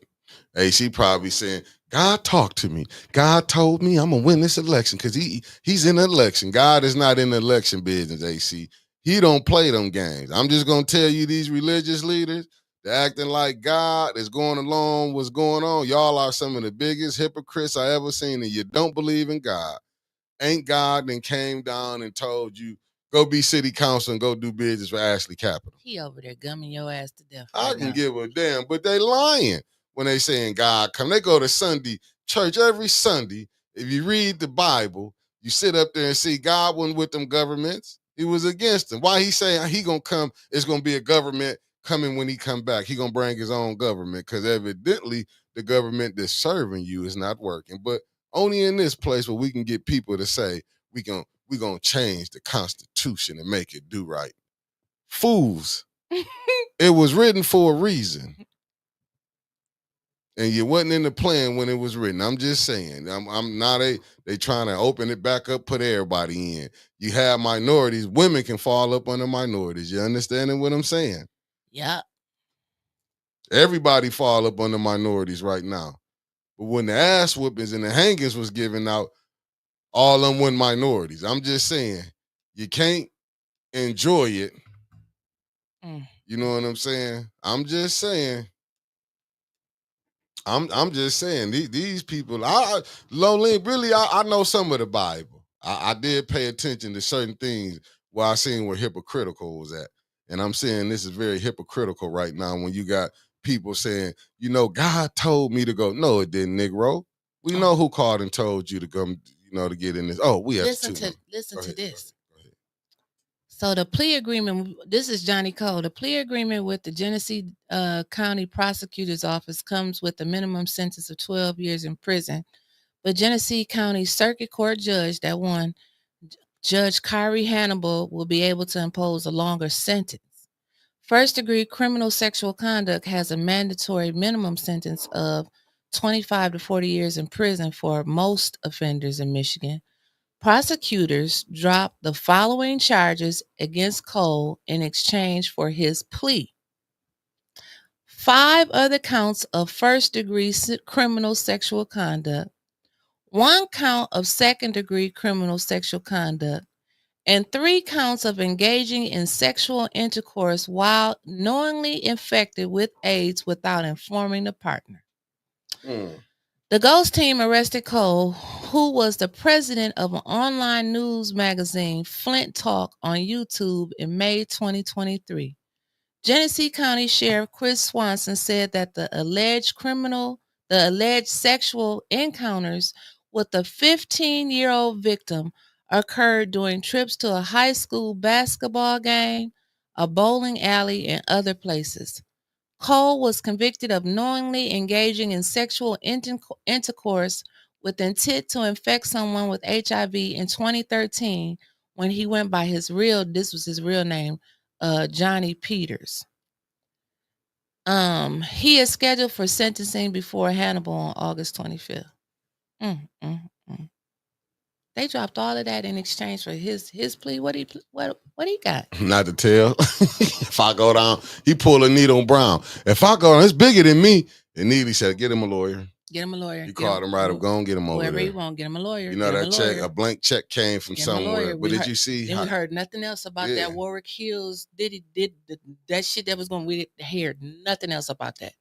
A: AC probably saying, God talked to me. God told me I'm going to win this election because he's in the election. God is not in the election business, AC. He don't play them games. I'm just going to tell you, these religious leaders, they're acting like God is going along what's going on. Y'all are some of the biggest hypocrites I ever seen, and you don't believe in God. Ain't God then came down and told you, go be city council and go do business for Ashley Capital.
B: He over there gumming your ass to death.
A: I can give a damn, but they lying when they saying God come. They go to Sunday church every Sunday. If you read the Bible, you sit up there and see God wasn't with them governments. He was against them. Why he saying he gonna come? It's gonna be a government coming when he come back. He gonna bring his own government because evidently the government that's serving you is not working. But only in this place where we can get people to say we gonna change the Constitution and make it do right. Fools. It was written for a reason. And you wasn't in the plan when it was written. I'm just saying. I'm not they trying to open it back up, put everybody in. You have minorities. Women can fall up under minorities. You understanding what I'm saying?
B: Yeah.
A: Everybody fall up under minorities right now. But when the ass whoopings and the hangings was given out, all of them were minorities. I'm just saying, you can't enjoy it. You know what I'm saying? I'm just saying. I'm just saying these people. I know some of the Bible. I did pay attention to certain things where I seen where hypocritical was at, and I'm saying this is very hypocritical right now when you got people saying, God told me to go. No, it didn't, Negro. We know who called and told you to come. To get in this. Oh, we have
B: listen to this. So the plea agreement, this is Johnny Cole. The plea agreement with the Genesee County Prosecutor's Office comes with a minimum sentence of 12 years in prison. But Genesee County Circuit Court judge that won, Judge Kyrie Hannibal, will be able to impose a longer sentence. First-degree criminal sexual conduct has a mandatory minimum sentence of 25 to 40 years in prison for most offenders in Michigan. Prosecutors dropped the following charges against Cole in exchange for his plea. 5 other counts of first-degree criminal sexual conduct, 1 count of second-degree criminal sexual conduct, and 3 counts of engaging in sexual intercourse while knowingly infected with AIDS without informing the partner. The Ghost team arrested Cole, who was the president of an online news magazine, Flint Talk, on YouTube in May 2023. Genesee County Sheriff Chris Swanson said that the alleged sexual encounters with the 15-year-old victim occurred during trips to a high school basketball game, a bowling alley, and other places. Cole was convicted of knowingly engaging in sexual intercourse with intent to infect someone with HIV in 2013 when he went by his real name, Johnny Peters. He is scheduled for sentencing before Hannibal on August 25th. They dropped all of that in exchange for his plea. What he got?
A: Not to tell. If I go down, he pulled a Needle Brown. If I go down, it's bigger than me. And Neely said, get him a lawyer.
B: Get him a lawyer.
A: You called him right up. Go and get him over
B: whoever
A: there.
B: you want, get him a lawyer.
A: You know
B: get
A: that check, a blank check came from somewhere. But did you see?
B: Then we heard nothing else about that Warwick Hills. Diddy did that shit that was going. We heard nothing else about that.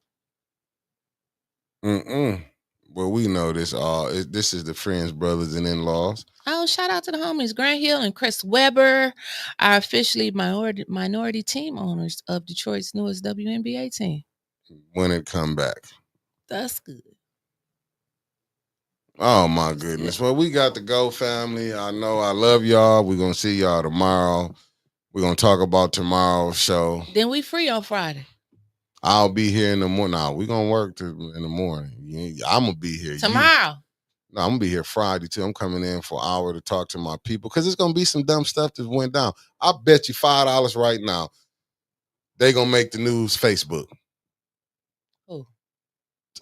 A: Well, we know this all. This is the friends, brothers, and in-laws.
B: Oh, shout out to the homies, Grant Hill and Chris Webber, are officially minority team owners of Detroit's newest WNBA team.
A: When it come back.
B: That's good.
A: Oh, my goodness. Well, we got to go, family. I know I love y'all. We're going to see y'all tomorrow. We're going to talk about tomorrow's show.
B: Then we free on Friday.
A: I'll be here in the morning. No, we're going to work in the morning. I'm going to be here.
B: Tomorrow.
A: No, I'm going to be here Friday, too. I'm coming in for an hour to talk to my people because there's going to be some dumb stuff that went down. I bet you $5 right now they going to make the news Facebook.
B: Who?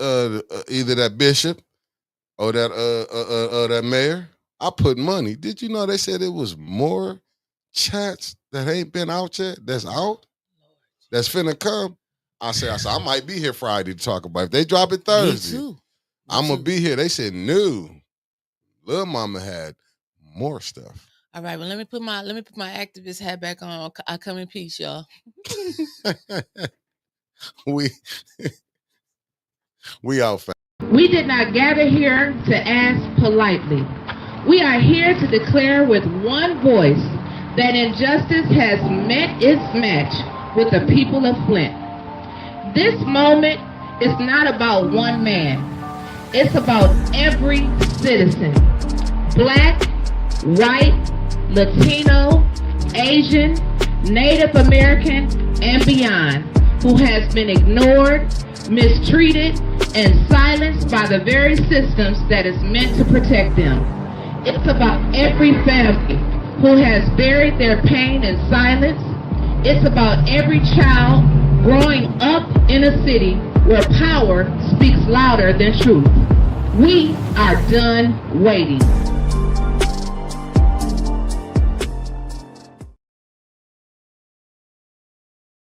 A: Either that bishop or that mayor. I put money. Did you know they said it was more chats that ain't been out yet that's out? That's finna come. I said, I might be here Friday to talk about it. If they drop it Thursday,
B: Me too.
A: I'm going to be here. They said, no. Lil Mama had more stuff.
B: All right, well, let me put my activist hat back on. I come in peace, y'all.
A: we out, fam.
B: We did not gather here to ask politely. We are here to declare with one voice that injustice has met its match with the people of Flint. This moment is not about one man. It's about every citizen. Black, white, Latino, Asian, Native American, and beyond, who has been ignored, mistreated, and silenced by the very systems that is meant to protect them. It's about every family who has buried their pain in silence. It's about every child growing up in a city where power speaks louder than truth. We are done waiting.